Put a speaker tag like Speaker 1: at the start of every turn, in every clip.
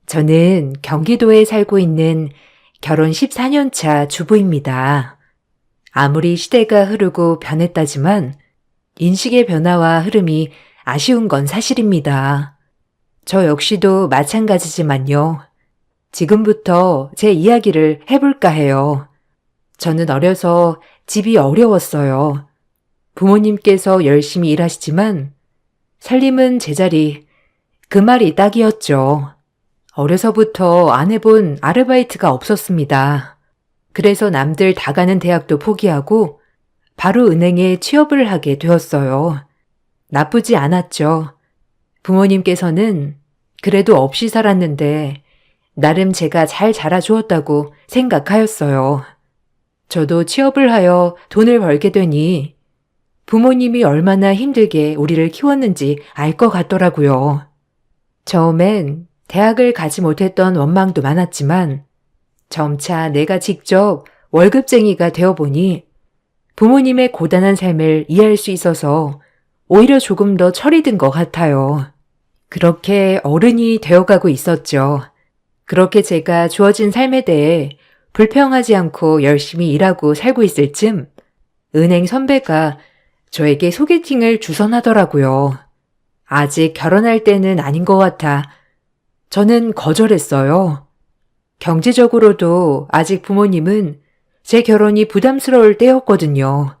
Speaker 1: 저는 경기도에 살고 있는 결혼 14년 차 주부입니다. 아무리 시대가 흐르고 변했다지만 인식의 변화와 흐름이 아쉬운 건 사실입니다. 저 역시도 마찬가지지만요. 지금부터 제 이야기를 해볼까 해요. 저는 어려서 집이 어려웠어요. 부모님께서 열심히 일하시지만 살림은 제자리, 그 말이 딱이었죠. 어려서부터 안 해본 아르바이트가 없었습니다. 그래서 남들 다 가는 대학도 포기하고 바로 은행에 취업을 하게 되었어요. 나쁘지 않았죠. 부모님께서는 그래도 없이 살았는데 나름 제가 잘 자라주었다고 생각하였어요. 저도 취업을 하여 돈을 벌게 되니 부모님이 얼마나 힘들게 우리를 키웠는지 알 것 같더라고요. 처음엔 대학을 가지 못했던 원망도 많았지만 점차 내가 직접 월급쟁이가 되어보니 부모님의 고단한 삶을 이해할 수 있어서 오히려 조금 더 철이 든 것 같아요. 그렇게 어른이 되어가고 있었죠. 그렇게 제가 주어진 삶에 대해 불평하지 않고 열심히 일하고 살고 있을 쯤 은행 선배가 저에게 소개팅을 주선하더라고요. 아직 결혼할 때는 아닌 것 같아 저는 거절했어요. 경제적으로도 아직 부모님은 제 결혼이 부담스러울 때였거든요.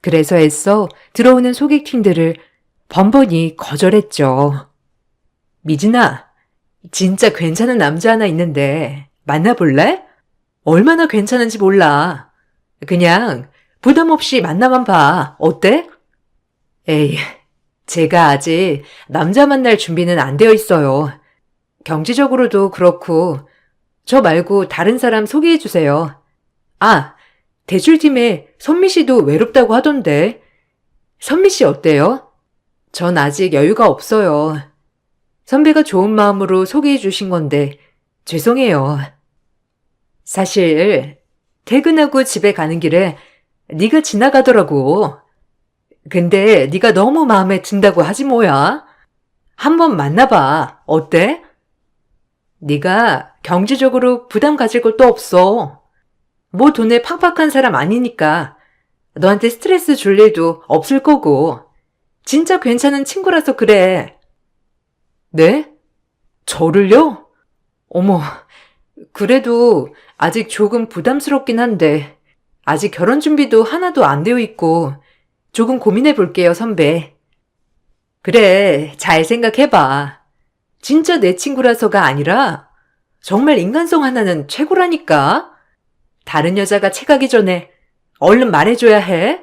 Speaker 1: 그래서 애써 들어오는 소개팅들을 번번이 거절했죠. 미진아, 진짜 괜찮은 남자 하나 있는데 만나볼래? 얼마나 괜찮은지 몰라. 그냥 부담 없이 만나만 봐. 어때? 에이, 제가 아직 남자 만날 준비는 안 되어 있어요. 경제적으로도 그렇고 저 말고 다른 사람 소개해 주세요. 아, 대출팀에 선미 씨도 외롭다고 하던데. 선미 씨 어때요? 전 아직 여유가 없어요. 선배가 좋은 마음으로 소개해 주신 건데 죄송해요. 사실 퇴근하고 집에 가는 길에 네가 지나가더라고. 근데 네가 너무 마음에 든다고 하지 뭐야. 한번 만나봐. 어때? 네가 경제적으로 부담 가질 것도 없어. 뭐 돈에 팍팍한 사람 아니니까 너한테 스트레스 줄 일도 없을 거고 진짜 괜찮은 친구라서 그래. 네? 저를요? 어머, 그래도 아직 조금 부담스럽긴 한데 아직 결혼 준비도 하나도 안 되어 있고 조금 고민해 볼게요, 선배. 그래, 잘 생각해봐. 진짜 내 친구라서가 아니라 정말 인간성 하나는 최고라니까. 다른 여자가 채가기 전에 얼른 말해줘야 해.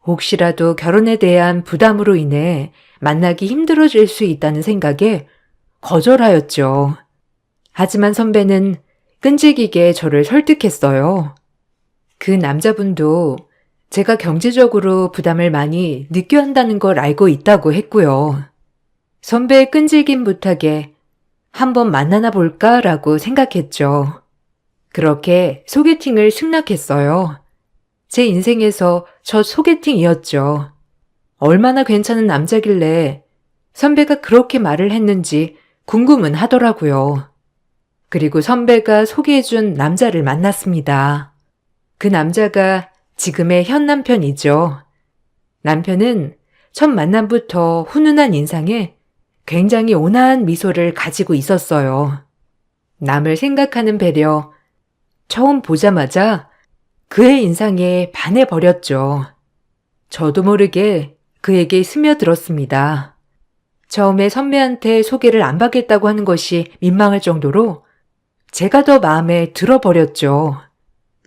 Speaker 1: 혹시라도 결혼에 대한 부담으로 인해 만나기 힘들어질 수 있다는 생각에 거절하였죠. 하지만 선배는 끈질기게 저를 설득했어요. 그 남자분도 제가 경제적으로 부담을 많이 느껴야 한다는 걸 알고 있다고 했고요. 선배의 끈질긴 부탁에 한번 만나나 볼까라고 생각했죠. 그렇게 소개팅을 승낙했어요. 제 인생에서 첫 소개팅이었죠. 얼마나 괜찮은 남자길래 선배가 그렇게 말을 했는지 궁금은 하더라고요. 그리고 선배가 소개해준 남자를 만났습니다. 그 남자가 지금의 현 남편이죠. 남편은 첫 만남부터 훈훈한 인상에 굉장히 온화한 미소를 가지고 있었어요. 남을 생각하는 배려, 처음 보자마자 그의 인상에 반해버렸죠. 저도 모르게 그에게 스며들었습니다. 처음에 선배한테 소개를 안 받겠다고 하는 것이 민망할 정도로 제가 더 마음에 들어버렸죠.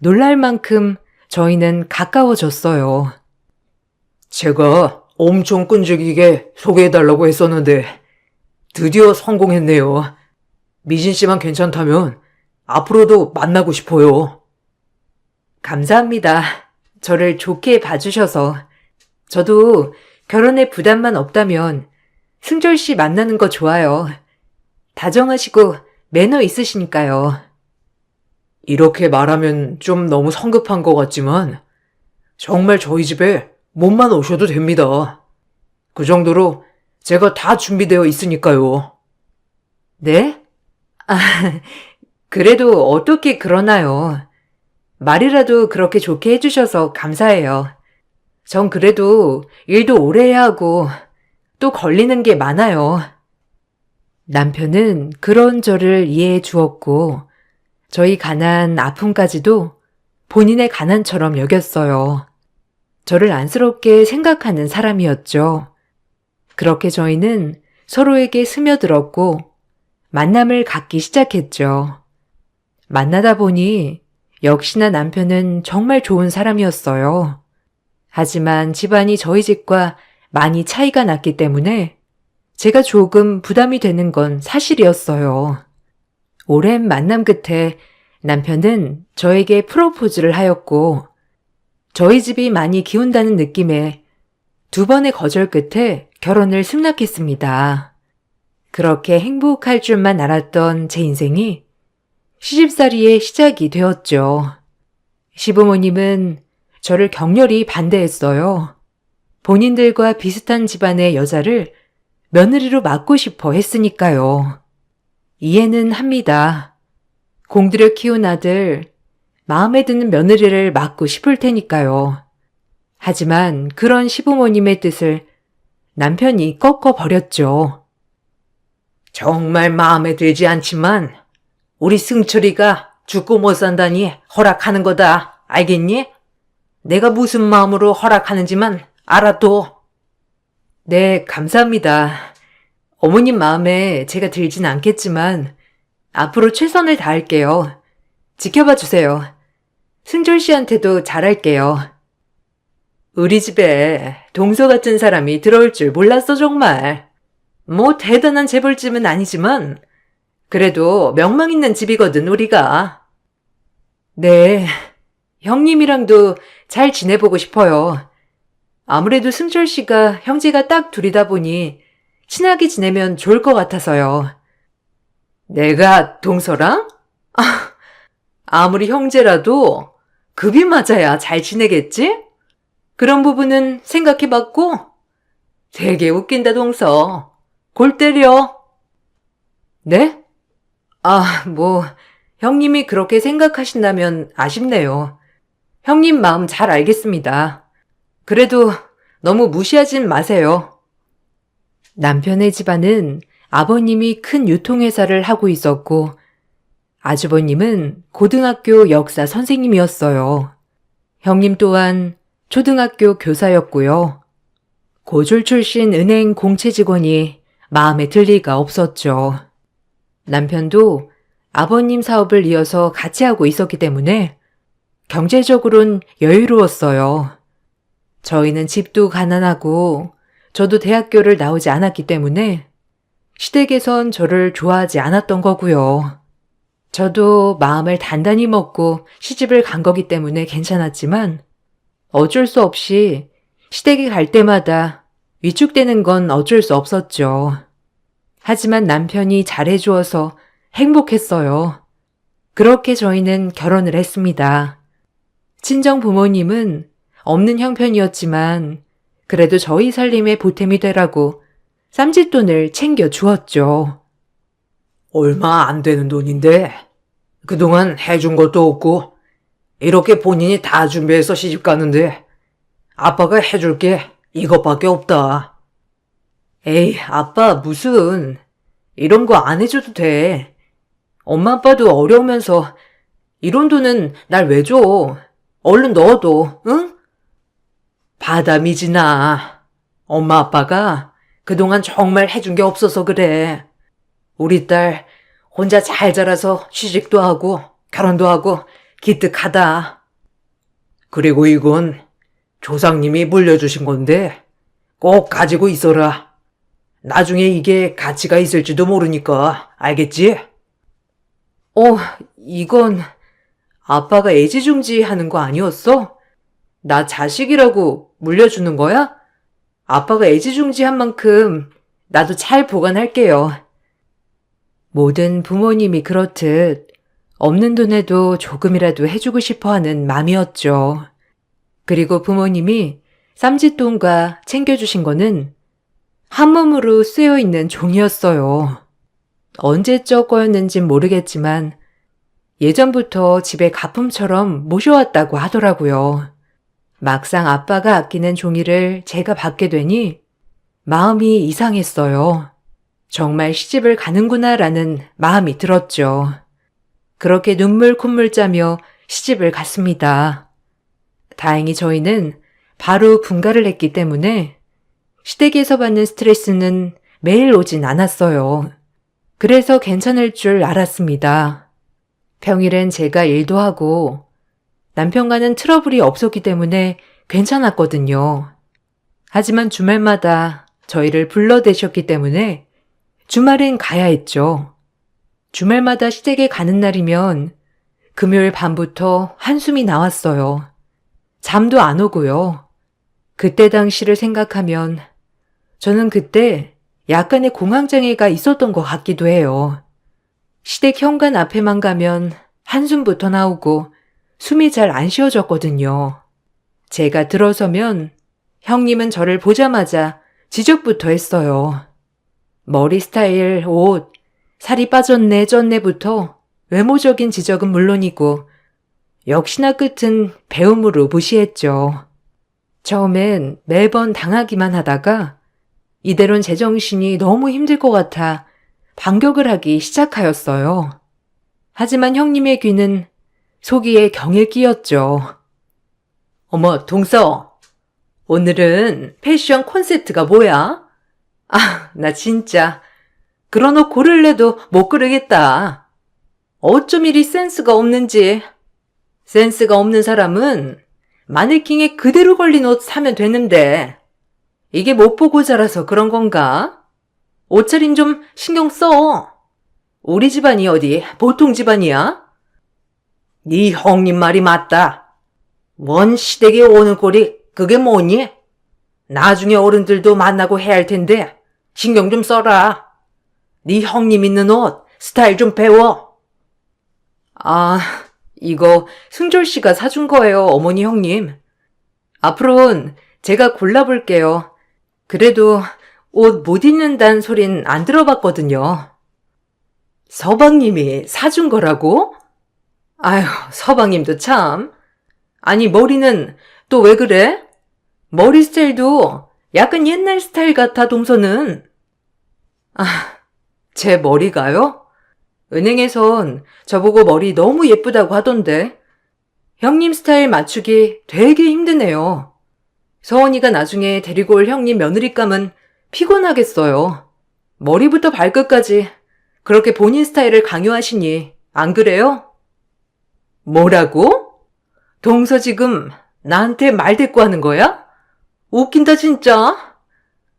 Speaker 1: 놀랄 만큼 저희는 가까워졌어요. 제가 엄청 끈질기게 소개해달라고 했었는데 드디어 성공했네요. 미진 씨만 괜찮다면 앞으로도 만나고 싶어요. 감사합니다. 저를 좋게 봐주셔서. 저도 결혼에 부담만 없다면 승철 씨 만나는 거 좋아요. 다정하시고 매너 있으시니까요. 이렇게 말하면 좀 너무 성급한 것 같지만 정말 저희 집에 몸만 오셔도 됩니다. 그 정도로 제가 다 준비되어 있으니까요. 네? 아, 그래도 어떻게 그러나요? 말이라도 그렇게 좋게 해주셔서 감사해요. 전 그래도 일도 오래 해야 하고 또 걸리는 게 많아요. 남편은 그런 저를 이해해 주었고 저희 가난 아픔까지도 본인의 가난처럼 여겼어요. 저를 안쓰럽게 생각하는 사람이었죠. 그렇게 저희는 서로에게 스며들었고 만남을 갖기 시작했죠. 만나다 보니 역시나 남편은 정말 좋은 사람이었어요. 하지만 집안이 저희 집과 많이 차이가 났기 때문에 제가 조금 부담이 되는 건 사실이었어요. 오랜 만남 끝에 남편은 저에게 프로포즈를 하였고 저희 집이 많이 기운다는 느낌에 2번의 거절 끝에 결혼을 승낙했습니다. 그렇게 행복할 줄만 알았던 제 인생이 시집살이의 시작이 되었죠. 시부모님은 저를 격렬히 반대했어요. 본인들과 비슷한 집안의 여자를 며느리로 맡고 싶어 했으니까요. 이해는 합니다. 공들여 키운 아들, 마음에 드는 며느리를 맡고 싶을 테니까요. 하지만 그런 시부모님의 뜻을 남편이 꺾어버렸죠. 정말 마음에 들지 않지만 우리 승철이가 죽고 못 산다니 허락하는 거다. 알겠니? 내가 무슨 마음으로 허락하는지만 알아둬. 네, 감사합니다. 어머님 마음에 제가 들진 않겠지만 앞으로 최선을 다할게요. 지켜봐 주세요. 승철 씨한테도 잘할게요. 우리 집에 동서 같은 사람이 들어올 줄 몰랐어 정말. 뭐 대단한 재벌집은 아니지만 그래도 명망 있는 집이거든 우리가. 네, 형님이랑도 잘 지내보고 싶어요. 아무래도 승철 씨가 형제가 딱 둘이다 보니 친하게 지내면 좋을 것 같아서요. 내가 동서랑? 아무리 형제라도 급이 맞아야 잘 지내겠지? 그런 부분은 생각해봤고? 되게 웃긴다 동서. 골 때려. 네? 형님이 그렇게 생각하신다면 아쉽네요. 형님 마음 잘 알겠습니다. 그래도 너무 무시하진 마세요. 남편의 집안은 아버님이 큰 유통회사를 하고 있었고 아주버님은 고등학교 역사 선생님이었어요. 형님 또한 초등학교 교사였고요. 고졸 출신 은행 공채 직원이 마음에 들 리가 없었죠. 남편도 아버님 사업을 이어서 같이 하고 있었기 때문에 경제적으론 여유로웠어요. 저희는 집도 가난하고 저도 대학교를 나오지 않았기 때문에 시댁에선 저를 좋아하지 않았던 거고요. 저도 마음을 단단히 먹고 시집을 간 거기 때문에 괜찮았지만 어쩔 수 없이 시댁에 갈 때마다 위축되는 건 어쩔 수 없었죠. 하지만 남편이 잘해주어서 행복했어요. 그렇게 저희는 결혼을 했습니다. 친정 부모님은 없는 형편이었지만 그래도 저희 살림에 보탬이 되라고 쌈짓돈을 챙겨 주었죠. 얼마 안 되는 돈인데 그동안 해준 것도 없고 이렇게 본인이 다 준비해서 시집 가는데 아빠가 해줄 게 이것밖에 없다. 에이, 아빠 무슨 이런 거 안 해줘도 돼. 엄마 아빠도 어려우면서 이런 돈은 날 왜 줘? 얼른 넣어둬, 응? 받아 미진아. 엄마 아빠가 그동안 정말 해준 게 없어서 그래. 우리 딸 혼자 잘 자라서 취직도 하고 결혼도 하고 기특하다. 그리고 이건 조상님이 물려주신 건데 꼭 가지고 있어라. 나중에 이게 가치가 있을지도 모르니까 알겠지? 이건 아빠가 애지중지 하는 거 아니었어? 나 자식이라고 물려주는 거야? 아빠가 애지중지한 만큼 나도 잘 보관할게요. 모든 부모님이 그렇듯 없는 돈에도 조금이라도 해주고 싶어하는 맘이었죠. 그리고 부모님이 쌈짓돈과 챙겨주신 거는 한 몸으로 쓰여있는 종이었어요. 언제적 거였는진 모르겠지만 예전부터 집에 가품처럼 모셔왔다고 하더라고요. 막상 아빠가 아끼는 종이를 제가 받게 되니 마음이 이상했어요. 정말 시집을 가는구나라는 마음이 들었죠. 그렇게 눈물 콧물 짜며 시집을 갔습니다. 다행히 저희는 바로 분가를 했기 때문에 시댁에서 받는 스트레스는 매일 오진 않았어요. 그래서 괜찮을 줄 알았습니다. 평일엔 제가 일도 하고 남편과는 트러블이 없었기 때문에 괜찮았거든요. 하지만 주말마다 저희를 불러대셨기 때문에 주말엔 가야 했죠. 주말마다 시댁에 가는 날이면 금요일 밤부터 한숨이 나왔어요. 잠도 안 오고요. 그때 당시를 생각하면 저는 그때 약간의 공황장애가 있었던 것 같기도 해요. 시댁 현관 앞에만 가면 한숨부터 나오고 숨이 잘 안 쉬어졌거든요. 제가 들어서면 형님은 저를 보자마자 지적부터 했어요. 머리 스타일, 옷, 살이 빠졌네 쪘네부터 외모적인 지적은 물론이고 역시나 끝은 배움으로 무시했죠. 처음엔 매번 당하기만 하다가 이대로는 제정신이 너무 힘들 것 같아 반격을 하기 시작하였어요. 하지만 형님의 귀는 소기에 경에 끼었죠. 어머, 동서. 오늘은 패션 콘셉트가 뭐야? 아, 나 진짜 그런 옷 고를래도 못 고르겠다. 어쩜 이리 센스가 없는지. 센스가 없는 사람은 마네킹에 그대로 걸린 옷 사면 되는데 이게 못 보고 자라서 그런 건가? 옷차림 좀 신경 써. 우리 집안이 어디 보통 집안이야? 네 형님 말이 맞다. 뭔 시댁에 오는 꼴이 그게 뭐니? 나중에 어른들도 만나고 해야 할 텐데 신경 좀 써라. 네 형님 있는 옷 스타일 좀 배워. 아, 이거 승졸 씨가 사준 거예요, 어머니 형님. 앞으로는 제가 골라볼게요. 그래도 옷 못 입는다는 소린 안 들어봤거든요. 서방님이 사준 거라고? 아휴, 서방님도 참. 아니, 머리는 또 왜 그래? 머리 스타일도 약간 옛날 스타일 같아, 동서는. 아, 제 머리가요? 은행에선 저보고 머리 너무 예쁘다고 하던데. 형님 스타일 맞추기 되게 힘드네요. 서원이가 나중에 데리고 올 형님 며느리감은 피곤하겠어요. 머리부터 발끝까지 그렇게 본인 스타일을 강요하시니 안 그래요? 뭐라고? 동서 지금 나한테 말대꾸 하는 거야? 웃긴다 진짜.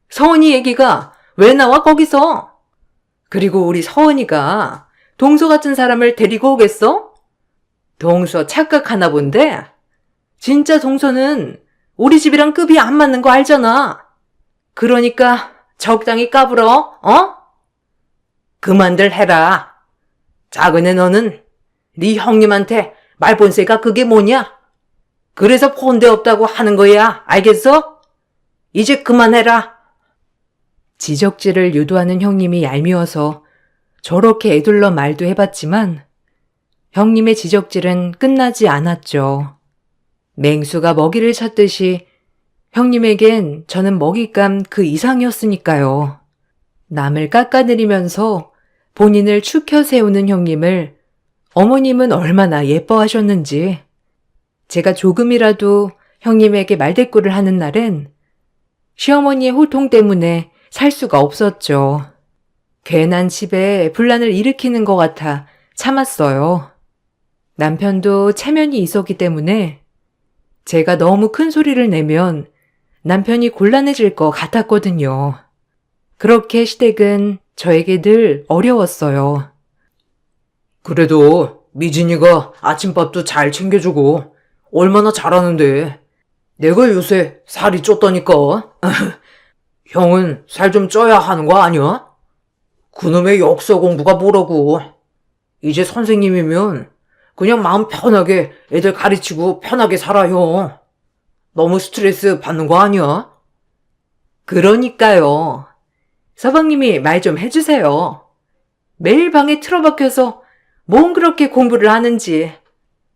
Speaker 1: 서원이 얘기가 왜 나와 거기서? 그리고 우리 서원이가 동서 같은 사람을 데리고 오겠어? 동서 착각하나 본데? 진짜 동서는 우리 집이랑 급이 안 맞는 거 알잖아. 그러니까 적당히 까불어, 어? 그만들 해라. 작은 애 너는 네 형님한테 말본세가 그게 뭐냐? 그래서 폰대 없다고 하는 거야, 알겠어? 이제 그만해라. 지적질을 유도하는 형님이 얄미워서 저렇게 애둘러 말도 해봤지만 형님의 지적질은 끝나지 않았죠. 맹수가 먹이를 찾듯이 형님에겐 저는 먹잇감 그 이상이었으니까요. 남을 깎아내리면서 본인을 축혀 세우는 형님을 어머님은 얼마나 예뻐하셨는지. 제가 조금이라도 형님에게 말대꾸를 하는 날엔 시어머니의 호통 때문에 살 수가 없었죠. 괜한 집에 분란을 일으키는 것 같아 참았어요. 남편도 체면이 있었기 때문에 제가 너무 큰 소리를 내면 남편이 곤란해질 것 같았거든요. 그렇게 시댁은 저에게 늘 어려웠어요. 그래도 미진이가 아침밥도 잘 챙겨주고 얼마나 잘하는데. 내가 요새 살이 쪘다니까. 형은 살 좀 쪄야 하는 거 아니야? 그놈의 역사 공부가 뭐라고. 이제 선생님이면 그냥 마음 편하게 애들 가르치고 편하게 살아요. 너무 스트레스 받는 거 아니야? 그러니까요. 서방님이 말 좀 해주세요. 매일 방에 틀어박혀서 뭔 그렇게 공부를 하는지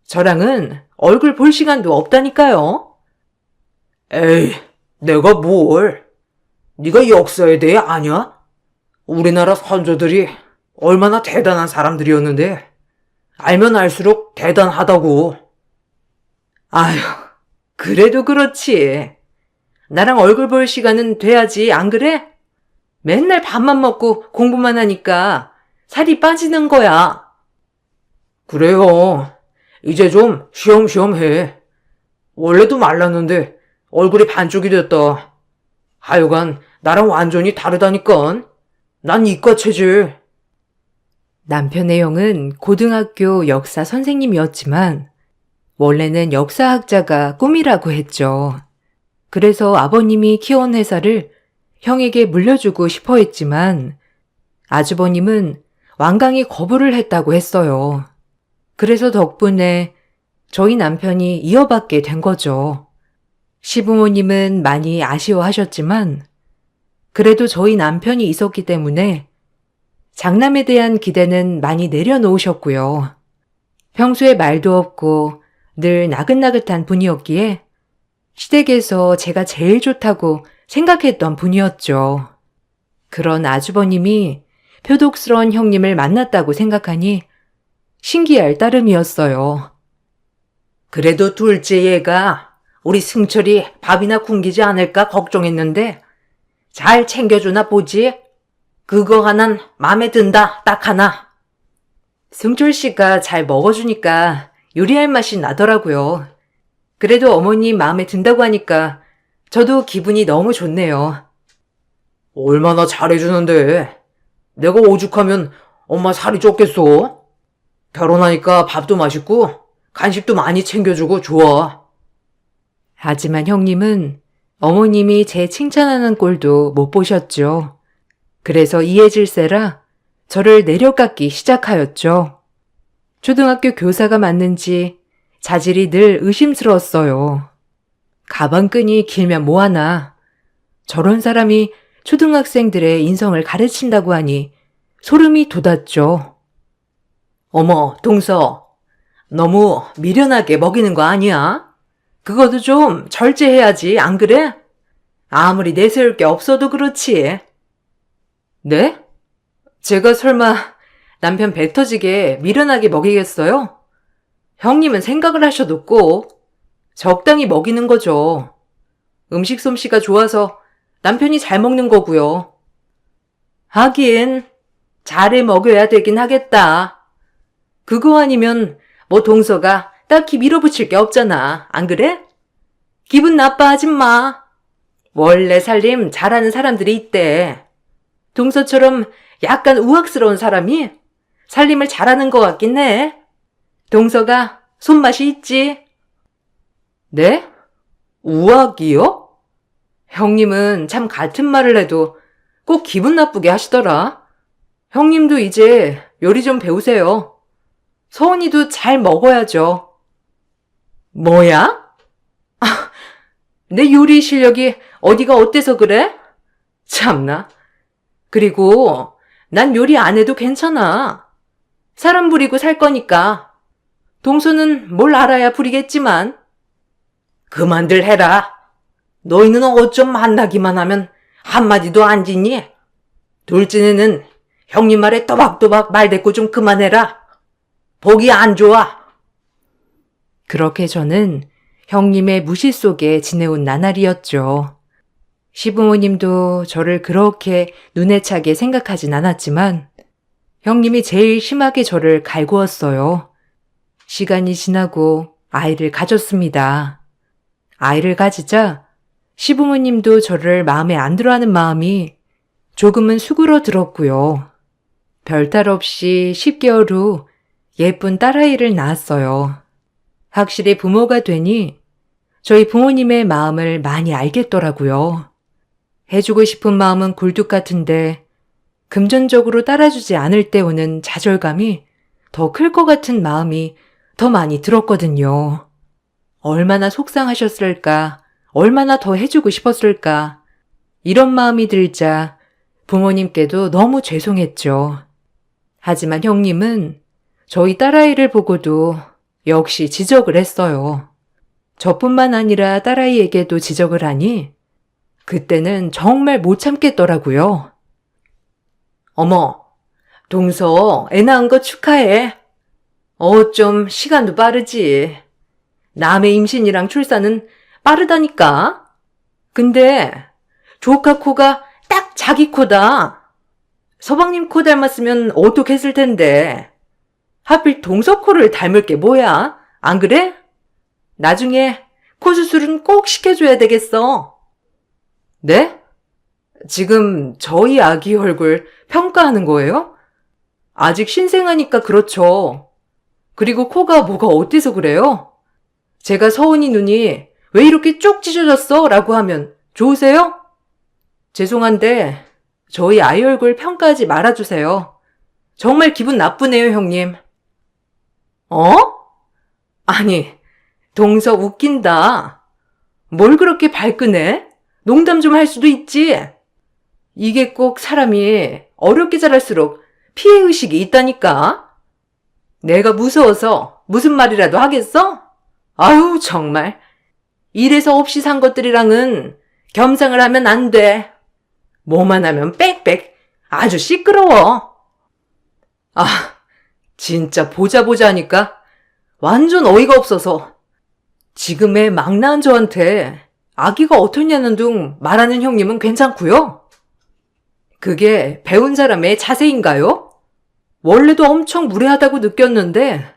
Speaker 1: 저랑은 얼굴 볼 시간도 없다니까요. 에이, 내가 뭘. 네가 역사에 대해 아냐? 우리나라 선조들이 얼마나 대단한 사람들이었는데 알면 알수록 대단하다고. 아휴, 그래도 그렇지. 나랑 얼굴 볼 시간은 돼야지, 안 그래? 맨날 밥만 먹고 공부만 하니까 살이 빠지는 거야. 그래요. 이제 좀 쉬엄쉬엄 해. 원래도 말랐는데 얼굴이 반쪽이 됐다. 하여간 나랑 완전히 다르다니깐. 난 이과 체질. 남편의 형은 고등학교 역사 선생님이었지만 원래는 역사학자가 꿈이라고 했죠. 그래서 아버님이 키워온 회사를 형에게 물려주고 싶어 했지만 아주버님은 완강히 거부를 했다고 했어요. 그래서 덕분에 저희 남편이 이어받게 된 거죠. 시부모님은 많이 아쉬워하셨지만 그래도 저희 남편이 있었기 때문에 장남에 대한 기대는 많이 내려놓으셨고요. 평소에 말도 없고 늘 나긋나긋한 분이었기에 시댁에서 제가 제일 좋다고 생각했던 분이었죠. 그런 아주버님이 표독스러운 형님을 만났다고 생각하니 신기할 따름이었어요. 그래도 둘째 얘가 우리 승철이 밥이나 굶기지 않을까 걱정했는데 잘 챙겨주나 보지? 그거 하나는 마음에 든다, 딱 하나. 승철 씨가 잘 먹어주니까 요리할 맛이 나더라고요. 그래도 어머님 마음에 든다고 하니까 저도 기분이 너무 좋네요. 얼마나 잘해주는데. 내가 오죽하면 엄마 살이 쪘겠어? 결혼하니까 밥도 맛있고 간식도 많이 챙겨주고 좋아. 하지만 형님은 어머님이 제 칭찬하는 꼴도 못 보셨죠. 그래서 이해질세라 저를 내려깎기 시작하였죠. 초등학교 교사가 맞는지 자질이 늘 의심스러웠어요. 가방끈이 길면 뭐하나. 저런 사람이 초등학생들의 인성을 가르친다고 하니 소름이 돋았죠. 어머, 동서. 너무 미련하게 먹이는 거 아니야? 그것도 좀 절제해야지, 안 그래? 아무리 내세울 게 없어도 그렇지. 네? 제가 설마 남편 배 터지게 미련하게 먹이겠어요? 형님은 생각을 하셔도 꼭 적당히 먹이는 거죠. 음식 솜씨가 좋아서 남편이 잘 먹는 거고요. 하긴 잘해 먹여야 되긴 하겠다. 그거 아니면 뭐 동서가 딱히 밀어붙일 게 없잖아. 안 그래? 기분 나빠하지 마. 원래 살림 잘하는 사람들이 있대. 동서처럼 약간 우악스러운 사람이 살림을 잘하는 것 같긴 해. 동서가 손맛이 있지. 네? 우악이요? 형님은 참 같은 말을 해도 꼭 기분 나쁘게 하시더라. 형님도 이제 요리 좀 배우세요. 서은이도 잘 먹어야죠. 뭐야? 내 요리 실력이 어디가 어때서 그래? 참나. 그리고 난 요리 안 해도 괜찮아. 사람 부리고 살 거니까. 동서는 뭘 알아야 부리겠지만. 그만들 해라. 너희는 어쩜 만나기만 하면 한마디도 안 지니? 둘째는 형님 말에 또박또박 말대꾸 좀 그만해라. 보기 안 좋아. 그렇게 저는 형님의 무시 속에 지내온 나날이었죠. 시부모님도 저를 그렇게 눈에 차게 생각하진 않았지만 형님이 제일 심하게 저를 갈구었어요. 시간이 지나고 아이를 가졌습니다. 아이를 가지자 시부모님도 저를 마음에 안 들어하는 마음이 조금은 수그러들었고요. 별탈 없이 10개월 후 예쁜 딸아이를 낳았어요. 확실히 부모가 되니 저희 부모님의 마음을 많이 알겠더라고요. 해주고 싶은 마음은 굴뚝 같은데 금전적으로 따라주지 않을 때 오는 좌절감이 더 클 것 같은 마음이 더 많이 들었거든요. 얼마나 속상하셨을까, 얼마나 더 해주고 싶었을까, 이런 마음이 들자 부모님께도 너무 죄송했죠. 하지만 형님은 저희 딸아이를 보고도 역시 지적을 했어요. 저뿐만 아니라 딸아이에게도 지적을 하니 그때는 정말 못 참겠더라고요. 어머, 동서 애 낳은 거 축하해. 좀 시간도 빠르지. 남의 임신이랑 출산은 빠르다니까. 근데 조카 코가 딱 자기 코다. 서방님 코 닮았으면 어떡했을 텐데. 하필 동서 코를 닮을 게 뭐야? 안 그래? 나중에 코 수술은 꼭 시켜줘야 되겠어. 네? 지금 저희 아기 얼굴 평가하는 거예요? 아직 신생아니까 그렇죠. 그리고 코가 뭐가 어때서 그래요? 제가 서은이 눈이 왜 이렇게 쭉 찢어졌어? 라고 하면 좋으세요? 죄송한데 저희 아이 얼굴 평가하지 말아주세요. 정말 기분 나쁘네요, 형님. 아니, 동서 웃긴다. 뭘 그렇게 발끈해? 농담 좀 할 수도 있지. 이게 꼭 사람이 어렵게 자랄수록 피해의식이 있다니까. 내가 무서워서 무슨 말이라도 하겠어? 아유, 정말. 이래서 없이 산 것들이랑은 겸상을 하면 안 돼. 뭐만 하면 빽빽 아주 시끄러워. 아, 진짜 보자 하니까 완전 어이가 없어서 지금의 막 낳은 저한테 아기가 어떻냐는 둥 말하는 형님은 괜찮고요. 그게 배운 사람의 자세인가요? 원래도 엄청 무례하다고 느꼈는데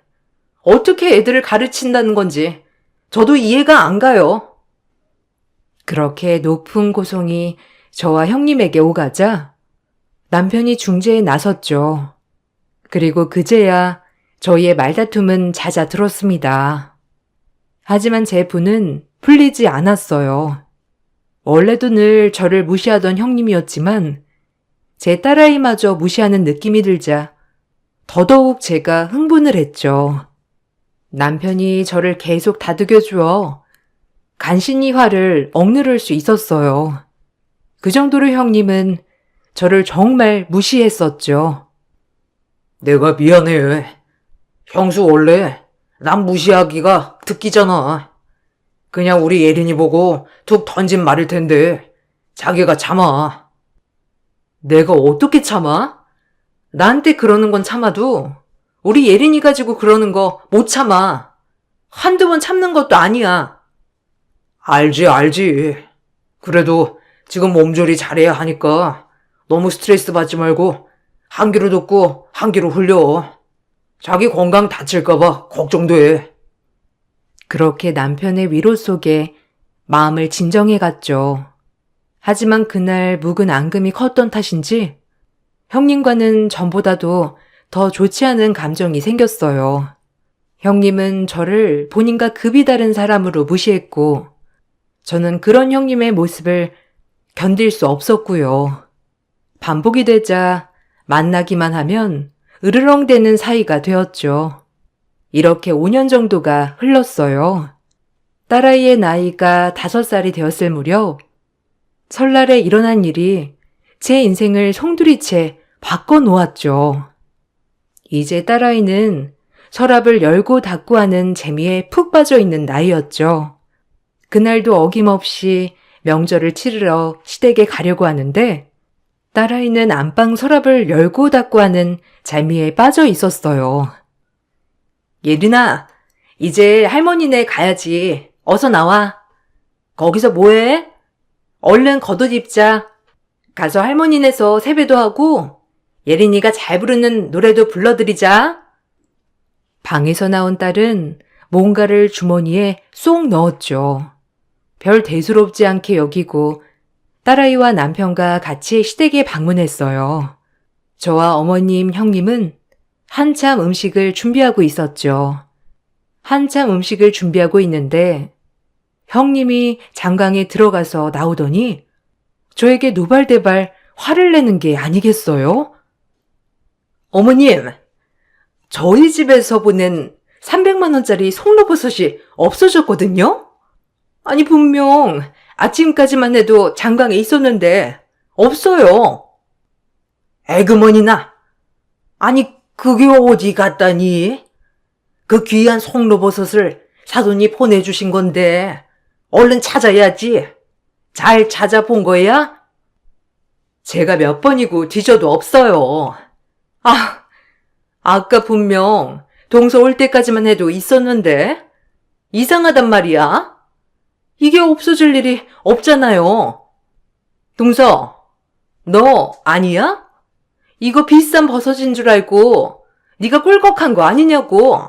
Speaker 1: 어떻게 애들을 가르친다는 건지 저도 이해가 안 가요. 그렇게 높은 고성이 저와 형님에게 오가자 남편이 중재에 나섰죠. 그리고 그제야 저희의 말다툼은 잦아들었습니다. 하지만 제 분은 풀리지 않았어요. 원래도 늘 저를 무시하던 형님이었지만 제 딸아이마저 무시하는 느낌이 들자 더더욱 제가 흥분을 했죠. 남편이 저를 계속 다독여 주어 간신히 화를 억누를 수 있었어요. 그 정도로 형님은 저를 정말 무시했었죠. 내가 미안해. 형수 원래 남 무시하기가 득기잖아. 그냥 우리 예린이 보고 툭 던진 말일 텐데 자기가 참아. 내가 어떻게 참아? 나한테 그러는 건 참아도 우리 예린이 가지고 그러는 거 못 참아. 한두 번 참는 것도 아니야. 알지. 그래도 지금 몸조리 잘해야 하니까 너무 스트레스 받지 말고 한 귀로 듣고 한 귀로 흘려. 자기 건강 다칠까봐 걱정돼. 그렇게 남편의 위로 속에 마음을 진정해 갔죠. 하지만 그날 묵은 앙금이 컸던 탓인지 형님과는 전보다도 더 좋지 않은 감정이 생겼어요. 형님은 저를 본인과 급이 다른 사람으로 무시했고 저는 그런 형님의 모습을 견딜 수 없었고요. 반복이 되자 만나기만 하면 으르렁대는 사이가 되었죠. 이렇게 5년 정도가 흘렀어요. 딸아이의 나이가 5살이 되었을 무렵 설날에 일어난 일이 제 인생을 송두리째 바꿔놓았죠. 이제 딸아이는 서랍을 열고 닫고 하는 재미에 푹 빠져 있는 나이였죠. 그날도 어김없이 명절을 치르러 시댁에 가려고 하는데 딸아이는 안방 서랍을 열고 닫고 하는 재미에 빠져 있었어요. 예린아, 이제 할머니네 가야지. 어서 나와. 거기서 뭐해? 얼른 겉옷 입자. 가서 할머니네서 세배도 하고 예린이가 잘 부르는 노래도 불러드리자. 방에서 나온 딸은 뭔가를 주머니에 쏙 넣었죠. 별 대수롭지 않게 여기고 딸아이와 남편과 같이 시댁에 방문했어요. 저와 어머님, 형님은 한참 음식을 준비하고 있었죠. 한참 음식을 준비하고 있는데 형님이 장강에 들어가서 나오더니 저에게 노발대발 화를 내는 게 아니겠어요? 어머님, 저희 집에서 보낸 300만 원짜리 송로버섯이 없어졌거든요? 아니 분명 아침까지만 해도 장강에 있었는데 없어요. 에그머니나.
Speaker 2: 아니, 그게 어디 갔다니? 그 귀한 송로버섯을 사돈이 보내주신 건데, 얼른 찾아야지. 잘 찾아본 거야?
Speaker 1: 제가 몇 번이고 뒤져도 없어요. 아, 아까 분명 동서 올 때까지만 해도 있었는데 이상하단 말이야. 이게 없어질 일이 없잖아요. 동서, 너 아니야? 이거 비싼 버섯인 줄 알고 네가 꿀꺽한 거 아니냐고.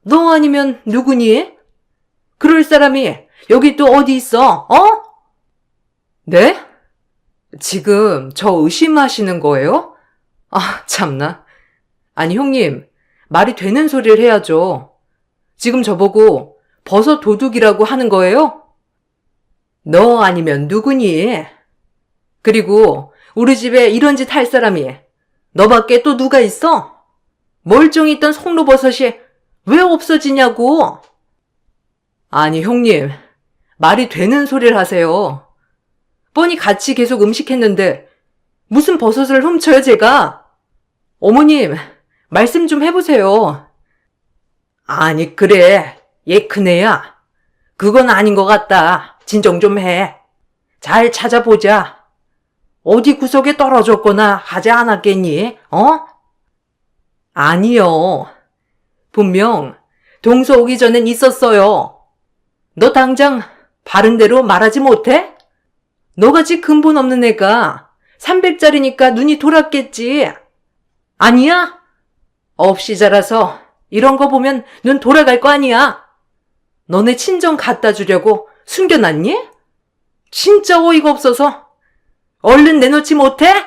Speaker 1: 너 아니면 누구니? 그럴 사람이 여기 또 어디 있어? 어? 네? 지금 저 의심하시는 거예요? 아, 참나. 아니, 형님, 말이 되는 소리를 해야죠. 지금 저보고 버섯 도둑이라고 하는 거예요? 너 아니면 누구니? 그리고 우리 집에 이런 짓 할 사람이 너밖에 또 누가 있어? 멀쩡히 있던 송로버섯이 왜 없어지냐고? 아니, 형님, 말이 되는 소리를 하세요. 뻔히 같이 계속 음식했는데 무슨 버섯을 훔쳐요, 제가? 어머님, 말씀 좀 해보세요.
Speaker 2: 아니, 그래. 얘 큰애야. 그건 아닌 것 같다. 진정 좀 해. 잘 찾아보자. 어디 구석에 떨어졌거나 하지 않았겠니? 어?
Speaker 1: 아니요. 분명 동서 오기 전엔 있었어요. 너 당장 바른 대로 말하지 못해? 너같이 근본 없는 애가 300짜리니까 눈이 돌았겠지. 아니야? 없이 자라서 이런 거 보면 눈 돌아갈 거 아니야. 너네 친정 갖다 주려고 숨겨놨니? 진짜 어이가 없어서 얼른 내놓지 못해?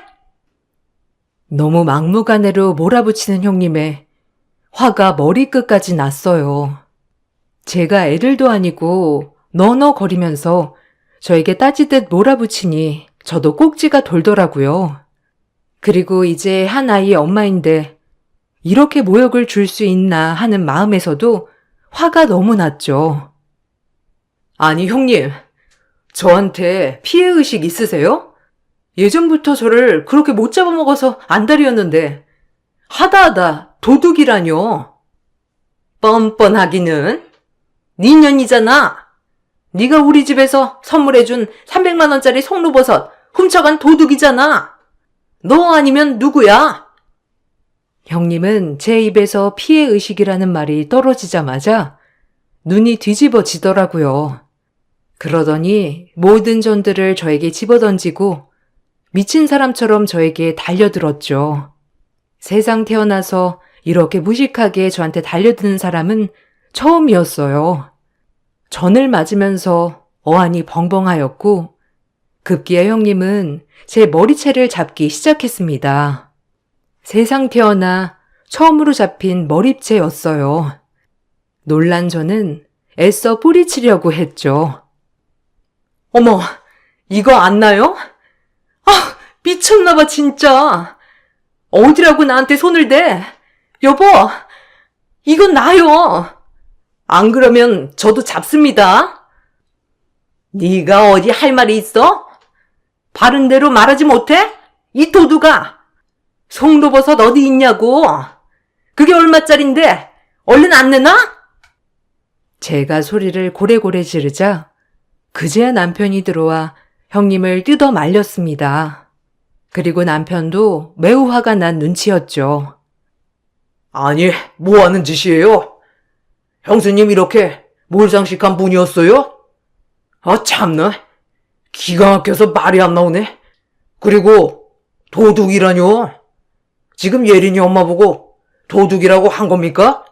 Speaker 1: 너무 막무가내로 몰아붙이는 형님의 화가 머리끝까지 났어요. 제가 애들도 아니고 너너거리면서 저에게 따지듯 몰아붙이니 저도 꼭지가 돌더라고요. 그리고 이제 한 아이의 엄마인데 이렇게 모욕을 줄 수 있나 하는 마음에서도 화가 너무 났죠. 아니, 형님, 저한테 피해의식 있으세요? 예전부터 저를 그렇게 못 잡아먹어서 안달이었는데 하다하다 도둑이라뇨. 뻔뻔하기는. 네 년이잖아. 네가 우리 집에서 선물해준 300만 원짜리 송로버섯 훔쳐간 도둑이잖아. 너 아니면 누구야? 형님은 제 입에서 피해의식이라는 말이 떨어지자마자 눈이 뒤집어지더라고요. 그러더니 모든 전들을 저에게 집어던지고 미친 사람처럼 저에게 달려들었죠. 세상 태어나서 이렇게 무식하게 저한테 달려드는 사람은 처음이었어요. 전을 맞으면서 어안이 벙벙하였고 급기야 형님은 제 머리채를 잡기 시작했습니다. 세상 태어나 처음으로 잡힌 머리채였어요. 놀란 저는 애써 뿌리치려고 했죠. 어머, 이거 안 나요? 아, 미쳤나봐 진짜. 어디라고 나한테 손을 대? 여보, 이건 나요. 안 그러면 저도 잡습니다. 네가 어디 할 말이 있어? 바른 대로 말하지 못해? 이 도둑아. 송로버섯 어디 있냐고. 그게 얼마짜린데 얼른 안 내놔? 제가 소리를 고래고래 지르자 그제야 남편이 들어와 형님을 뜯어 말렸습니다. 그리고 남편도 매우 화가 난 눈치였죠.
Speaker 2: 아니, 뭐 하는 짓이에요? 형수님 이렇게 몰상식한 분이었어요? 아, 참나. 기가 막혀서 말이 안 나오네. 그리고 도둑이라뇨? 지금 예린이 엄마 보고 도둑이라고 한 겁니까?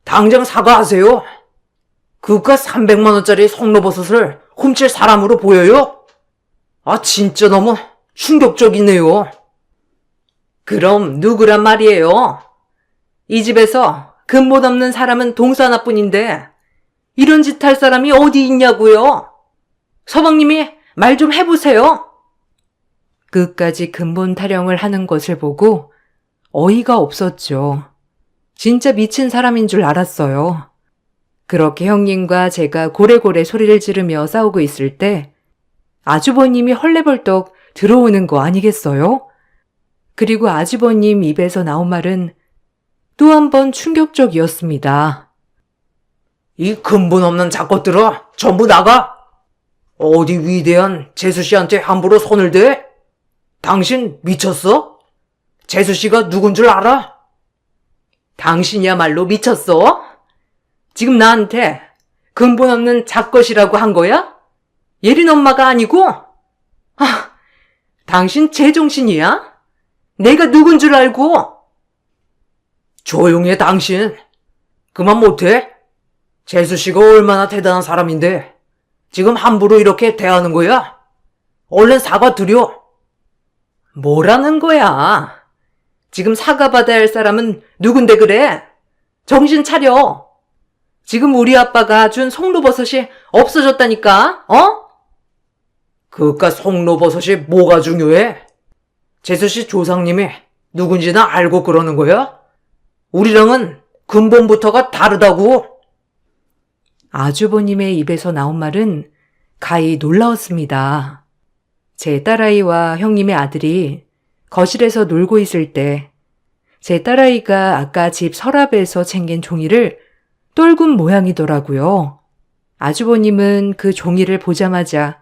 Speaker 2: 당장 사과하세요. 그깟 300만 원짜리 송로버섯을 훔칠 사람으로 보여요? 아, 진짜 너무 충격적이네요. 그럼 누구란 말이에요? 이 집에서 근본 없는 사람은 동서 하나뿐인데 이런 짓 할 사람이 어디 있냐고요? 서방님이 말 좀 해보세요. 끝까지 근본 타령을 하는 것을 보고 어이가 없었죠. 진짜 미친 사람인 줄 알았어요. 그렇게 형님과 제가 고래고래 소리를 지르며 싸우고 있을 때 아주버님이 헐레벌떡 들어오는 거 아니겠어요?
Speaker 1: 그리고 아주버님 입에서 나온 말은 또 한 번 충격적이었습니다.
Speaker 2: 이 근본 없는 작것들아, 전부 나가! 어디 위대한 재수씨한테 함부로 손을 대? 당신 미쳤어? 재수씨가 누군 줄 알아?
Speaker 1: 당신이야말로 미쳤어? 지금 나한테 근본 없는 작것이라고 한 거야? 예린 엄마가 아니고? 당신 제정신이야? 내가 누군 줄 알고?
Speaker 2: 조용해, 당신. 그만 못해? 재수씨가 얼마나 대단한 사람인데 지금 함부로 이렇게 대하는 거야? 얼른 사과드려.
Speaker 1: 뭐라는 거야? 지금 사과받아야 할 사람은 누군데 그래? 정신 차려. 지금 우리 아빠가 준 송로버섯이 없어졌다니까, 어?
Speaker 2: 그깟 송로버섯이 뭐가 중요해? 재수씨 조상님이 누군지나 알고 그러는 거야? 우리랑은 근본부터가 다르다고.
Speaker 1: 아주버님의 입에서 나온 말은 가히 놀라웠습니다. 제 딸아이와 형님의 아들이 거실에서 놀고 있을 때 제 딸아이가 아까 집 서랍에서 챙긴 종이를 떨군 모양이더라고요. 아주버님은 그 종이를 보자마자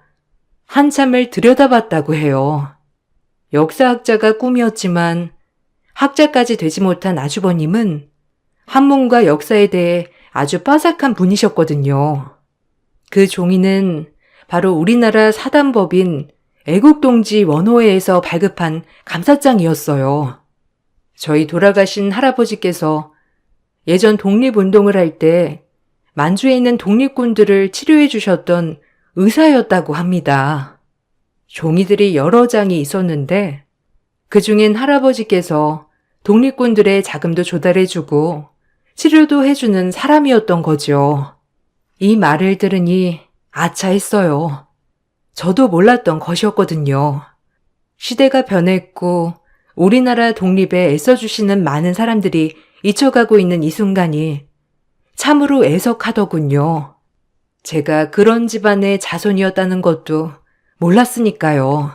Speaker 1: 한참을 들여다봤다고 해요. 역사학자가 꿈이었지만 학자까지 되지 못한 아주버님은 한문과 역사에 대해 아주 빠삭한 분이셨거든요. 그 종이는 바로 우리나라 사단법인 애국동지 원호회에서 발급한 감사장이었어요. 저희 돌아가신 할아버지께서 예전 독립운동을 할 때 만주에 있는 독립군들을 치료해 주셨던 의사였다고 합니다. 종이들이 여러 장이 있었는데 그 중엔 할아버지께서 독립군들의 자금도 조달해주고 치료도 해주는 사람이었던 거죠. 이 말을 들으니 아차 했어요. 저도 몰랐던 것이었거든요. 시대가 변했고 우리나라 독립에 애써주시는 많은 사람들이 잊혀가고 있는 이 순간이 참으로 애석하더군요. 제가 그런 집안의 자손이었다는 것도 몰랐으니까요.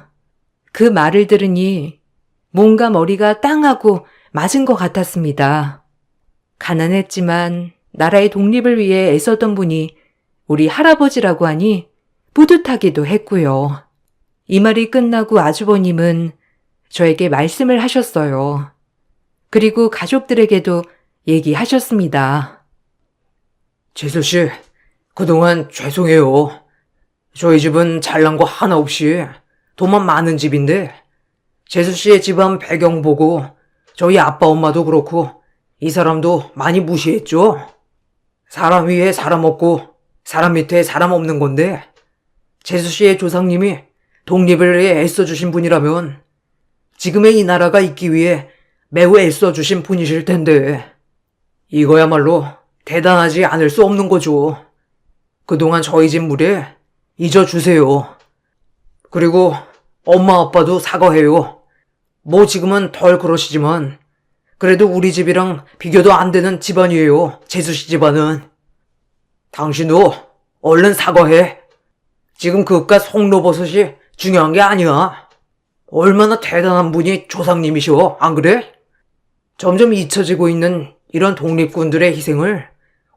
Speaker 1: 그 말을 들으니 뭔가 머리가 땅하고 맞은 것 같았습니다. 가난했지만 나라의 독립을 위해 애썼던 분이 우리 할아버지라고 하니 뿌듯하기도 했고요. 이 말이 끝나고 아주버님은 저에게 말씀을 하셨어요. 그리고 가족들에게도 얘기하셨습니다.
Speaker 2: 재수씨, 그동안 죄송해요. 저희 집은 잘난 거 하나 없이 돈만 많은 집인데 재수씨의 집안 배경 보고 저희 아빠 엄마도 그렇고 이 사람도 많이 무시했죠. 사람 위에 사람 없고 사람 밑에 사람 없는 건데 재수씨의 조상님이 독립을 위해 애써주신 분이라면 지금의 이 나라가 있기 위해 매우 애써주신 분이실 텐데 이거야말로 대단하지 않을 수 없는 거죠. 그동안 저희 집 무례 잊어주세요. 그리고 엄마 아빠도 사과해요. 뭐 지금은 덜 그러시지만 그래도 우리 집이랑 비교도 안 되는 집안이에요. 재수씨 집안은. 당신도 얼른 사과해. 지금 그깟 송로버섯이 중요한 게 아니야. 얼마나 대단한 분이 조상님이셔, 안 그래? 점점 잊혀지고 있는 이런 독립군들의 희생을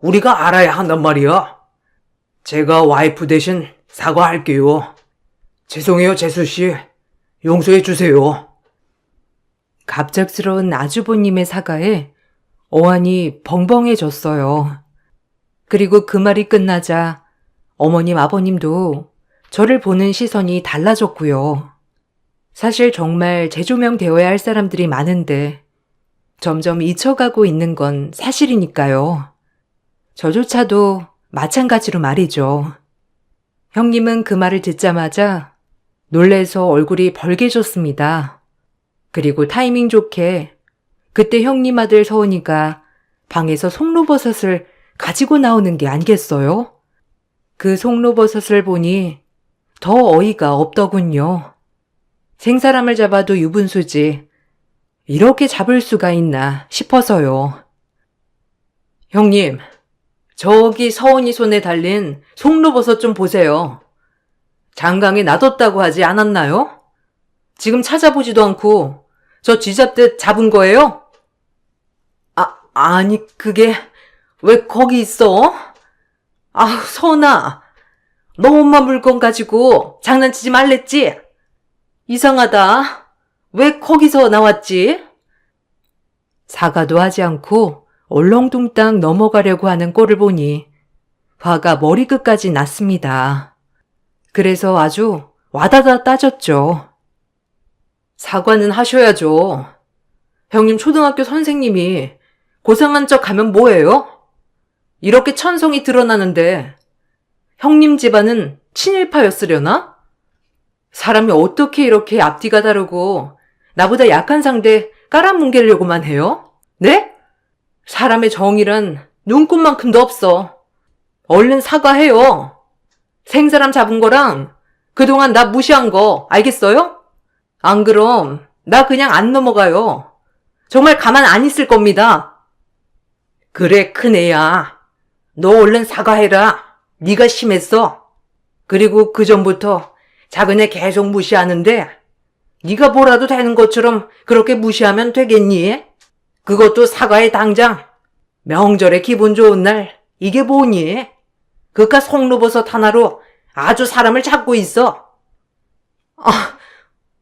Speaker 2: 우리가 알아야 한단 말이야. 제가 와이프 대신 사과할게요. 죄송해요, 재수씨. 용서해 주세요.
Speaker 1: 갑작스러운 아주버님의 사과에 어안이 벙벙해졌어요. 그리고 그 말이 끝나자 어머님, 아버님도 저를 보는 시선이 달라졌고요. 사실 정말 재조명되어야 할 사람들이 많은데 점점 잊혀가고 있는 건 사실이니까요. 저조차도 마찬가지로 말이죠. 형님은 그 말을 듣자마자 놀래서 얼굴이 벌개졌습니다. 그리고 타이밍 좋게 그때 형님 아들 서은이가 방에서 송로버섯을 가지고 나오는 게 아니겠어요? 그 송로버섯을 보니 더 어이가 없더군요. 생사람을 잡아도 유분수지 이렇게 잡을 수가 있나 싶어서요. 형님, 저기 서은이 손에 달린 송로버섯 좀 보세요. 장강에 놔뒀다고 하지 않았나요? 지금 찾아보지도 않고
Speaker 2: 저 쥐잡듯 잡은 거예요? 아니, 그게 왜 거기 있어? 선아. 너 엄마 물건 가지고 장난치지 말랬지? 이상하다. 왜 거기서 나왔지?
Speaker 1: 사과도 하지 않고 얼렁뚱땅 넘어가려고 하는 꼴을 보니 화가 머리끝까지 났습니다. 그래서 아주 와다다 따졌죠.
Speaker 2: 사과는 하셔야죠. 형님 초등학교 선생님이 고상한 척 하면 뭐예요? 이렇게 천성이 드러나는데 형님 집안은 친일파였으려나? 사람이 어떻게 이렇게 앞뒤가 다르고 나보다 약한 상대 깔아뭉개려고만 해요? 네? 사람의 정이란 눈꽃만큼도 없어. 얼른 사과해요. 생사람 잡은 거랑 그동안 나 무시한 거 알겠어요? 안 그럼 나 그냥 안 넘어가요. 정말 가만 안 있을 겁니다. 그래, 큰애야. 너 얼른 사과해라. 네가 심했어. 그리고 그전부터 작은애 계속 무시하는데 네가 뭐라도 되는 것처럼 그렇게 무시하면 되겠니? 그것도 사과해 당장. 명절에 기분 좋은 날 이게 뭐니? 그깟 송로버섯 하나로 아주 사람을 잡고 있어.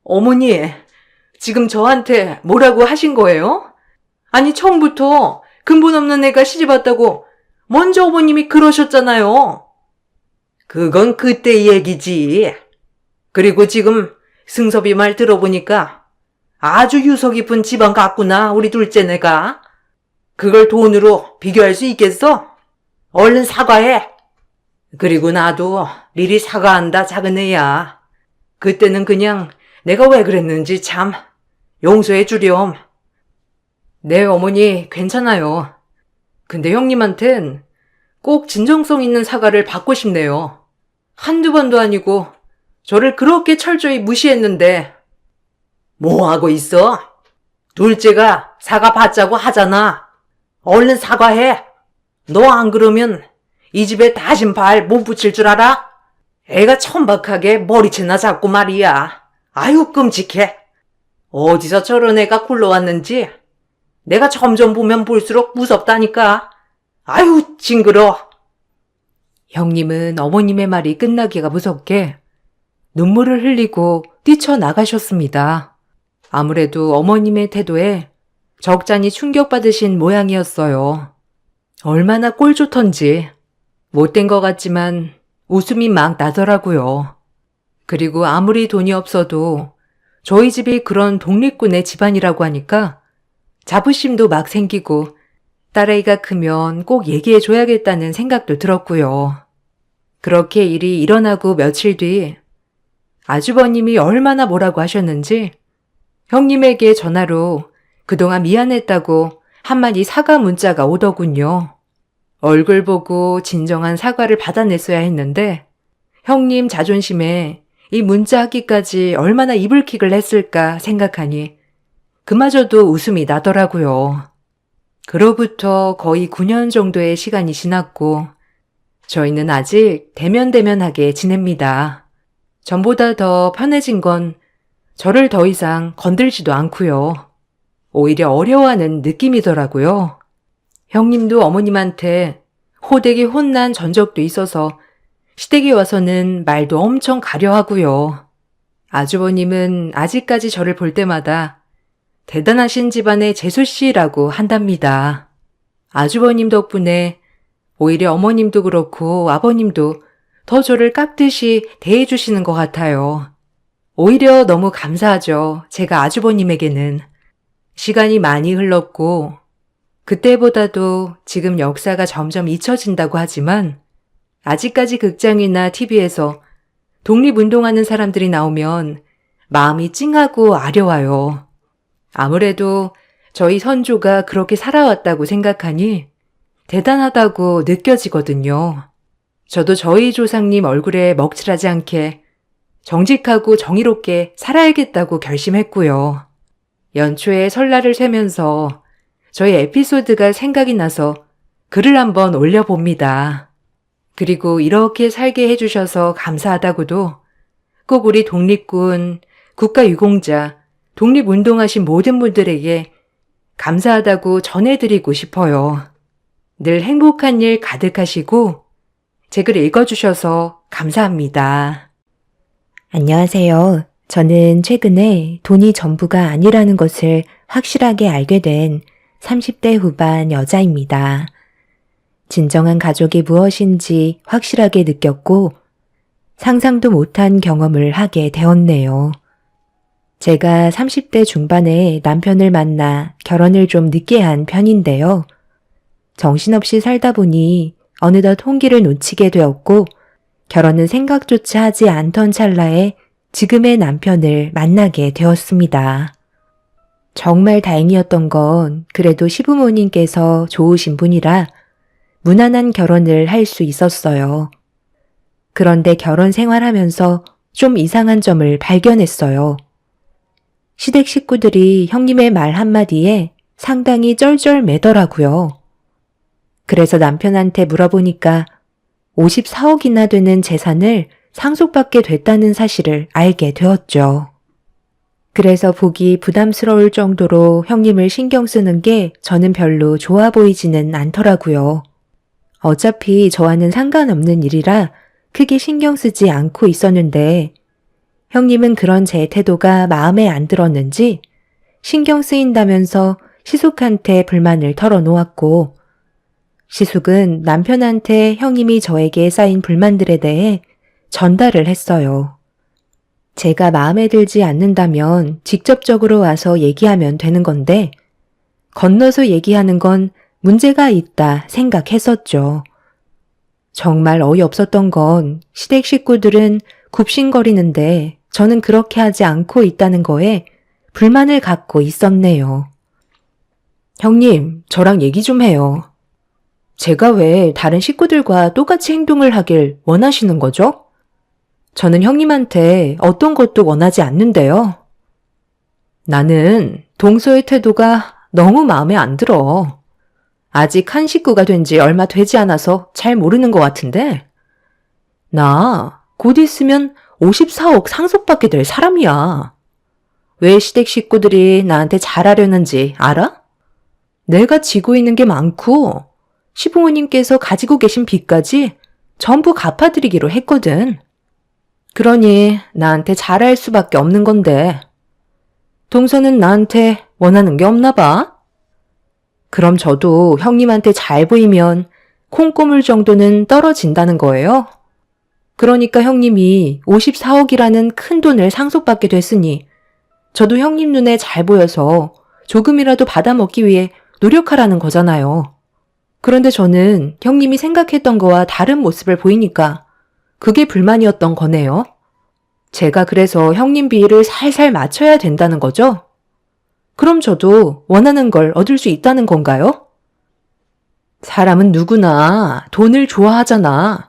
Speaker 2: 어머니, 지금 저한테 뭐라고 하신 거예요? 아니, 처음부터 근본 없는 애가 시집 왔다고 먼저 어머님이 그러셨잖아요. 그건 그때 얘기지. 그리고 지금 승섭이 말 들어보니까 아주 유서 깊은 집안 같구나, 우리 둘째네가. 그걸 돈으로 비교할 수 있겠어? 얼른 사과해. 그리고 나도 미리 사과한다, 작은애야. 그때는 그냥 내가 왜 그랬는지 참 용서해 주렴. 네, 어머니, 괜찮아요. 근데 형님한텐 꼭 진정성 있는 사과를 받고 싶네요. 한두 번도 아니고 저를 그렇게 철저히 무시했는데. 뭐 하고 있어? 둘째가 사과 받자고 하잖아. 얼른 사과해. 너 안 그러면 이 집에 다신 발 못 붙일 줄 알아? 애가 천박하게 머리채나 잡고 말이야. 아유, 끔찍해. 어디서 저런 애가 굴러왔는지 내가 점점 보면 볼수록 무섭다니까. 아유, 징그러.
Speaker 1: 형님은 어머님의 말이 끝나기가 무섭게 눈물을 흘리고 뛰쳐나가셨습니다. 아무래도 어머님의 태도에 적잖이 충격받으신 모양이었어요. 얼마나 꼴 좋던지 못된 것 같지만 웃음이 막 나더라고요. 그리고 아무리 돈이 없어도 저희 집이 그런 독립군의 집안이라고 하니까 자부심도 막 생기고 딸아이가 크면 꼭 얘기해줘야겠다는 생각도 들었고요. 그렇게 일이 일어나고 며칠 뒤 아주버님이 얼마나 뭐라고 하셨는지 형님에게 전화로 그동안 미안했다고 한마디 사과 문자가 오더군요. 얼굴 보고 진정한 사과를 받아냈어야 했는데 형님 자존심에 이 문자 하기까지 얼마나 이불킥을 했을까 생각하니 그마저도 웃음이 나더라고요. 그로부터 거의 9년 정도의 시간이 지났고 저희는 아직 대면대면하게 지냅니다. 전보다 더 편해진 건 저를 더 이상 건들지도 않고요. 오히려 어려워하는 느낌이더라고요. 형님도 어머님한테 호되게 혼난 전적도 있어서 시댁에 와서는 말도 엄청 가려하고요. 아주버님은 아직까지 저를 볼 때마다 대단하신 집안의 재수씨라고 한답니다. 아주버님 덕분에 오히려 어머님도 그렇고 아버님도 더 저를 깍듯이 대해주시는 것 같아요. 오히려 너무 감사하죠. 제가 아주버님에게는. 시간이 많이 흘렀고 그때보다도 지금 역사가 점점 잊혀진다고 하지만 아직까지 극장이나 TV에서 독립운동하는 사람들이 나오면 마음이 찡하고 아려와요. 아무래도 저희 선조가 그렇게 살아왔다고 생각하니 대단하다고 느껴지거든요. 저도 저희 조상님 얼굴에 먹칠하지 않게 정직하고 정의롭게 살아야겠다고 결심했고요. 연초에 설날을 세면서 저희 에피소드가 생각이 나서 글을 한번 올려봅니다. 그리고 이렇게 살게 해주셔서 감사하다고도 꼭 우리 독립군, 국가유공자, 독립운동하신 모든 분들에게 감사하다고 전해드리고 싶어요. 늘 행복한 일 가득하시고 제 글 읽어주셔서 감사합니다.
Speaker 3: 안녕하세요. 저는 최근에 돈이 전부가 아니라는 것을 확실하게 알게 된 30대 후반 여자입니다. 진정한 가족이 무엇인지 확실하게 느꼈고 상상도 못한 경험을 하게 되었네요. 제가 30대 중반에 남편을 만나 결혼을 좀 늦게 한 편인데요. 정신없이 살다 보니 어느덧 홍기를 놓치게 되었고 결혼은 생각조차 하지 않던 찰나에 지금의 남편을 만나게 되었습니다. 정말 다행이었던 건 그래도 시부모님께서 좋으신 분이라 무난한 결혼을 할 수 있었어요. 그런데 결혼 생활하면서 좀 이상한 점을 발견했어요. 시댁 식구들이 형님의 말 한마디에 상당히 쩔쩔매더라고요. 그래서 남편한테 물어보니까 54억이나 되는 재산을 상속받게 됐다는 사실을 알게 되었죠. 그래서 보기 부담스러울 정도로 형님을 신경 쓰는 게 저는 별로 좋아 보이지는 않더라고요. 어차피 저와는 상관없는 일이라 크게 신경 쓰지 않고 있었는데 형님은 그런 제 태도가 마음에 안 들었는지 신경 쓰인다면서 시숙한테 불만을 털어놓았고 시숙은 남편한테 형님이 저에게 쌓인 불만들에 대해 전달을 했어요. 제가 마음에 들지 않는다면 직접적으로 와서 얘기하면 되는 건데 건너서 얘기하는 건 문제가 있다 생각했었죠. 정말 어이없었던 건 시댁 식구들은 굽신거리는데 저는 그렇게 하지 않고 있다는 거에 불만을 갖고 있었네요. 형님, 저랑 얘기 좀 해요. 제가 왜 다른 식구들과 똑같이 행동을 하길 원하시는 거죠? 저는 형님한테 어떤 것도 원하지 않는데요. 나는 동서의 태도가 너무 마음에 안 들어. 아직 한 식구가 된 지 얼마 되지 않아서 잘 모르는 것 같은데. 나 곧 있으면 54억 상속받게 될 사람이야. 왜 시댁 식구들이 나한테 잘하려는지 알아? 내가 지고 있는 게 많고 시부모님께서 가지고 계신 빚까지 전부 갚아드리기로 했거든. 그러니 나한테 잘할 수밖에 없는 건데 동서는 나한테 원하는 게 없나 봐? 그럼 저도 형님한테 잘 보이면 콩고물 정도는 떨어진다는 거예요? 그러니까 형님이 54억이라는 큰 돈을 상속받게 됐으니 저도 형님 눈에 잘 보여서 조금이라도 받아먹기 위해 노력하라는 거잖아요. 그런데 저는 형님이 생각했던 거와 다른 모습을 보이니까 그게 불만이었던 거네요. 제가 그래서 형님 비위를 살살 맞춰야 된다는 거죠? 그럼 저도 원하는 걸 얻을 수 있다는 건가요? 사람은 누구나 돈을 좋아하잖아.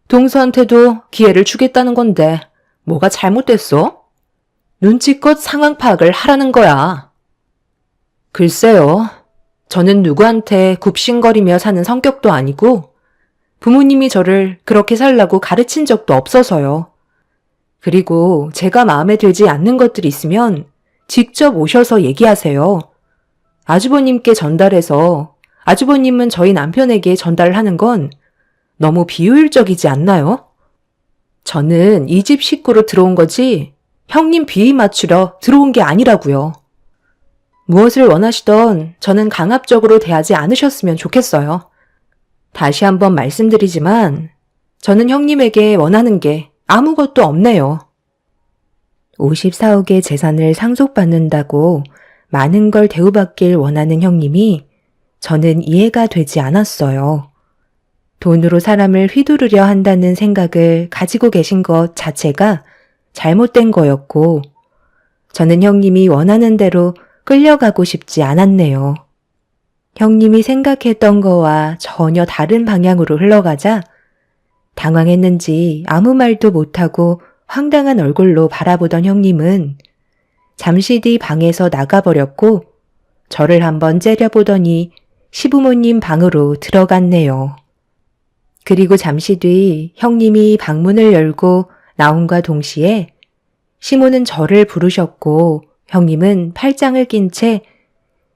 Speaker 3: 동서한테도 기회를 주겠다는 건데 뭐가 잘못됐어? 눈치껏 상황 파악을 하라는 거야. 글쎄요. 저는 누구한테 굽신거리며 사는 성격도 아니고 부모님이 저를 그렇게 살라고 가르친 적도 없어서요. 그리고 제가 마음에 들지 않는 것들이 있으면 직접 오셔서 얘기하세요. 아주버님께 전달해서 아주버님은 저희 남편에게 전달을 하는 건 너무 비효율적이지 않나요? 저는 이 집 식구로 들어온 거지 형님 비위 맞추려 들어온 게 아니라고요. 무엇을 원하시던 저는 강압적으로 대하지 않으셨으면 좋겠어요. 다시 한번 말씀드리지만 저는 형님에게 원하는 게 아무것도 없네요. 54억의 재산을 상속받는다고 많은 걸 대우받길 원하는 형님이 저는 이해가 되지 않았어요. 돈으로 사람을 휘두르려 한다는 생각을 가지고 계신 것 자체가 잘못된 거였고 저는 형님이 원하는 대로 끌려가고 싶지 않았네요. 형님이 생각했던 거와 전혀 다른 방향으로 흘러가자 당황했는지 아무 말도 못하고 황당한 얼굴로 바라보던 형님은 잠시 뒤 방에서 나가버렸고 저를 한번 째려보더니 시부모님 방으로 들어갔네요. 그리고 잠시 뒤 형님이 방문을 열고 나옴과 동시에 시모는 저를 부르셨고 형님은 팔짱을 낀 채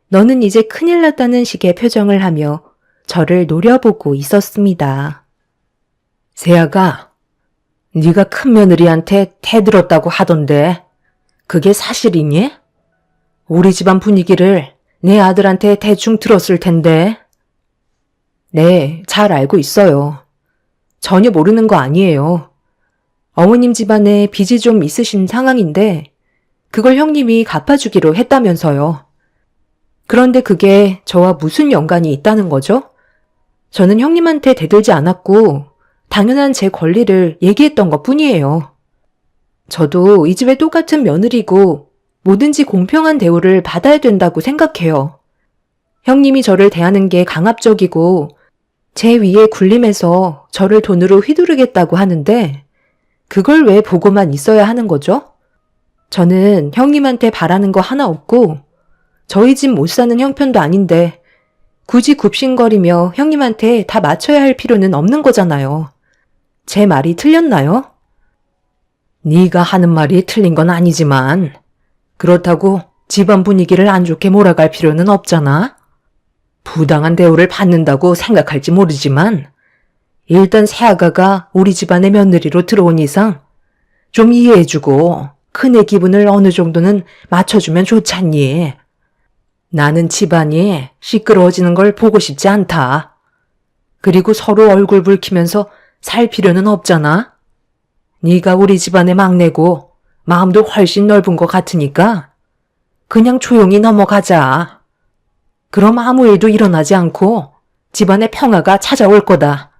Speaker 3: 너는 이제 큰일 났다는 식의 표정을 하며 저를 노려보고 있었습니다.
Speaker 2: 세아가 네가 큰며느리한테 대들었다고 하던데 그게 사실이니? 우리 집안 분위기를 내 아들한테 대충 들었을 텐데.
Speaker 3: 네, 잘 알고 있어요. 전혀 모르는 거 아니에요. 어머님 집안에 빚이 좀 있으신 상황인데 그걸 형님이 갚아주기로 했다면서요. 그런데 그게 저와 무슨 연관이 있다는 거죠? 저는 형님한테 대들지 않았고 당연한 제 권리를 얘기했던 것 뿐이에요. 저도 이 집의 똑같은 며느리고 뭐든지 공평한 대우를 받아야 된다고 생각해요. 형님이 저를 대하는 게 강압적이고 제 위에 군림해서 저를 돈으로 휘두르겠다고 하는데 그걸 왜 보고만 있어야 하는 거죠? 저는 형님한테 바라는 거 하나 없고 저희 집 못 사는 형편도 아닌데 굳이 굽신거리며 형님한테 다 맞춰야 할 필요는 없는 거잖아요. 제 말이 틀렸나요?
Speaker 2: 네가 하는 말이 틀린 건 아니지만 그렇다고 집안 분위기를 안 좋게 몰아갈 필요는 없잖아. 부당한 대우를 받는다고 생각할지 모르지만 일단 새아가가 우리 집안의 며느리로 들어온 이상 좀 이해해주고 큰애 기분을 어느 정도는 맞춰주면 좋잖니. 나는 집안이 시끄러워지는 걸 보고 싶지 않다. 그리고 서로 얼굴 붉히면서 살 필요는 없잖아. 네가 우리 집안의 막내고 마음도 훨씬 넓은 것 같으니까 그냥 조용히 넘어가자. 그럼 아무 일도 일어나지 않고 집안의 평화가 찾아올 거다.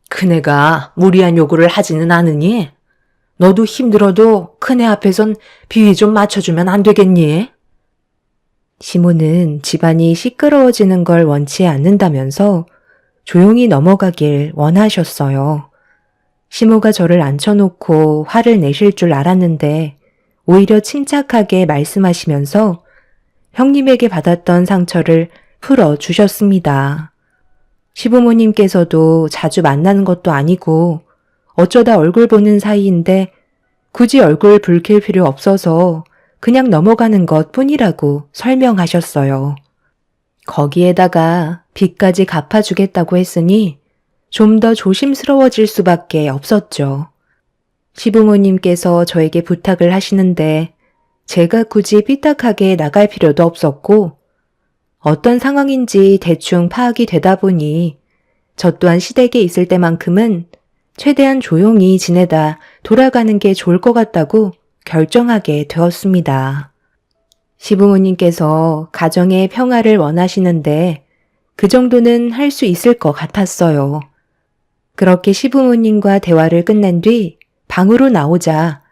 Speaker 2: 큰애가 무리한 요구를 하지는 않으니 너도 힘들어도 큰애 앞에선 비위 좀 맞춰주면 안 되겠니?
Speaker 3: 시모는 집안이 시끄러워지는 걸 원치 않는다면서 조용히 넘어가길 원하셨어요. 시모가 저를 앉혀놓고 화를 내실 줄 알았는데 오히려 침착하게 말씀하시면서 형님에게 받았던 상처를 풀어주셨습니다. 시부모님께서도 자주 만나는 것도 아니고 어쩌다 얼굴 보는 사이인데 굳이 얼굴 붉힐 필요 없어서 그냥 넘어가는 것 뿐이라고 설명하셨어요. 거기에다가 빚까지 갚아주겠다고 했으니 좀 더 조심스러워질 수밖에 없었죠. 시부모님께서 저에게 부탁을 하시는데 제가 굳이 삐딱하게 나갈 필요도 없었고 어떤 상황인지 대충 파악이 되다 보니 저 또한 시댁에 있을 때만큼은 최대한 조용히 지내다 돌아가는 게 좋을 것 같다고 결정하게 되었습니다. 시부모님께서 가정의 평화를 원하시는데 그 정도는 할 수 있을 것 같았어요. 그렇게 시부모님과 대화를 끝낸 뒤 방으로 나오자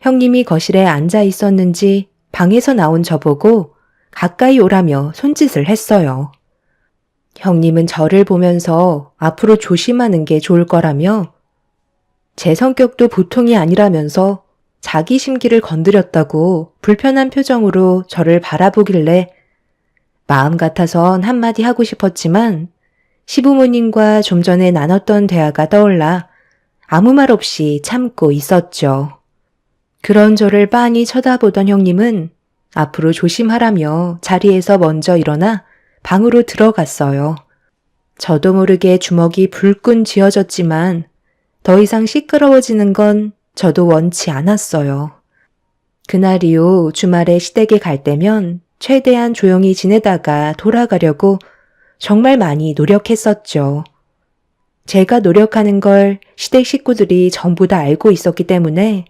Speaker 3: 형님이 거실에 앉아 있었는지 방에서 나온 저보고 가까이 오라며 손짓을 했어요. 형님은 저를 보면서 앞으로 조심하는 게 좋을 거라며 제 성격도 보통이 아니라면서 자기 심기를 건드렸다고 불편한 표정으로 저를 바라보길래 마음 같아선 한마디 하고 싶었지만 시부모님과 좀 전에 나눴던 대화가 떠올라 아무 말 없이 참고 있었죠. 그런 저를 빤히 쳐다보던 형님은 앞으로 조심하라며 자리에서 먼저 일어나 방으로 들어갔어요. 저도 모르게 주먹이 불끈 쥐어졌지만 더 이상 시끄러워지는 건 저도 원치 않았어요. 그날 이후 주말에 시댁에 갈 때면 최대한 조용히 지내다가 돌아가려고 정말 많이 노력했었죠. 제가 노력하는 걸 시댁 식구들이 전부 다 알고 있었기 때문에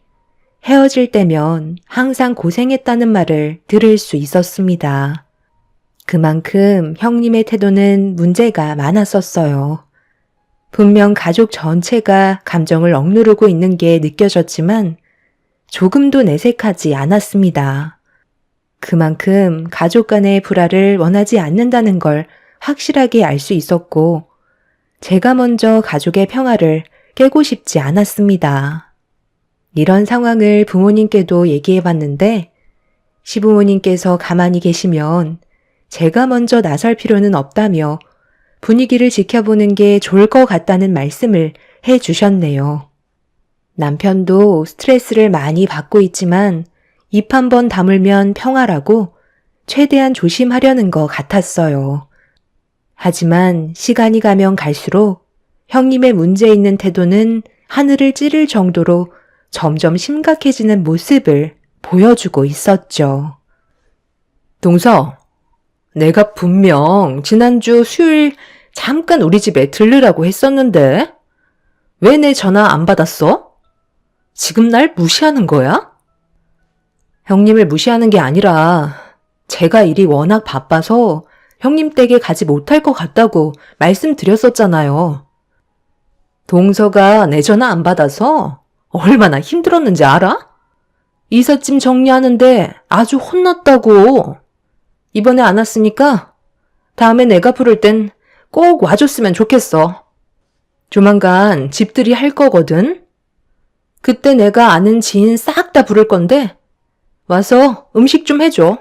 Speaker 3: 헤어질 때면 항상 고생했다는 말을 들을 수 있었습니다. 그만큼 형님의 태도는 문제가 많았었어요. 분명 가족 전체가 감정을 억누르고 있는 게 느껴졌지만 조금도 내색하지 않았습니다. 그만큼 가족 간의 불화를 원하지 않는다는 걸 확실하게 알 수 있었고 제가 먼저 가족의 평화를 깨고 싶지 않았습니다. 이런 상황을 부모님께도 얘기해봤는데 시부모님께서 가만히 계시면 제가 먼저 나설 필요는 없다며 분위기를 지켜보는 게 좋을 것 같다는 말씀을 해주셨네요. 남편도 스트레스를 많이 받고 있지만 입 한 번 다물면 평화라고 최대한 조심하려는 것 같았어요. 하지만 시간이 가면 갈수록 형님의 문제 있는 태도는 하늘을 찌를 정도로 점점 심각해지는 모습을 보여주고 있었죠. 동서, 내가 분명 지난주 수요일 잠깐 우리 집에 들르라고 했었는데 왜 내 전화 안 받았어? 지금 날 무시하는 거야? 형님을 무시하는 게 아니라 제가 일이 워낙 바빠서 형님 댁에 가지 못할 것 같다고 말씀드렸었잖아요. 동서가 내 전화 안 받아서 얼마나 힘들었는지 알아? 이삿짐 정리하는데 아주 혼났다고. 이번에 안 왔으니까 다음에 내가 부를 땐 꼭 와줬으면 좋겠어. 조만간 집들이 할 거거든. 그때 내가 아는 지인 싹 다 부를 건데 와서 음식 좀 해줘.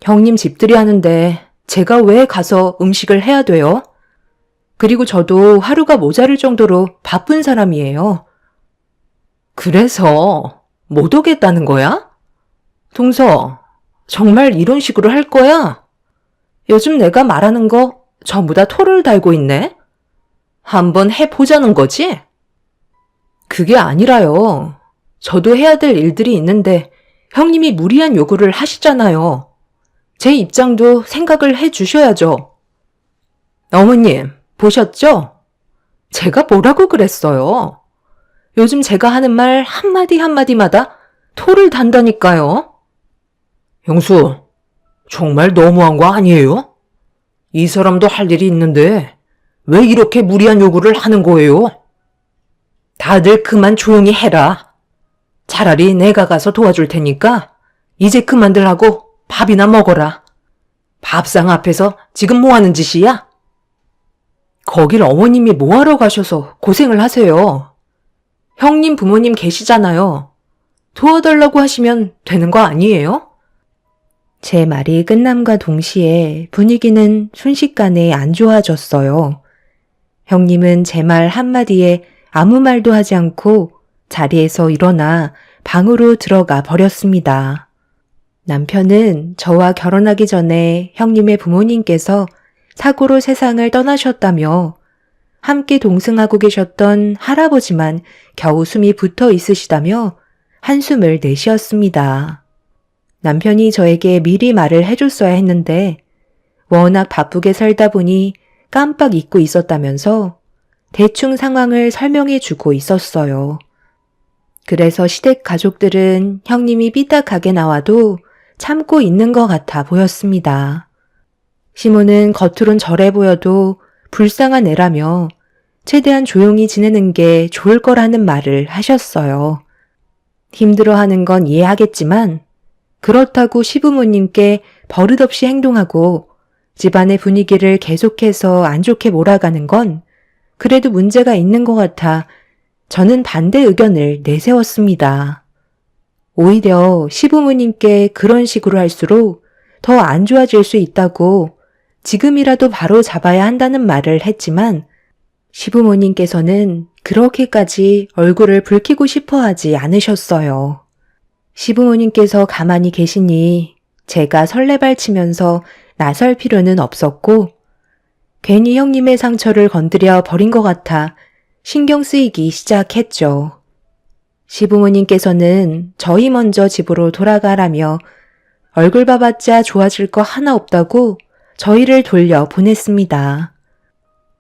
Speaker 3: 형님 집들이 하는데 제가 왜 가서 음식을 해야 돼요? 그리고 저도 하루가 모자랄 정도로 바쁜 사람이에요. 그래서 못 오겠다는 거야? 동서, 정말 이런 식으로 할 거야? 요즘 내가 말하는 거 전부 다 토를 달고 있네? 한번 해보자는 거지? 그게 아니라요. 저도 해야 될 일들이 있는데 형님이 무리한 요구를 하시잖아요. 제 입장도 생각을 해 주셔야죠. 어머님, 보셨죠? 제가 뭐라고 그랬어요? 요즘 제가 하는 말 한마디 한마디마다 토를 단다니까요. 형수, 정말 너무한 거 아니에요? 이 사람도 할 일이 있는데 왜 이렇게 무리한 요구를 하는 거예요? 다들 그만 조용히 해라. 차라리 내가 가서 도와줄 테니까 이제 그만들 하고 밥이나 먹어라. 밥상 앞에서 지금 뭐 하는 짓이야? 거길 어머님이 뭐하러 가셔서 고생을 하세요. 형님 부모님 계시잖아요. 도와달라고 하시면 되는 거 아니에요? 제 말이 끝남과 동시에 분위기는 순식간에 안 좋아졌어요. 형님은 제 말 한마디에 아무 말도 하지 않고 자리에서 일어나 방으로 들어가 버렸습니다. 남편은 저와 결혼하기 전에 형님의 부모님께서 사고로 세상을 떠나셨다며 함께 동승하고 계셨던 할아버지만 겨우 숨이 붙어 있으시다며 한숨을 내쉬었습니다. 남편이 저에게 미리 말을 해줬어야 했는데 워낙 바쁘게 살다 보니 깜빡 잊고 있었다면서 대충 상황을 설명해 주고 있었어요. 그래서 시댁 가족들은 형님이 삐딱하게 나와도 참고 있는 것 같아 보였습니다. 시모는 겉으론 절해 보여도 불쌍한 애라며 최대한 조용히 지내는 게 좋을 거라는 말을 하셨어요. 힘들어하는 건 이해하겠지만 그렇다고 시부모님께 버릇없이 행동하고 집안의 분위기를 계속해서 안 좋게 몰아가는 건 그래도 문제가 있는 것 같아 저는 반대 의견을 내세웠습니다. 오히려 시부모님께 그런 식으로 할수록 더 안 좋아질 수 있다고 지금이라도 바로 잡아야 한다는 말을 했지만 시부모님께서는 그렇게까지 얼굴을 붉히고 싶어 하지 않으셨어요. 시부모님께서 가만히 계시니 제가 설레발치면서 나설 필요는 없었고 괜히 형님의 상처를 건드려 버린 것 같아 신경 쓰이기 시작했죠. 시부모님께서는 저희 먼저 집으로 돌아가라며 얼굴 봐봤자 좋아질 거 하나 없다고 저희를 돌려 보냈습니다.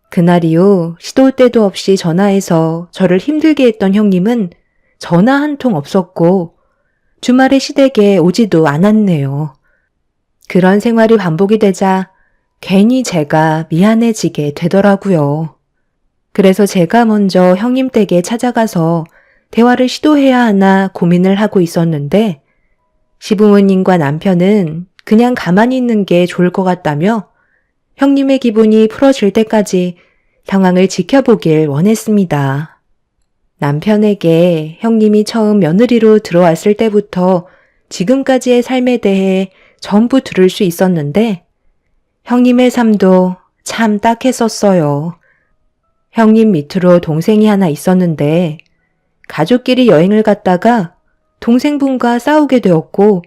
Speaker 3: 그날 이후 시도 때도 없이 전화해서 저를 힘들게 했던 형님은 전화 한 통 없었고 주말에 시댁에 오지도 않았네요. 그런 생활이 반복이 되자 괜히 제가 미안해지게 되더라고요. 그래서 제가 먼저 형님 댁에 찾아가서 대화를 시도해야 하나 고민을 하고 있었는데 시부모님과 남편은 그냥 가만히 있는 게 좋을 것 같다며 형님의 기분이 풀어질 때까지 상황을 지켜보길 원했습니다. 남편에게 형님이 처음 며느리로 들어왔을 때부터 지금까지의 삶에 대해 전부 들을 수 있었는데 형님의 삶도 참 딱했었어요. 형님 밑으로 동생이 하나 있었는데 가족끼리 여행을 갔다가 동생분과 싸우게 되었고,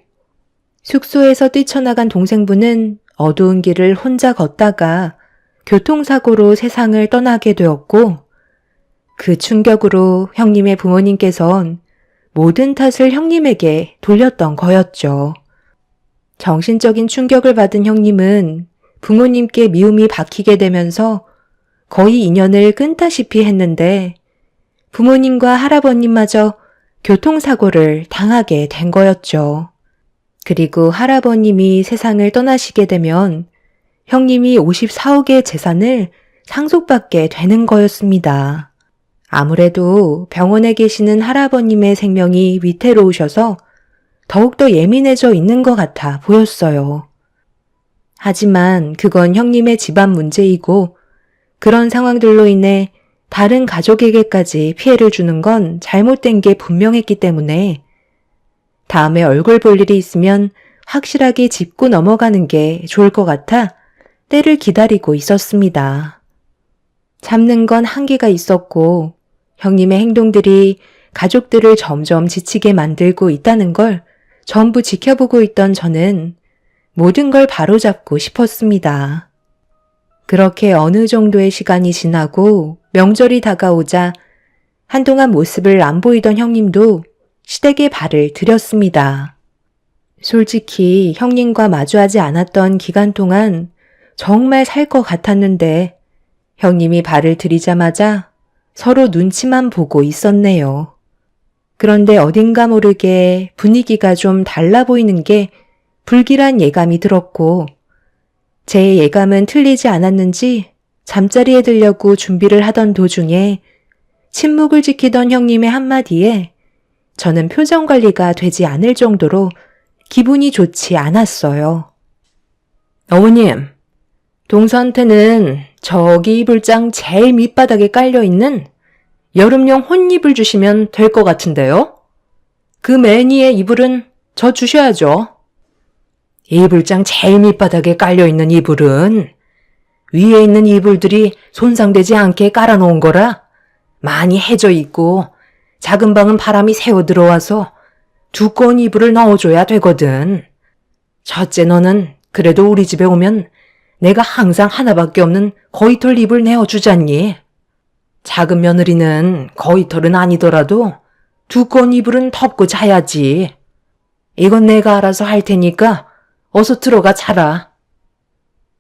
Speaker 3: 숙소에서 뛰쳐나간 동생분은 어두운 길을 혼자 걷다가 교통사고로 세상을 떠나게 되었고, 그 충격으로 형님의 부모님께선 모든 탓을 형님에게 돌렸던 거였죠. 정신적인 충격을 받은 형님은 부모님께 미움이 박히게 되면서 거의 인연을 끊다시피 했는데, 부모님과 할아버님마저 교통사고를 당하게 된 거였죠. 그리고 할아버님이 세상을 떠나시게 되면 형님이 54억의 재산을 상속받게 되는 거였습니다. 아무래도 병원에 계시는 할아버님의 생명이 위태로우셔서 더욱더 예민해져 있는 것 같아 보였어요. 하지만 그건 형님의 집안 문제이고 그런 상황들로 인해 다른 가족에게까지 피해를 주는 건 잘못된 게 분명했기 때문에 다음에 얼굴 볼 일이 있으면 확실하게 짚고 넘어가는 게 좋을 것 같아 때를 기다리고 있었습니다. 참는 건 한계가 있었고 형님의 행동들이 가족들을 점점 지치게 만들고 있다는 걸 전부 지켜보고 있던 저는 모든 걸 바로잡고 싶었습니다. 그렇게 어느 정도의 시간이 지나고 명절이 다가오자 한동안 모습을 안 보이던 형님도 시댁에 발을 들였습니다. 솔직히 형님과 마주하지 않았던 기간 동안 정말 살 것 같았는데 형님이 발을 들이자마자 서로 눈치만 보고 있었네요. 그런데 어딘가 모르게 분위기가 좀 달라 보이는 게 불길한 예감이 들었고 제 예감은 틀리지 않았는지 잠자리에 들려고 준비를 하던 도중에 침묵을 지키던 형님의 한마디에 저는 표정 관리가 되지 않을 정도로 기분이 좋지 않았어요.
Speaker 2: 어머님, 동서한테는 저기 이불장 제일 밑바닥에 깔려있는 여름용 혼이불 주시면 될 것 같은데요? 그 매니의 이불은 저 주셔야죠. 이불장 제일 밑바닥에 깔려있는 이불은 위에 있는 이불들이 손상되지 않게 깔아놓은 거라 많이 해져 있고 작은 방은 바람이 새어 들어와서 두꺼운 이불을 넣어줘야 되거든. 첫째 너는 그래도 우리 집에 오면 내가 항상 하나밖에 없는 거위털 이불 내어주잖니. 작은 며느리는 거위털은 아니더라도 두꺼운 이불은 덮고 자야지. 이건 내가 알아서 할 테니까 어서 들어가 자라.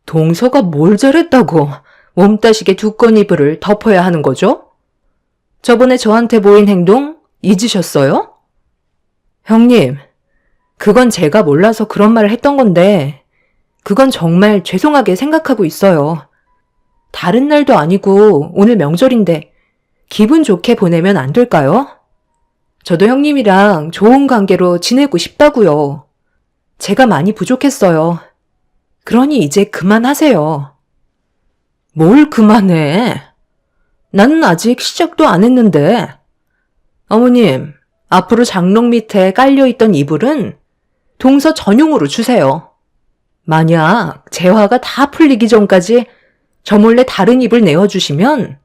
Speaker 2: 동서가 뭘 잘했다고 몸따시게 두꺼운 이불을 덮어야 하는 거죠? 저번에 저한테 보인 행동 잊으셨어요? 형님, 그건 제가 몰라서 그런 말을 했던 건데 그건 정말 죄송하게 생각하고 있어요. 다른 날도 아니고 오늘 명절인데 기분 좋게 보내면 안 될까요? 저도 형님이랑 좋은 관계로 지내고 싶다고요. 제가 많이 부족했어요. 그러니 이제 그만하세요. 뭘 그만해? 나는 아직 시작도 안 했는데. 어머님, 앞으로 장롱 밑에 깔려있던 이불은 동서 전용으로 주세요. 만약 재화가 다 풀리기 전까지 저 몰래 다른 이불 내어주시면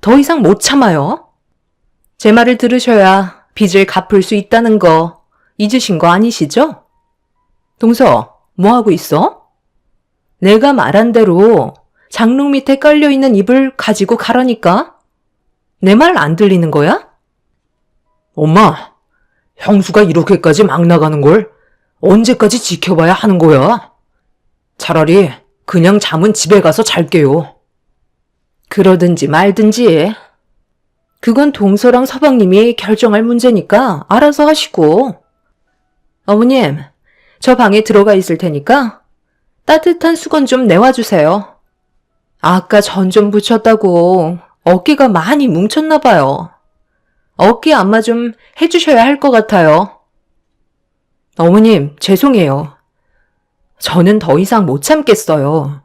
Speaker 2: 더 이상 못 참아요. 제 말을 들으셔야 빚을 갚을 수 있다는 거 잊으신 거 아니시죠? 동서, 뭐 하고 있어? 내가 말한 대로 장롱 밑에 깔려있는 이불 가지고 가라니까? 내 말 안 들리는 거야? 엄마, 형수가 이렇게까지 막 나가는 걸 언제까지 지켜봐야 하는 거야? 차라리 그냥 잠은 집에 가서 잘게요. 그러든지 말든지. 그건 동서랑 서방님이 결정할 문제니까 알아서 하시고. 어머님, 저 방에 들어가 있을 테니까 따뜻한 수건 좀 내와주세요. 아까 전 좀 붙였다고 어깨가 많이 뭉쳤나 봐요. 어깨 안마 좀 해주셔야 할 것 같아요. 어머님, 죄송해요. 저는 더 이상 못 참겠어요.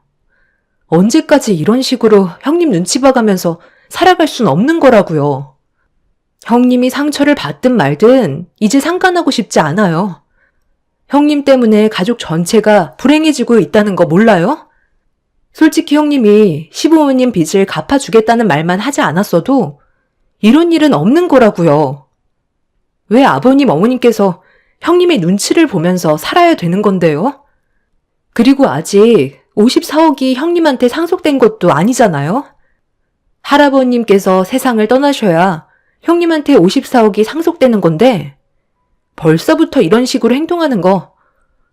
Speaker 2: 언제까지 이런 식으로 형님 눈치 봐가면서 살아갈 순 없는 거라고요. 형님이 상처를 받든 말든 이제 상관하고 싶지 않아요. 형님 때문에 가족 전체가 불행해지고 있다는 거 몰라요? 솔직히 형님이 시부모님 빚을 갚아주겠다는 말만 하지 않았어도 이런 일은 없는 거라고요.
Speaker 3: 왜 아버님, 어머님께서 형님의 눈치를 보면서 살아야 되는 건데요? 그리고 아직 54억이 형님한테 상속된 것도 아니잖아요? 할아버님께서 세상을 떠나셔야 형님한테 54억이 상속되는 건데 벌써부터 이런 식으로 행동하는 거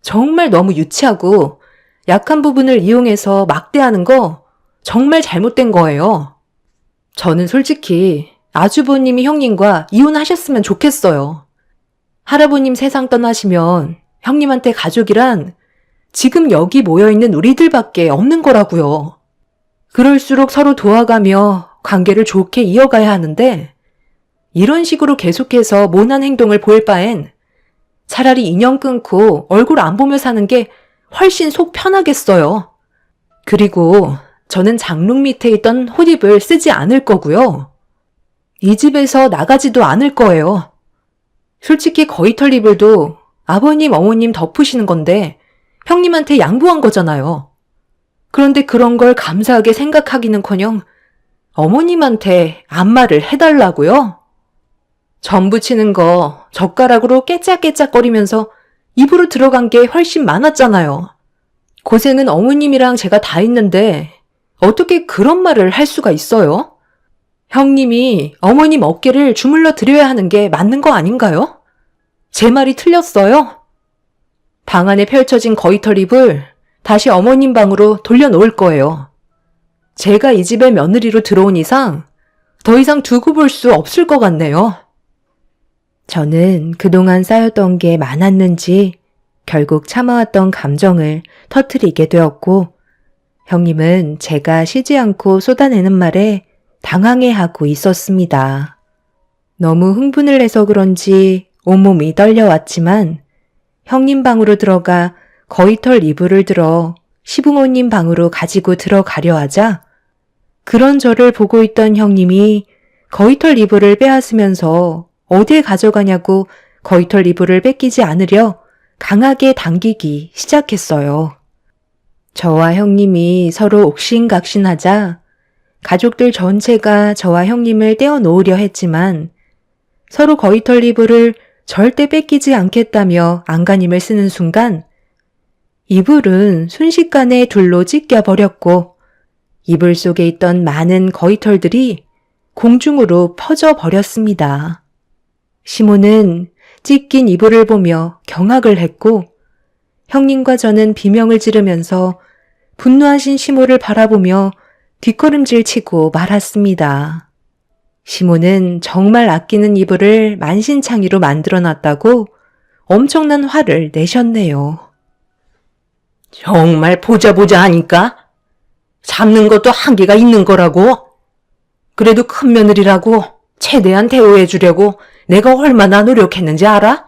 Speaker 3: 정말 너무 유치하고 약한 부분을 이용해서 막대하는 거 정말 잘못된 거예요. 저는 솔직히 아주버님이 형님과 이혼하셨으면 좋겠어요. 할아버님 세상 떠나시면 형님한테 가족이란 지금 여기 모여있는 우리들밖에 없는 거라고요. 그럴수록 서로 도와가며 관계를 좋게 이어가야 하는데 이런 식으로 계속해서 모난 행동을 보일 바엔 차라리 인연 끊고 얼굴 안 보며 사는 게 훨씬 속 편하겠어요. 그리고 저는 장롱 밑에 있던 호집을 쓰지 않을 거고요. 이 집에서 나가지도 않을 거예요. 솔직히 거위털 이불도 아버님, 어머님 덮으시는 건데 형님한테 양보한 거잖아요. 그런데 그런 걸 감사하게 생각하기는커녕 어머님한테 안마를 해달라고요? 전 부치는 거 젓가락으로 깨짝깨짝거리면서 입으로 들어간 게 훨씬 많았잖아요. 고생은 어머님이랑 제가 다 했는데 어떻게 그런 말을 할 수가 있어요? 형님이 어머님 어깨를 주물러 드려야 하는 게 맞는 거 아닌가요? 제 말이 틀렸어요? 방 안에 펼쳐진 거위털 이불 다시 어머님 방으로 돌려놓을 거예요. 제가 이 집의 며느리로 들어온 이상 더 이상 두고 볼 수 없을 것 같네요. 저는 그동안 쌓였던 게 많았는지 결국 참아왔던 감정을 터뜨리게 되었고 형님은 제가 쉬지 않고 쏟아내는 말에 당황해하고 있었습니다. 너무 흥분을 해서 그런지 온몸이 떨려왔지만 형님 방으로 들어가 거위털 이불을 들어 시부모님 방으로 가지고 들어가려 하자 그런 저를 보고 있던 형님이 거위털 이불을 빼앗으면서 어딜 가져가냐고 거위털 이불을 뺏기지 않으려 강하게 당기기 시작했어요. 저와 형님이 서로 옥신각신하자 가족들 전체가 저와 형님을 떼어놓으려 했지만 서로 거위털 이불을 절대 뺏기지 않겠다며 안간힘을 쓰는 순간 이불은 순식간에 둘로 찢겨버렸고 이불 속에 있던 많은 거위털들이 공중으로 퍼져버렸습니다. 시모는 찢긴 이불을 보며 경악을 했고 형님과 저는 비명을 지르면서 분노하신 시모를 바라보며 뒷걸음질 치고 말았습니다. 시모는 정말 아끼는 이불을 만신창이로 만들어놨다고 엄청난 화를 내셨네요.
Speaker 2: 정말 보자 하니까 잡는 것도 한계가 있는 거라고. 그래도 큰 며느리라고 최대한 대우해 주려고 내가 얼마나 노력했는지 알아?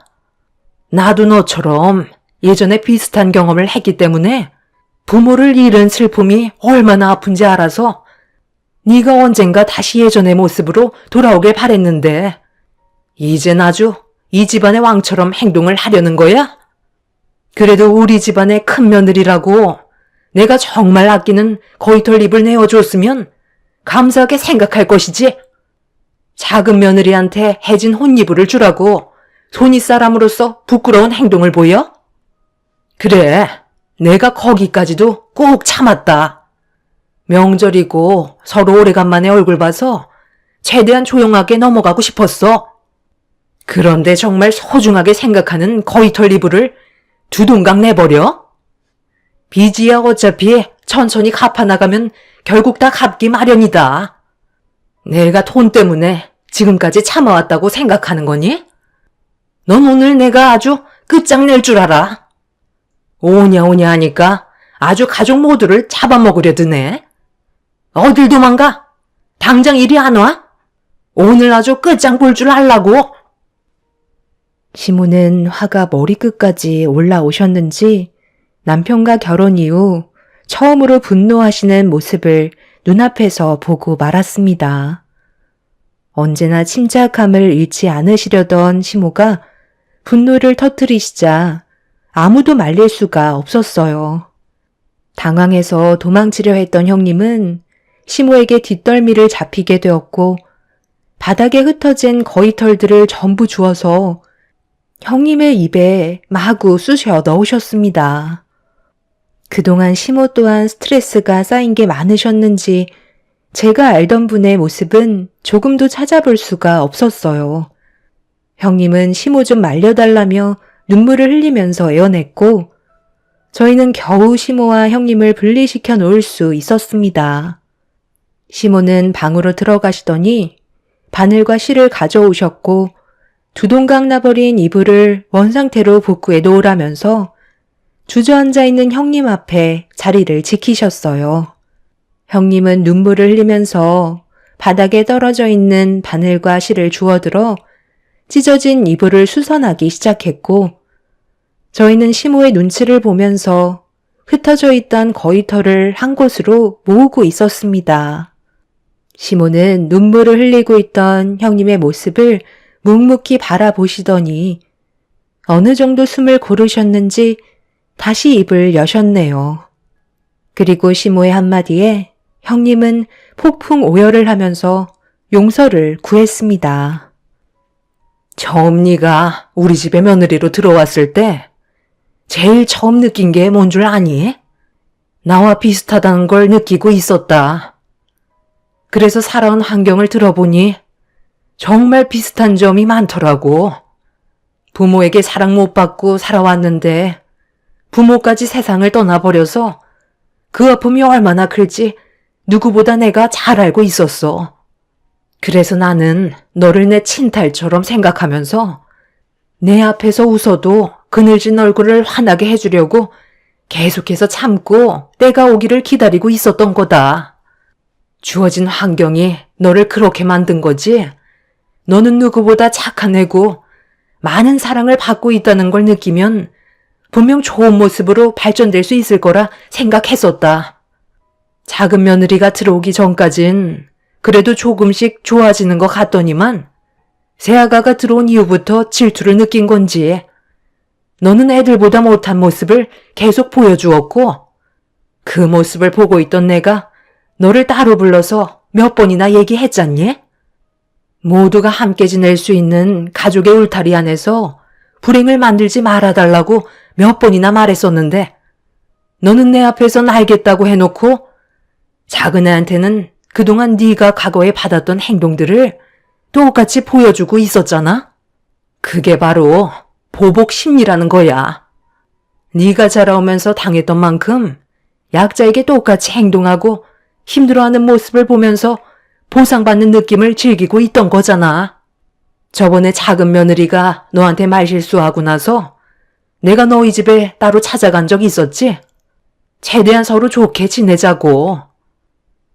Speaker 2: 나도 너처럼 예전에 비슷한 경험을 했기 때문에 부모를 잃은 슬픔이 얼마나 아픈지 알아서 네가 언젠가 다시 예전의 모습으로 돌아오길 바랬는데 이젠 아주 이 집안의 왕처럼 행동을 하려는 거야? 그래도 우리 집안의 큰 며느리라고 내가 정말 아끼는 거위털 입을 내어줬으면 감사하게 생각할 것이지. 작은 며느리한테 해진 혼이불을 주라고 손윗사람으로서 부끄러운 행동을 보여? 그래, 내가 거기까지도 꼭 참았다. 명절이고 서로 오래간만에 얼굴 봐서 최대한 조용하게 넘어가고 싶었어. 그런데 정말 소중하게 생각하는 거위털 이불을 두동강 내버려? 빚이야 어차피 천천히 갚아나가면 결국 다 갚기 마련이다. 내가 돈 때문에 지금까지 참아왔다고 생각하는 거니? 넌 오늘 내가 아주 끝장낼 줄 알아. 오냐 하니까 아주 가족 모두를 잡아먹으려 드네. 어딜 도망가? 당장 이리 안 와? 오늘 아주 끝장 볼 줄 알라고.
Speaker 3: 시모는 화가 머리끝까지 올라오셨는지 남편과 결혼 이후 처음으로 분노하시는 모습을 눈앞에서 보고 말았습니다. 언제나 침착함을 잃지 않으시려던 시모가 분노를 터뜨리시자 아무도 말릴 수가 없었어요. 당황해서 도망치려 했던 형님은 시모에게 뒷덜미를 잡히게 되었고 바닥에 흩어진 거위털들을 전부 주워서 형님의 입에 마구 쑤셔 넣으셨습니다. 그동안 시모 또한 스트레스가 쌓인 게 많으셨는지 제가 알던 분의 모습은 조금도 찾아볼 수가 없었어요. 형님은 시모 좀 말려달라며 눈물을 흘리면서 애원했고 저희는 겨우 시모와 형님을 분리시켜 놓을 수 있었습니다. 시모는 방으로 들어가시더니 바늘과 실을 가져오셨고 두동강 나버린 이불을 원상태로 복구해 놓으라면서 주저앉아 있는 형님 앞에 자리를 지키셨어요. 형님은 눈물을 흘리면서 바닥에 떨어져 있는 바늘과 실을 주워들어 찢어진 이불을 수선하기 시작했고 저희는 시모의 눈치를 보면서 흩어져 있던 거위털을 한 곳으로 모으고 있었습니다. 시모는 눈물을 흘리고 있던 형님의 모습을 묵묵히 바라보시더니 어느 정도 숨을 고르셨는지 다시 입을 여셨네요. 그리고 시모의 한마디에 형님은 폭풍 오열을 하면서 용서를 구했습니다.
Speaker 2: 처음 네가 우리 집에 며느리로 들어왔을 때 제일 처음 느낀 게 뭔 줄 아니? 나와 비슷하다는 걸 느끼고 있었다. 그래서 살아온 환경을 들어보니 정말 비슷한 점이 많더라고. 부모에게 사랑 못 받고 살아왔는데 부모까지 세상을 떠나버려서 그 아픔이 얼마나 클지 누구보다 내가 잘 알고 있었어. 그래서 나는 너를 내 친딸처럼 생각하면서 내 앞에서 웃어도 그늘진 얼굴을 환하게 해주려고 계속해서 참고 때가 오기를 기다리고 있었던 거다. 주어진 환경이 너를 그렇게 만든 거지. 너는 누구보다 착한 애고 많은 사랑을 받고 있다는 걸 느끼면 분명 좋은 모습으로 발전될 수 있을 거라 생각했었다. 작은 며느리가 들어오기 전까진 그래도 조금씩 좋아지는 것 같더니만 새아가가 들어온 이후부터 질투를 느낀 건지 너는 애들보다 못한 모습을 계속 보여주었고 그 모습을 보고 있던 내가 너를 따로 불러서 몇 번이나 얘기했잖니? 모두가 함께 지낼 수 있는 가족의 울타리 안에서 불행을 만들지 말아달라고 몇 번이나 말했었는데 너는 내 앞에선 알겠다고 해놓고 작은 애한테는 그동안 네가 과거에 받았던 행동들을 똑같이 보여주고 있었잖아? 그게 바로 보복 심리라는 거야. 네가 자라오면서 당했던 만큼 약자에게 똑같이 행동하고 힘들어하는 모습을 보면서 보상받는 느낌을 즐기고 있던 거잖아. 저번에 작은 며느리가 너한테 말실수하고 나서 내가 너희 집에 따로 찾아간 적 있었지? 최대한 서로 좋게 지내자고.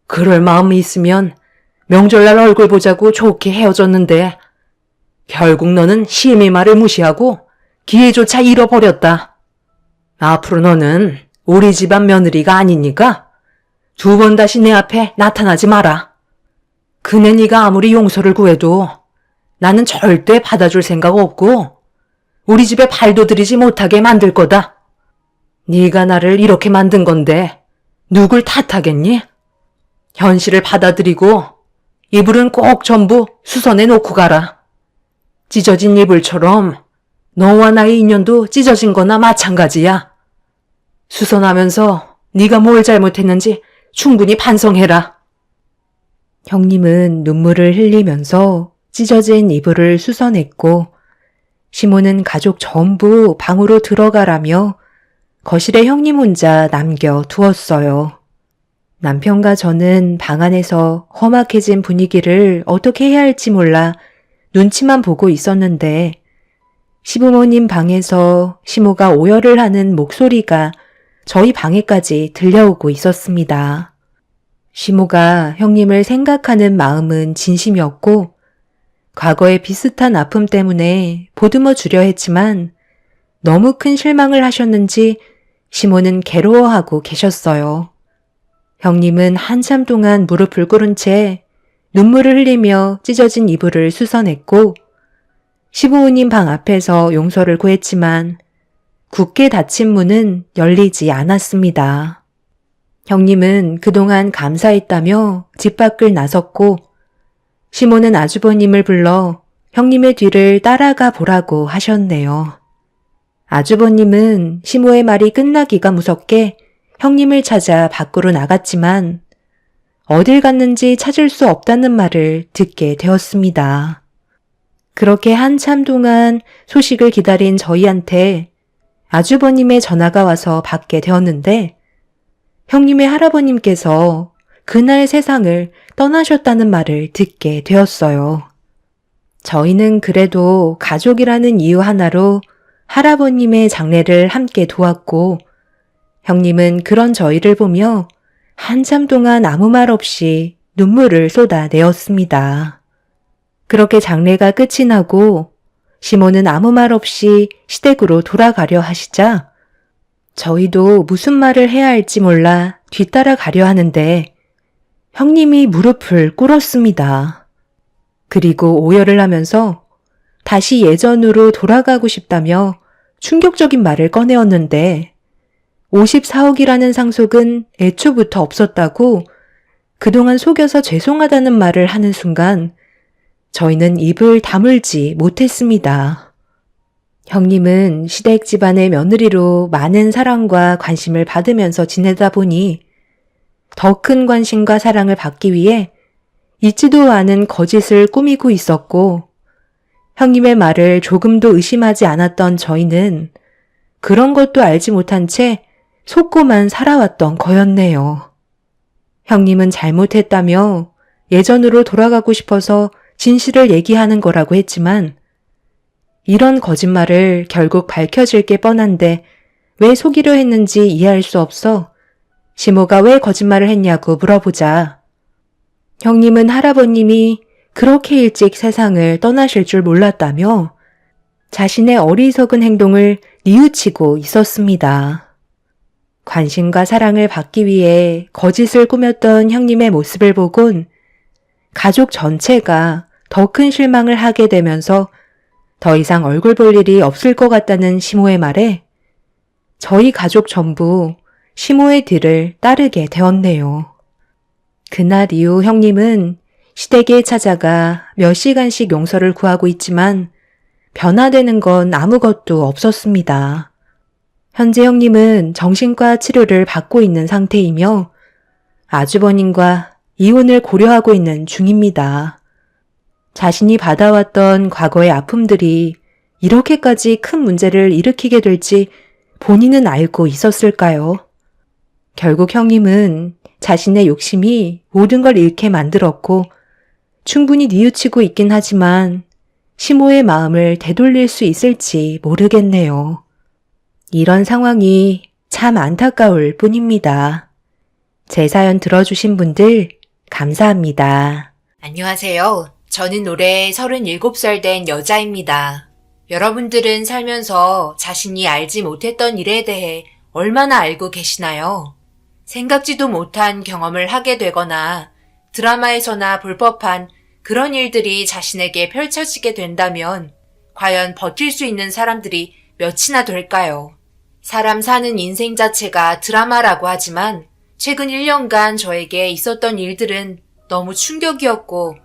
Speaker 2: 그럴 마음이 있으면 명절날 얼굴 보자고 좋게 헤어졌는데 결국 너는 시애미 말을 무시하고 기회조차 잃어버렸다. 앞으로 너는 우리 집안 며느리가 아니니까 두 번 다시 내 앞에 나타나지 마라. 그네 네가 아무리 용서를 구해도 나는 절대 받아줄 생각 없고 우리 집에 발도 들이지 못하게 만들 거다. 네가 나를 이렇게 만든 건데 누굴 탓하겠니? 현실을 받아들이고 이불은 꼭 전부 수선해 놓고 가라. 찢어진 이불처럼 너와 나의 인연도 찢어진 거나 마찬가지야. 수선하면서 네가 뭘 잘못했는지 충분히 반성해라.
Speaker 3: 형님은 눈물을 흘리면서 찢어진 이불을 수선했고 시모는 가족 전부 방으로 들어가라며 거실에 형님 혼자 남겨두었어요. 남편과 저는 방 안에서 험악해진 분위기를 어떻게 해야 할지 몰라 눈치만 보고 있었는데 시부모님 방에서 시모가 오열을 하는 목소리가 저희 방에까지 들려오고 있었습니다. 시모가 형님을 생각하는 마음은 진심이었고 과거의 비슷한 아픔 때문에 보듬어 주려 했지만 너무 큰 실망을 하셨는지 시모는 괴로워하고 계셨어요. 형님은 한참 동안 무릎을 꿇은 채 눈물을 흘리며 찢어진 이불을 수선했고 시부모님 방 앞에서 용서를 구했지만 굳게 닫힌 문은 열리지 않았습니다. 형님은 그동안 감사했다며 집 밖을 나섰고 시모는 아주버님을 불러 형님의 뒤를 따라가 보라고 하셨네요. 아주버님은 시모의 말이 끝나기가 무섭게 형님을 찾아 밖으로 나갔지만 어딜 갔는지 찾을 수 없다는 말을 듣게 되었습니다. 그렇게 한참 동안 소식을 기다린 저희한테 아주버님의 전화가 와서 받게 되었는데 형님의 할아버님께서 그날 세상을 떠나셨다는 말을 듣게 되었어요. 저희는 그래도 가족이라는 이유 하나로 할아버님의 장례를 함께 도왔고 형님은 그런 저희를 보며 한참 동안 아무 말 없이 눈물을 쏟아내었습니다. 그렇게 장례가 끝이 나고 시모는 아무 말 없이 시댁으로 돌아가려 하시자 저희도 무슨 말을 해야 할지 몰라 뒤따라가려 하는데 형님이 무릎을 꿇었습니다. 그리고 오열을 하면서 다시 예전으로 돌아가고 싶다며 충격적인 말을 꺼내었는데 54억이라는 상속은 애초부터 없었다고 그동안 속여서 죄송하다는 말을 하는 순간 저희는 입을 다물지 못했습니다. 형님은 시댁 집안의 며느리로 많은 사랑과 관심을 받으면서 지내다 보니 더 큰 관심과 사랑을 받기 위해 잊지도 않은 거짓을 꾸미고 있었고 형님의 말을 조금도 의심하지 않았던 저희는 그런 것도 알지 못한 채 속고만 살아왔던 거였네요. 형님은 잘못했다며 예전으로 돌아가고 싶어서 진실을 얘기하는 거라고 했지만 이런 거짓말을 결국 밝혀질 게 뻔한데 왜 속이려 했는지 이해할 수 없어 시모가 왜 거짓말을 했냐고 물어보자 형님은 할아버님이 그렇게 일찍 세상을 떠나실 줄 몰랐다며 자신의 어리석은 행동을 뉘우치고 있었습니다. 관심과 사랑을 받기 위해 거짓을 꾸몄던 형님의 모습을 보곤 가족 전체가 더 큰 실망을 하게 되면서 더 이상 얼굴 볼 일이 없을 것 같다는 시모의 말에 저희 가족 전부 시모의 뒤를 따르게 되었네요. 그날 이후 형님은 시댁에 찾아가 몇 시간씩 용서를 구하고 있지만 변화되는 건 아무것도 없었습니다. 현재 형님은 정신과 치료를 받고 있는 상태이며 아주버님과 이혼을 고려하고 있는 중입니다. 자신이 받아왔던 과거의 아픔들이 이렇게까지 큰 문제를 일으키게 될지 본인은 알고 있었을까요? 결국 형님은 자신의 욕심이 모든 걸 잃게 만들었고 충분히 뉘우치고 있긴 하지만 시모의 마음을 되돌릴 수 있을지 모르겠네요. 이런 상황이 참 안타까울 뿐입니다. 제 사연 들어주신 분들 감사합니다.
Speaker 1: 안녕하세요. 저는 올해 37살 된 여자입니다. 여러분들은 살면서 자신이 알지 못했던 일에 대해 얼마나 알고 계시나요? 생각지도 못한 경험을 하게 되거나 드라마에서나 볼 법한 그런 일들이 자신에게 펼쳐지게 된다면 과연 버틸 수 있는 사람들이 몇이나 될까요? 사람 사는 인생 자체가 드라마라고 하지만 최근 1년간 저에게 있었던 일들은 너무 충격이었고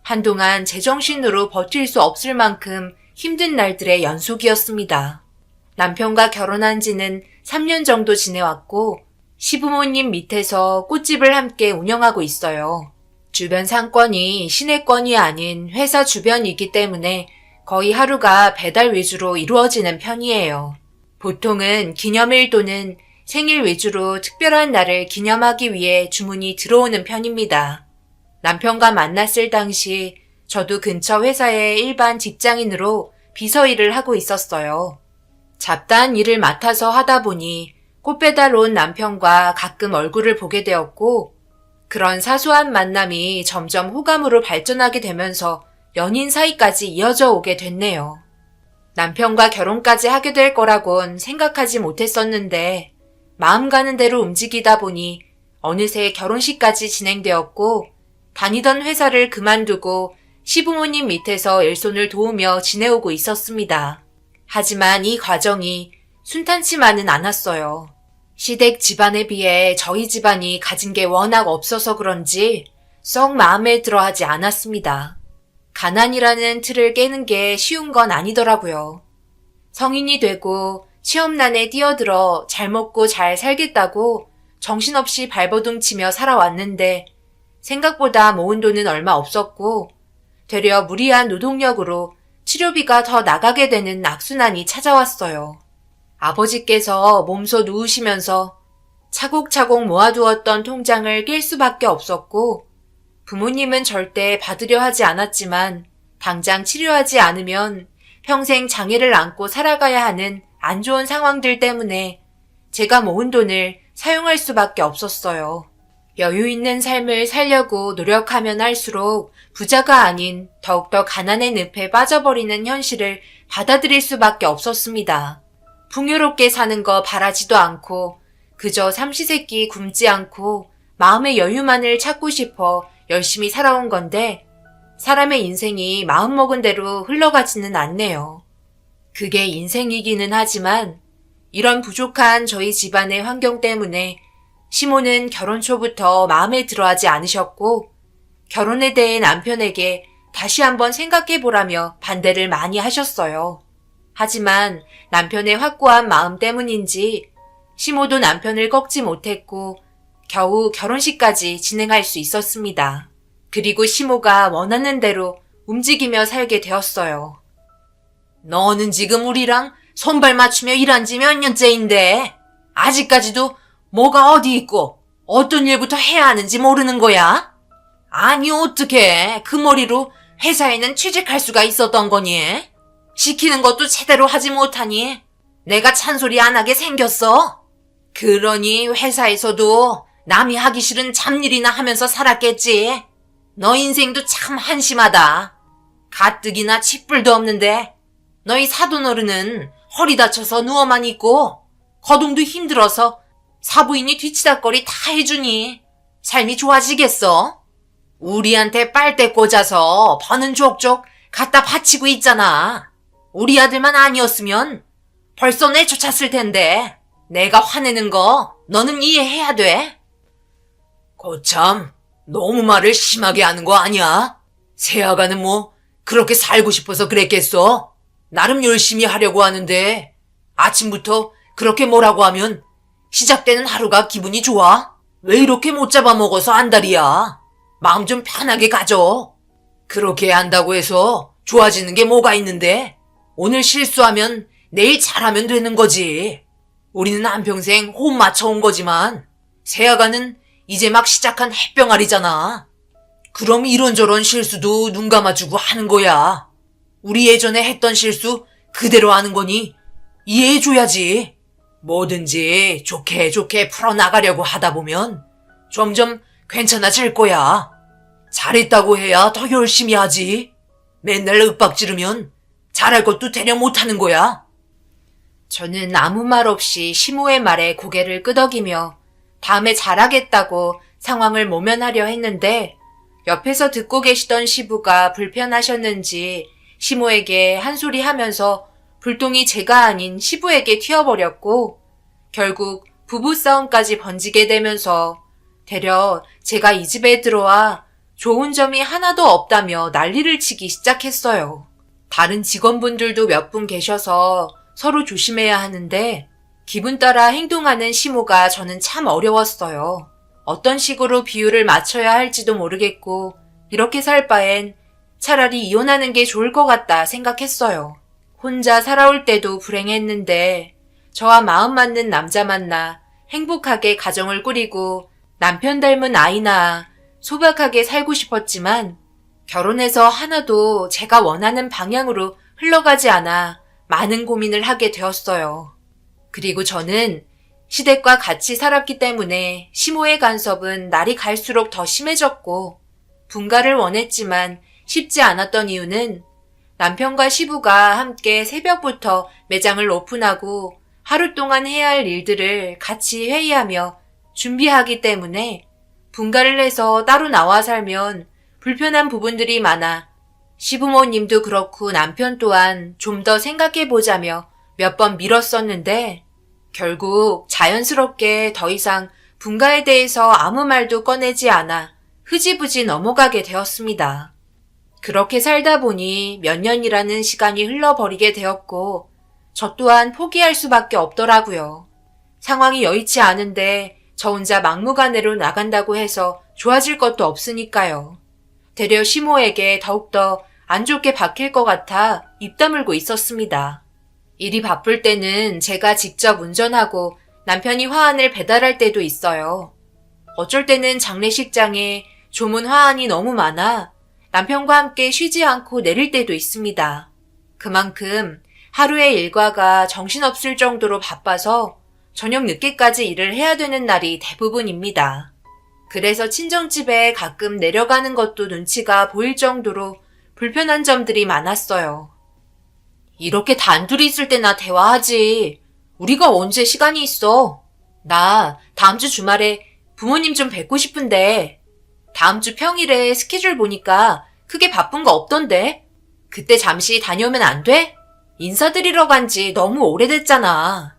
Speaker 1: 한동안 제정신으로 버틸 수 없을 만큼 힘든 날들의 연속이었습니다. 남편과 결혼한 지는 3년 정도 지내왔고 시부모님 밑에서 꽃집을 함께 운영하고 있어요. 주변 상권이 시내권이 아닌 회사 주변이기 때문에 거의 하루가 배달 위주로 이루어지는 편이에요. 보통은 기념일 또는 생일 위주로 특별한 날을 기념하기 위해 주문이 들어오는 편입니다. 남편과 만났을 당시 저도 근처 회사의 일반 직장인으로 비서 일을 하고 있었어요. 잡다한 일을 맡아서 하다 보니 꽃 배달 온 남편과 가끔 얼굴을 보게 되었고 그런 사소한 만남이 점점 호감으로 발전하게 되면서 연인 사이까지 이어져 오게 됐네요. 남편과 결혼까지 하게 될 거라곤 생각하지 못했었는데 마음 가는 대로 움직이다 보니 어느새 결혼식까지 진행되었고 다니던 회사를 그만두고 시부모님 밑에서 일손을 도우며 지내오고 있었습니다. 하지만 이 과정이 순탄치만은 않았어요. 시댁 집안에 비해 저희 집안이 가진 게 워낙 없어서 그런지
Speaker 3: 썩 마음에 들어 하지 않았습니다. 가난이라는 틀을 깨는 게 쉬운 건 아니더라고요. 성인이 되고 취업난에 뛰어들어 잘 먹고 잘 살겠다고 정신없이 발버둥 치며 살아왔는데 생각보다 모은 돈은 얼마 없었고 되려 무리한 노동력으로 치료비가 더 나가게 되는 악순환이 찾아왔어요. 아버지께서 몸소 누우시면서 차곡차곡 모아두었던 통장을 낄 수밖에 없었고 부모님은 절대 받으려 하지 않았지만 당장 치료하지 않으면 평생 장애를 안고 살아가야 하는 안 좋은 상황들 때문에 제가 모은 돈을 사용할 수밖에 없었어요. 여유 있는 삶을 살려고 노력하면 할수록 부자가 아닌 더욱더 가난의 늪에 빠져버리는 현실을 받아들일 수밖에 없었습니다. 풍요롭게 사는 거 바라지도 않고 그저 삼시세끼 굶지 않고 마음의 여유만을 찾고 싶어 열심히 살아온 건데 사람의 인생이 마음먹은 대로 흘러가지는 않네요. 그게 인생이기는 하지만 이런 부족한 저희 집안의 환경 때문에 시모는 결혼 초부터 마음에 들어하지 않으셨고 결혼에 대해 남편에게 다시 한번 생각해보라며 반대를 많이 하셨어요. 하지만 남편의 확고한 마음 때문인지 시모도 남편을 꺾지 못했고 겨우 결혼식까지 진행할 수 있었습니다. 그리고 시모가 원하는 대로 움직이며 살게 되었어요.
Speaker 2: 너는 지금 우리랑 손발 맞추며 일한 지 몇 년째인데 아직까지도 뭐가 어디 있고 어떤 일부터 해야 하는지 모르는 거야? 아니 어떻게 그 머리로 회사에는 취직할 수가 있었던 거니? 시키는 것도 제대로 하지 못하니 내가 찬소리 안 하게 생겼어? 그러니 회사에서도 남이 하기 싫은 잡일이나 하면서 살았겠지. 너 인생도 참 한심하다. 가뜩이나 칫불도 없는데 너희 사돈어른은 허리 다쳐서 누워만 있고 거동도 힘들어서 사부인이 뒤치다거리 다 해주니 삶이 좋아지겠어? 우리한테 빨대 꽂아서 버는 족족 갖다 바치고 있잖아. 우리 아들만 아니었으면 벌써 내쫓았을 텐데 내가 화내는 거 너는 이해해야 돼. 거참 너무 말을 심하게 하는 거 아니야? 새아가는 뭐 그렇게 살고 싶어서 그랬겠어? 나름 열심히 하려고 하는데 아침부터 그렇게 뭐라고 하면 시작되는 하루가 기분이 좋아? 왜 이렇게 못 잡아먹어서 안달이야? 마음 좀 편하게 가져. 그렇게 한다고 해서 좋아지는 게 뭐가 있는데 오늘 실수하면 내일 잘하면 되는 거지. 우리는 한평생 호흡 맞춰온 거지만 새아가는 이제 막 시작한 햇병아리잖아. 그럼 이런저런 실수도 눈 감아주고 하는 거야. 우리 예전에 했던 실수 그대로 하는 거니 이해해줘야지. 뭐든지 좋게 좋게 풀어나가려고 하다 보면 점점 괜찮아질 거야. 잘했다고 해야 더 열심히 하지. 맨날 윽박 지르면 잘할 것도 되려 못하는 거야.
Speaker 3: 저는 아무 말 없이 시모의 말에 고개를 끄덕이며 다음에 잘하겠다고 상황을 모면하려 했는데 옆에서 듣고 계시던 시부가 불편하셨는지 시모에게 한 소리 하면서 불똥이 제가 아닌 시부에게 튀어버렸고 결국 부부싸움까지 번지게 되면서 되려 제가 이 집에 들어와 좋은 점이 하나도 없다며 난리를 치기 시작했어요. 다른 직원분들도 몇 분 계셔서 서로 조심해야 하는데 기분 따라 행동하는 시모가 저는 참 어려웠어요. 어떤 식으로 비율을 맞춰야 할지도 모르겠고 이렇게 살 바엔 차라리 이혼하는 게 좋을 것 같다 생각했어요. 혼자 살아올 때도 불행했는데 저와 마음 맞는 남자 만나 행복하게 가정을 꾸리고 남편 닮은 아이 낳아 소박하게 살고 싶었지만 결혼해서 하나도 제가 원하는 방향으로 흘러가지 않아 많은 고민을 하게 되었어요. 그리고 저는 시댁과 같이 살았기 때문에 시모의 간섭은 날이 갈수록 더 심해졌고 분가를 원했지만 쉽지 않았던 이유는 남편과 시부가 함께 새벽부터 매장을 오픈하고 하루 동안 해야 할 일들을 같이 회의하며 준비하기 때문에 분가를 해서 따로 나와 살면 불편한 부분들이 많아 시부모님도 그렇고 남편 또한 좀 더 생각해보자며 몇 번 미뤘었는데 결국 자연스럽게 더 이상 분가에 대해서 아무 말도 꺼내지 않아
Speaker 1: 흐지부지 넘어가게 되었습니다. 그렇게 살다 보니 몇 년이라는 시간이 흘러버리게 되었고 저 또한 포기할 수밖에 없더라고요. 상황이 여의치 않은데 저 혼자 막무가내로 나간다고 해서 좋아질 것도 없으니까요. 되려 시모에게 더욱더 안 좋게 박힐 것 같아 입 다물고 있었습니다. 일이 바쁠 때는 제가 직접 운전하고 남편이 화환을 배달할 때도 있어요. 어쩔 때는 장례식장에 조문 화환이 너무 많아 남편과 함께 쉬지 않고 내릴 때도 있습니다. 그만큼 하루의 일과가 정신없을 정도로 바빠서 저녁 늦게까지 일을 해야 되는 날이 대부분입니다. 그래서 친정집에 가끔 내려가는 것도 눈치가 보일 정도로 불편한 점들이 많았어요. 이렇게 단둘이 있을 때나 대화하지. 우리가 언제 시간이 있어? 나 다음 주 주말에 부모님 좀 뵙고 싶은데 다음 주 평일에 스케줄 보니까 크게 바쁜 거 없던데? 그때 잠시 다녀오면 안 돼? 인사드리러 간 지 너무 오래됐잖아.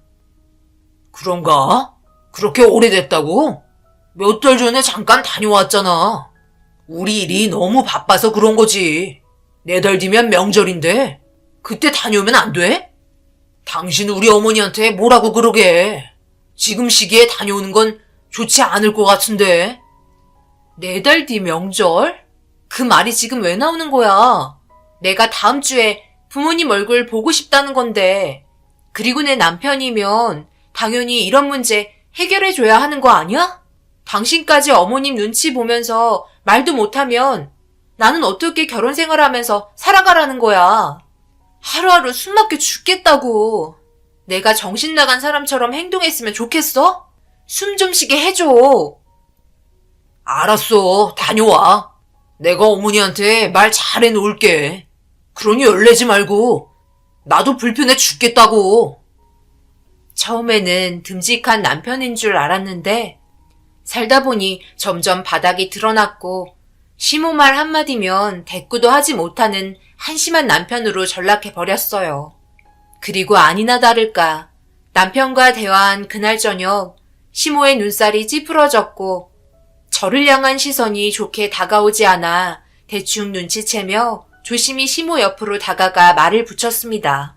Speaker 2: 그런가? 그렇게 오래됐다고? 몇 달 전에 잠깐 다녀왔잖아. 우리 일이 너무 바빠서 그런 거지. 4달 뒤면 명절인데 그때 다녀오면 안 돼? 당신 우리 어머니한테 뭐라고 그러게. 지금 시기에 다녀오는 건 좋지 않을 것 같은데.
Speaker 1: 4달 뒤 명절? 그 말이 지금 왜 나오는 거야? 내가 다음 주에 부모님 얼굴 보고 싶다는 건데, 그리고 내 남편이면 당연히 이런 문제 해결해줘야 하는 거 아니야? 당신까지 어머님 눈치 보면서 말도 못하면 나는 어떻게 결혼 생활하면서 살아가라는 거야. 하루하루 숨 막혀 죽겠다고. 내가 정신 나간 사람처럼 행동했으면 좋겠어? 숨 좀 쉬게 해줘.
Speaker 2: 알았어, 다녀와. 내가 어머니한테 말 잘해 놓을게. 그러니 열내지 말고. 나도 불편해 죽겠다고.
Speaker 1: 처음에는 듬직한 남편인 줄 알았는데 살다 보니 점점 바닥이 드러났고 시모 말 한마디면 대꾸도 하지 못하는 한심한 남편으로 전락해버렸어요. 그리고 아니나 다를까 남편과 대화한 그날 저녁 시모의 눈살이 찌푸러졌고 저를 향한 시선이 좋게 다가오지 않아 대충 눈치채며 조심히 시모 옆으로 다가가 말을 붙였습니다.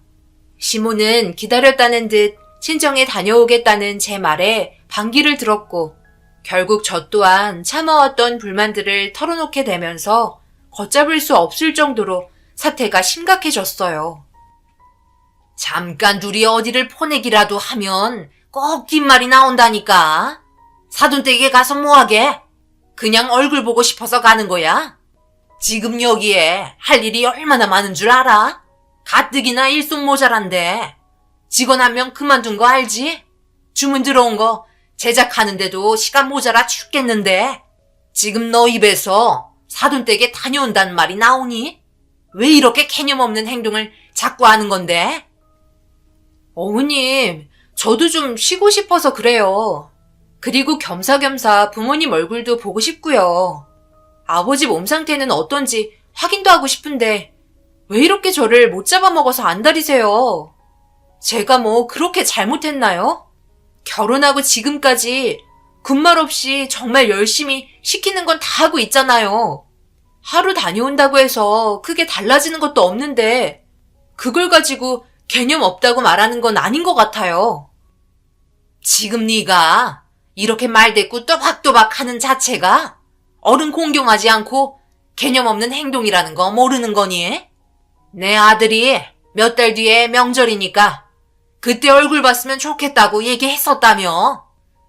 Speaker 1: 시모는 기다렸다는 듯 친정에 다녀오겠다는 제 말에 반기를 들었고 결국 저 또한 참아왔던 불만들을 털어놓게 되면서 걷잡을 수 없을 정도로 사태가 심각해졌어요.
Speaker 2: 잠깐 둘이 어디를 포내기라도 하면 꼭 뒷말이 나온다니까. 사돈댁에 가서 뭐하게? 그냥 얼굴 보고 싶어서 가는 거야? 지금 여기에 할 일이 얼마나 많은 줄 알아? 가뜩이나 일손 모자란데. 직원 1명 그만둔 거 알지? 주문 들어온 거 제작하는데도 시간 모자라 죽겠는데. 지금 너 입에서 사돈댁에 다녀온다는 말이 나오니? 왜 이렇게 개념 없는 행동을 자꾸 하는 건데?
Speaker 1: 어머님, 저도 좀 쉬고 싶어서 그래요. 그리고 겸사겸사 부모님 얼굴도 보고 싶고요. 아버지 몸 상태는 어떤지 확인도 하고 싶은데 왜 이렇게 저를 못 잡아먹어서 안달이세요? 제가 뭐 그렇게 잘못했나요? 결혼하고 지금까지 군말 없이 정말 열심히 시키는 건 다 하고 있잖아요. 하루 다녀온다고 해서 크게 달라지는 것도 없는데 그걸 가지고 개념 없다고 말하는 건 아닌 것 같아요.
Speaker 2: 지금 네가 이렇게 말대꾸 또박또박 하는 자체가 어른 공경하지 않고 개념 없는 행동이라는 거 모르는 거니? 내 아들이 몇 달 뒤에 명절이니까 그때 얼굴 봤으면 좋겠다고 얘기했었다며.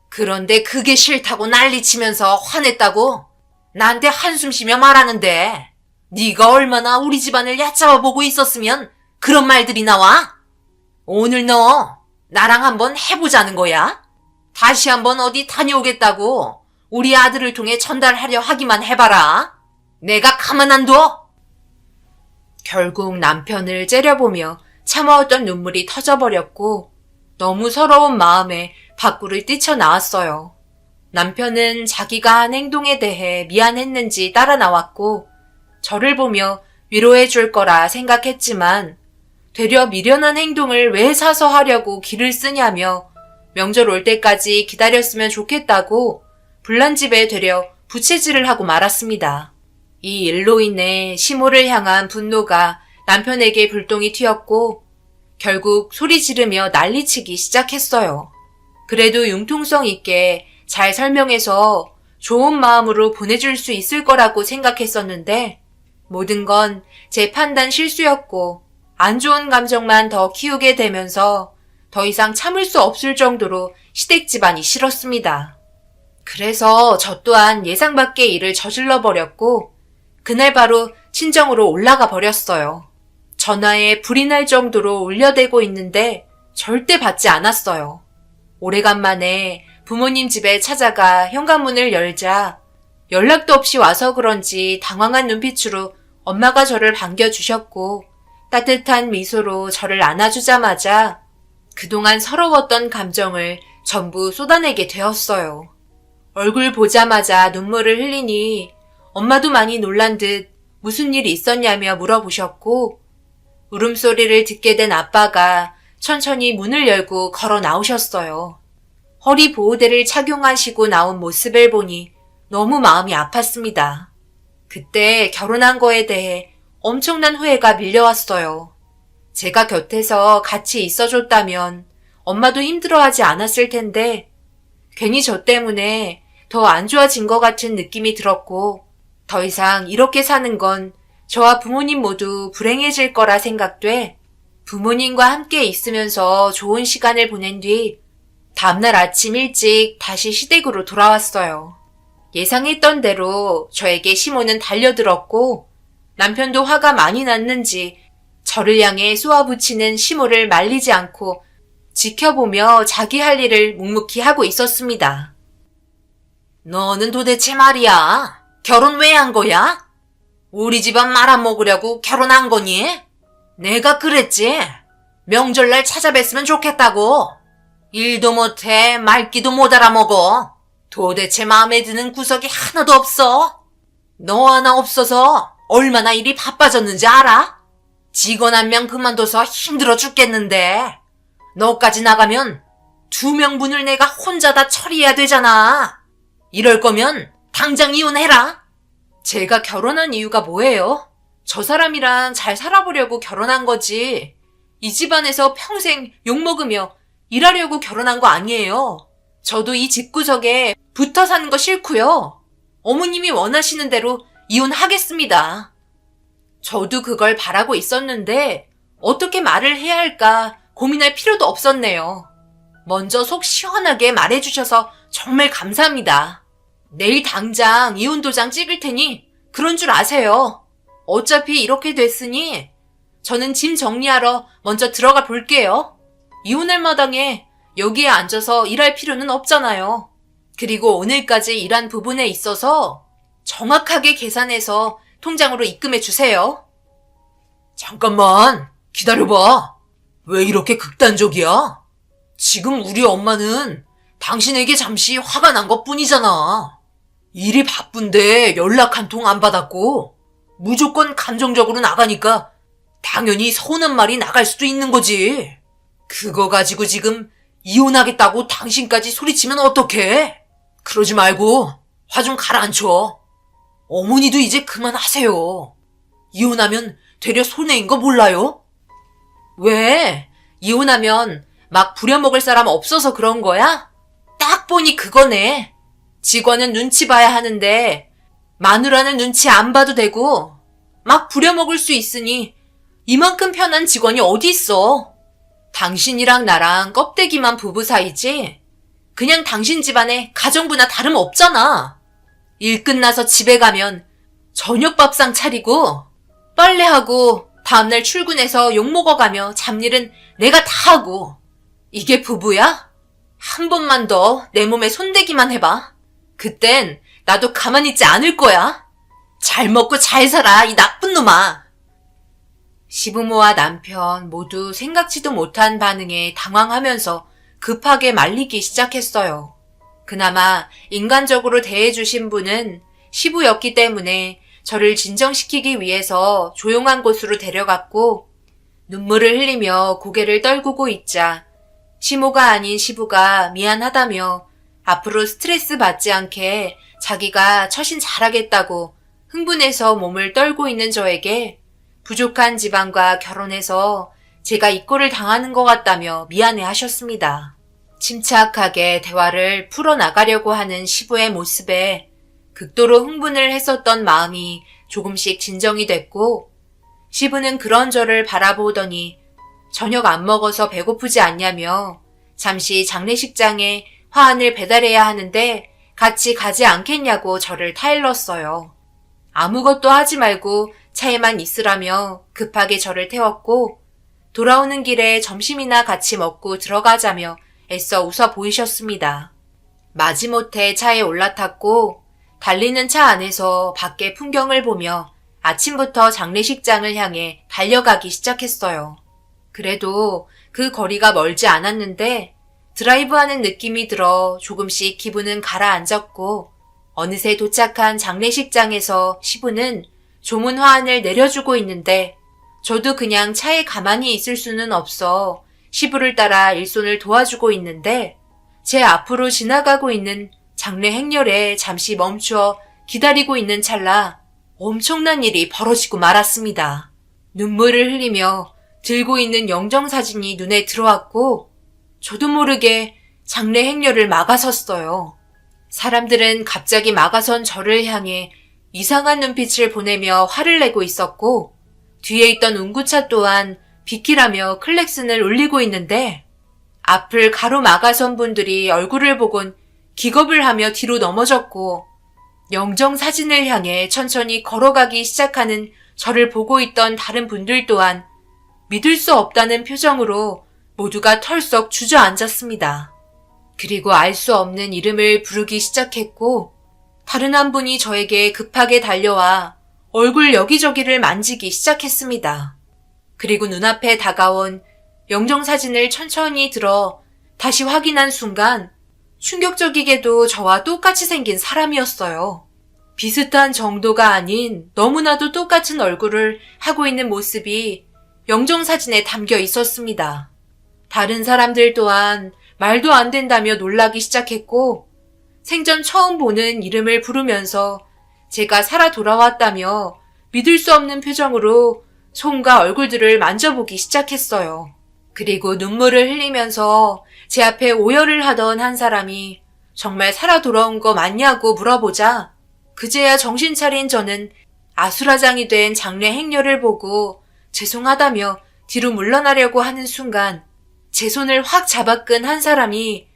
Speaker 2: 그런데 그게 싫다고 난리치면서 화냈다고 나한테 한숨 쉬며 말하는데 네가 얼마나 우리 집안을 얕잡아 보고 있었으면 그런 말들이 나와? 오늘 너 나랑 한번 해보자는 거야? 다시 한번 어디 다녀오겠다고 우리 아들을 통해 전달하려 하기만 해봐라. 내가 가만 안 둬.
Speaker 1: 결국 남편을 째려보며 참아왔던 눈물이 터져버렸고 너무 서러운 마음에 밖으로 뛰쳐나왔어요. 남편은 자기가 한 행동에 대해 미안했는지 따라 나왔고 저를 보며 위로해 줄 거라 생각했지만 되려 미련한 행동을 왜 사서 하려고 기를 쓰냐며 명절 올 때까지 기다렸으면 좋겠다고 불난 집에 되려 부채질을 하고 말았습니다. 이 일로 인해 시모를 향한 분노가 남편에게 불똥이 튀었고 결국 소리 지르며 난리치기 시작했어요. 그래도 융통성 있게 잘 설명해서 좋은 마음으로 보내줄 수 있을 거라고 생각했었는데 모든 건 제 판단 실수였고 안 좋은 감정만 더 키우게 되면서 더 이상 참을 수 없을 정도로 시댁 집안이 싫었습니다. 그래서 저 또한 예상 밖의 일을 저질러 버렸고 그날 바로 친정으로 올라가 버렸어요. 전화에 불이 날 정도로 울려대고 있는데 절대 받지 않았어요. 오래간만에 부모님 집에 찾아가 현관문을 열자 연락도 없이 와서 그런지 당황한 눈빛으로 엄마가 저를 반겨주셨고 따뜻한 미소로 저를 안아주자마자 그동안 서러웠던 감정을 전부 쏟아내게 되었어요. 얼굴 보자마자 눈물을 흘리니 엄마도 많이 놀란 듯 무슨 일이 있었냐며 물어보셨고 울음소리를 듣게 된 아빠가 천천히 문을 열고 걸어 나오셨어요. 허리 보호대를 착용하시고 나온 모습을 보니 너무 마음이 아팠습니다. 그때 결혼한 거에 대해 엄청난 후회가 밀려왔어요. 제가 곁에서 같이 있어줬다면 엄마도 힘들어하지 않았을 텐데 괜히 저 때문에 더 안 좋아진 것 같은 느낌이 들었고 더 이상 이렇게 사는 건 저와 부모님 모두 불행해질 거라 생각돼 부모님과 함께 있으면서 좋은 시간을 보낸 뒤 다음날 아침 일찍 다시 시댁으로 돌아왔어요. 예상했던 대로 저에게 시모는 달려들었고 남편도 화가 많이 났는지 저를 향해 쏘아붙이는 시모를 말리지 않고 지켜보며 자기 할 일을 묵묵히 하고 있었습니다. 너는 도대체 말이야, 결혼 왜 한 거야? 우리 집안 말아먹으려고 결혼한 거니? 내가 그랬지. 명절날 찾아뵀으면 좋겠다고. 일도 못해 말귀도 못 알아먹어. 도대체 마음에 드는 구석이 하나도 없어. 너 하나 없어서 얼마나 일이 바빠졌는지 알아? 직원 한 명 그만둬서 힘들어 죽겠는데 너까지 나가면 2명분을 내가 혼자 다 처리해야 되잖아. 이럴 거면 당장 이혼해라. 제가 결혼한 이유가 뭐예요? 저 사람이랑 잘 살아보려고 결혼한 거지. 이 집안에서 평생 욕먹으며 일하려고 결혼한 거 아니에요. 저도 이 집구석에 붙어 사는 거 싫고요. 어머님이 원하시는 대로 이혼하겠습니다. 저도 그걸 바라고 있었는데 어떻게 말을 해야 할까 고민할 필요도 없었네요. 먼저 속 시원하게 말해주셔서 정말 감사합니다. 내일 당장 이혼 도장 찍을 테니 그런 줄 아세요. 어차피 이렇게 됐으니 저는 짐 정리하러 먼저 들어가 볼게요. 이혼할 마당에 여기에 앉아서 일할 필요는 없잖아요. 그리고 오늘까지 일한 부분에 있어서 정확하게 계산해서 통장으로 입금해 주세요. 잠깐만, 기다려봐. 왜 이렇게 극단적이야? 지금 우리 엄마는 당신에게 잠시 화가 난 것뿐이잖아. 일이 바쁜데 연락 한 통 안 받았고 무조건 감정적으로 나가니까 당연히 서운한 말이 나갈 수도 있는 거지. 그거 가지고 지금 이혼하겠다고 당신까지 소리치면 어떡해? 그러지 말고 화 좀 가라앉혀. 어머니도 이제 그만하세요. 이혼하면 되려 손해인 거 몰라요? 왜? 이혼하면 막 부려먹을 사람 없어서 그런 거야? 딱 보니 그거네. 직원은 눈치 봐야 하는데 마누라는 눈치 안 봐도 되고 막 부려먹을 수 있으니 이만큼 편한 직원이 어디 있어. 당신이랑 나랑 껍데기만 부부 사이지 그냥 당신 집안에 가정부나 다름없잖아. 일 끝나서 집에 가면 저녁 밥상 차리고 빨래하고 다음날 출근해서 욕먹어가며 잡일은 내가 다 하고 이게 부부야? 한 번만 더 내 몸에 손대기만 해봐. 그땐 나도 가만히 있지 않을 거야. 잘 먹고 잘 살아, 이 나쁜 놈아. 시부모와 남편 모두 생각지도 못한 반응에 당황하면서 급하게 말리기 시작했어요. 그나마 인간적으로 대해주신 분은 시부였기 때문에 저를 진정시키기 위해서 조용한 곳으로 데려갔고 눈물을 흘리며 고개를 떨구고 있자 시모가 아닌 시부가 미안하다며 앞으로 스트레스 받지 않게 자기가 처신 잘하겠다고 흥분해서 몸을 떨고 있는 저에게 부족한 집안과 결혼해서 제가 이꼴을 당하는 것 같다며 미안해 하셨습니다. 침착하게 대화를 풀어나가려고 하는 시부의 모습에 극도로 흥분을 했었던 마음이 조금씩 진정이 됐고, 시부는 그런 저를 바라보더니 저녁 안 먹어서 배고프지 않냐며 잠시 장례식장에 화환을 배달해야 하는데 같이 가지 않겠냐고 저를 타일렀어요. 아무것도 하지 말고 차에만 있으라며 급하게 저를 태웠고, 돌아오는 길에 점심이나 같이 먹고 들어가자며 애써 웃어 보이셨습니다. 마지못해 차에 올라탔고 달리는 차 안에서 밖의 풍경을 보며 아침부터 장례식장을 향해 달려가기 시작했어요. 그래도 그 거리가 멀지 않았는데 드라이브하는 느낌이 들어 조금씩 기분은 가라앉았고, 어느새 도착한 장례식장에서 시부는 조문 화환을 내려주고 있는데 저도 그냥 차에 가만히 있을 수는 없어 시부를 따라 일손을 도와주고 있는데, 제 앞으로 지나가고 있는 장례 행렬에 잠시 멈추어 기다리고 있는 찰나 엄청난 일이 벌어지고 말았습니다. 눈물을 흘리며 들고 있는 영정사진이 눈에 들어왔고, 저도 모르게 장례 행렬을 막아섰어요. 사람들은 갑자기 막아선 저를 향해 이상한 눈빛을 보내며 화를 내고 있었고, 뒤에 있던 운구차 또한 비키라며 클렉슨을 울리고 있는데, 앞을 가로막아선 분들이 얼굴을 보곤 기겁을 하며 뒤로 넘어졌고, 영정 사진을 향해 천천히 걸어가기 시작하는 저를 보고 있던 다른 분들 또한 믿을 수 없다는 표정으로 모두가 털썩 주저앉았습니다. 그리고 알 수 없는 이름을 부르기 시작했고, 다른 한 분이 저에게 급하게 달려와 얼굴 여기저기를 만지기 시작했습니다. 그리고 눈앞에 다가온 영정사진을 천천히 들어 다시 확인한 순간 충격적이게도 저와 똑같이 생긴 사람이었어요. 비슷한 정도가 아닌 너무나도 똑같은 얼굴을 하고 있는 모습이 영정사진에 담겨 있었습니다. 다른 사람들 또한 말도 안 된다며 놀라기 시작했고, 생전 처음 보는 이름을 부르면서 제가 살아 돌아왔다며 믿을 수 없는 표정으로 손과 얼굴들을 만져보기 시작했어요. 그리고 눈물을 흘리면서 제 앞에 오열을 하던 한 사람이 정말 살아 돌아온 거 맞냐고 물어보자, 그제야 정신 차린 저는 아수라장이 된 장례 행렬을 보고 죄송하다며 뒤로 물러나려고 하는 순간 제 손을 확 잡아끈 한 사람이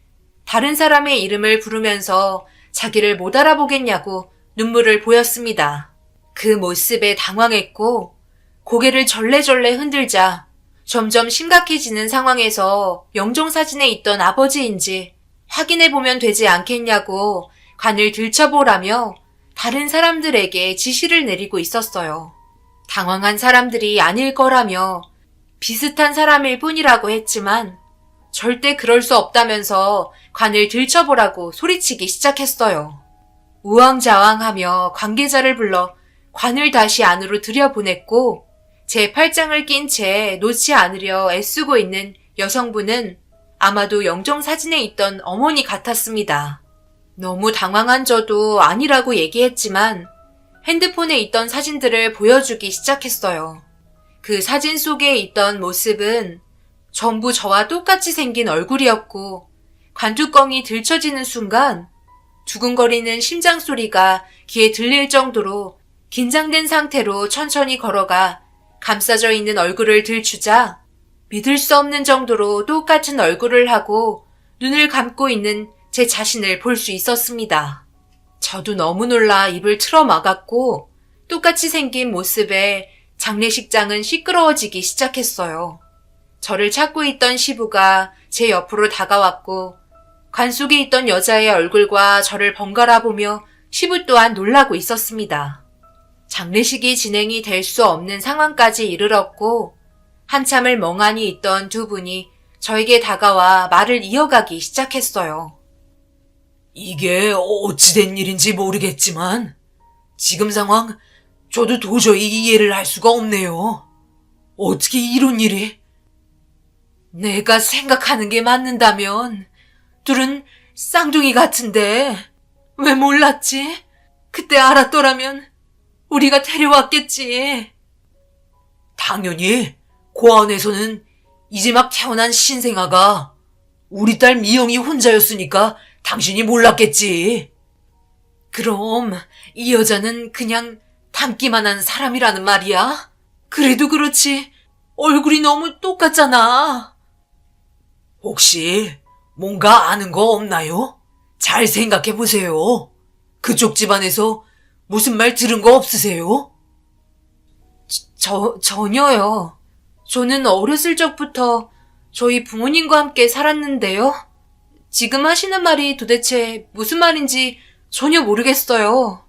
Speaker 1: 다른 사람의 이름을 부르면서 자기를 못 알아보겠냐고 눈물을 보였습니다. 그 모습에 당황했고 고개를 절레절레 흔들자 점점 심각해지는 상황에서 영정사진에 있던 아버지인지 확인해보면 되지 않겠냐고 관을 들춰보라며 다른 사람들에게 지시를 내리고 있었어요. 당황한 사람들이 아닐 거라며 비슷한 사람일 뿐이라고 했지만 절대 그럴 수 없다면서 관을 들춰보라고 소리치기 시작했어요. 우왕좌왕하며 관계자를 불러 관을 다시 안으로 들여보냈고, 제 팔짱을 낀 채 놓지 않으려 애쓰고 있는 여성분은 아마도 영정사진에 있던 어머니 같았습니다. 너무 당황한 저도 아니라고 얘기했지만 핸드폰에 있던 사진들을 보여주기 시작했어요. 그 사진 속에 있던 모습은 전부 저와 똑같이 생긴 얼굴이었고, 관뚜껑이 들춰지는 순간 두근거리는 심장 소리가 귀에 들릴 정도로 긴장된 상태로 천천히 걸어가 감싸져 있는 얼굴을 들추자 믿을 수 없는 정도로 똑같은 얼굴을 하고 눈을 감고 있는 제 자신을 볼 수 있었습니다. 저도 너무 놀라 입을 틀어 막았고 똑같이 생긴 모습에 장례식장은 시끄러워지기 시작했어요. 저를 찾고 있던 시부가 제 옆으로 다가왔고 관 속에 있던 여자의 얼굴과 저를 번갈아 보며 시부 또한 놀라고 있었습니다. 장례식이 진행이 될 수 없는 상황까지 이르렀고 한참을 멍하니 있던 두 분이 저에게 다가와 말을 이어가기 시작했어요.
Speaker 2: 이게 어찌된 일인지 모르겠지만 지금 상황 저도 도저히 이해를 할 수가 없네요. 어떻게 이런 일이? 내가 생각하는 게 맞는다면 둘은 쌍둥이 같은데
Speaker 1: 왜 몰랐지? 그때 알았더라면 우리가 데려왔겠지.
Speaker 2: 당연히 고아원에서는 이제 막 태어난 신생아가 우리 딸 미영이 혼자였으니까 당신이 몰랐겠지.
Speaker 1: 그럼 이 여자는 그냥 닮기만 한 사람이라는 말이야? 그래도 그렇지 얼굴이 너무 똑같잖아.
Speaker 2: 혹시 뭔가 아는 거 없나요? 잘 생각해 보세요. 그쪽 집안에서 무슨 말 들은 거 없으세요?
Speaker 1: 전혀요. 저는 어렸을 적부터 저희 부모님과 함께 살았는데요. 지금 하시는 말이 도대체 무슨 말인지 전혀 모르겠어요.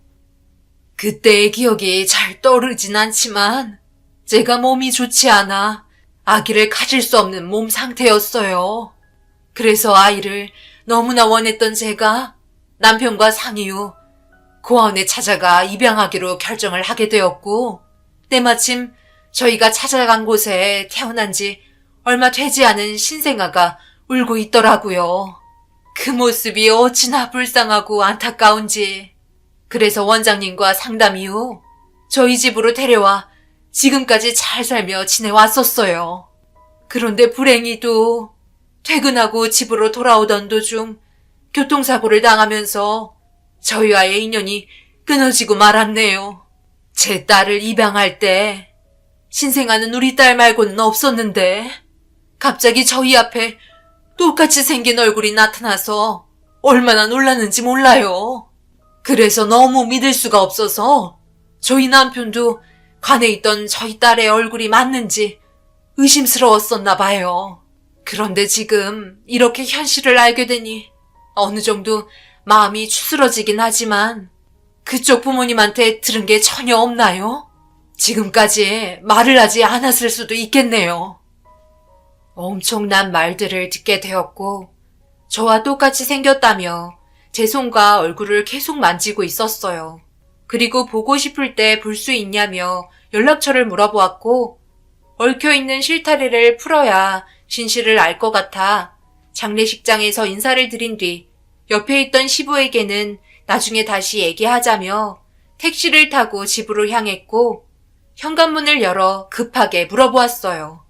Speaker 1: 그때의 기억이 잘 떠오르진 않지만 제가 몸이 좋지 않아 아기를 가질 수 없는 몸 상태였어요. 그래서 아이를 너무나 원했던 제가 남편과 상의 후 고아원에 찾아가 입양하기로 결정을 하게 되었고 때마침 저희가 찾아간 곳에 태어난 지 얼마 되지 않은 신생아가 울고 있더라고요. 그 모습이 어찌나 불쌍하고 안타까운지. 그래서 원장님과 상담 이후 저희 집으로 데려와 지금까지 잘 살며 지내왔었어요. 그런데 불행히도 퇴근하고 집으로 돌아오던 도중 교통사고를 당하면서 저희와의 인연이 끊어지고 말았네요. 제 딸을 입양할 때 신생아는 우리 딸 말고는 없었는데 갑자기 저희 앞에 똑같이 생긴 얼굴이 나타나서 얼마나 놀랐는지 몰라요. 그래서 너무 믿을 수가 없어서 저희 남편도 관에 있던 저희 딸의 얼굴이 맞는지 의심스러웠었나 봐요. 그런데 지금 이렇게 현실을 알게 되니 어느 정도 마음이 추스러지긴 하지만 그쪽 부모님한테 들은 게 전혀 없나요? 지금까지 말을 하지 않았을 수도 있겠네요. 엄청난 말들을 듣게 되었고 저와 똑같이 생겼다며 제 손과 얼굴을 계속 만지고 있었어요. 그리고 보고 싶을 때 볼 수 있냐며 연락처를 물어보았고 얽혀있는 실타래를 풀어야 진실을 알 것 같아 장례식장에서 인사를 드린 뒤 옆에 있던 시부에게는 나중에 다시 얘기하자며 택시를 타고 집으로 향했고 현관문을 열어 급하게 물어보았어요.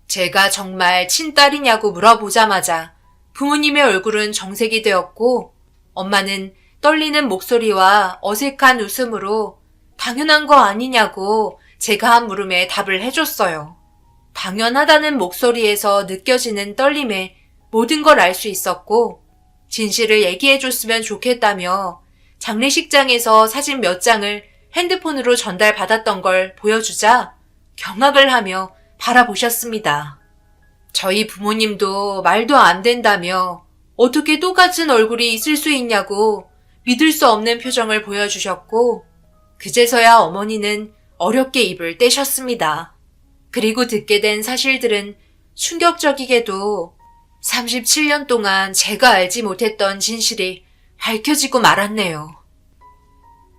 Speaker 1: 제가 정말 친딸이냐고 물어보자마자 부모님의 얼굴은 정색이 되었고 엄마는 떨리는 목소리와 어색한 웃음으로 당연한 거 아니냐고 제가 한 물음에 답을 해줬어요. 당연하다는 목소리에서 느껴지는 떨림에 모든 걸 알 수 있었고 진실을 얘기해줬으면 좋겠다며 장례식장에서 사진 몇 장을 핸드폰으로 전달받았던 걸 보여주자 경악을 하며 바라보셨습니다. 저희 부모님도 말도 안 된다며 어떻게 똑같은 얼굴이 있을 수 있냐고 믿을 수 없는 표정을 보여주셨고 그제서야 어머니는 어렵게 입을 떼셨습니다. 그리고 듣게 된 사실들은 충격적이게도 37년 동안 제가 알지 못했던 진실이 밝혀지고 말았네요.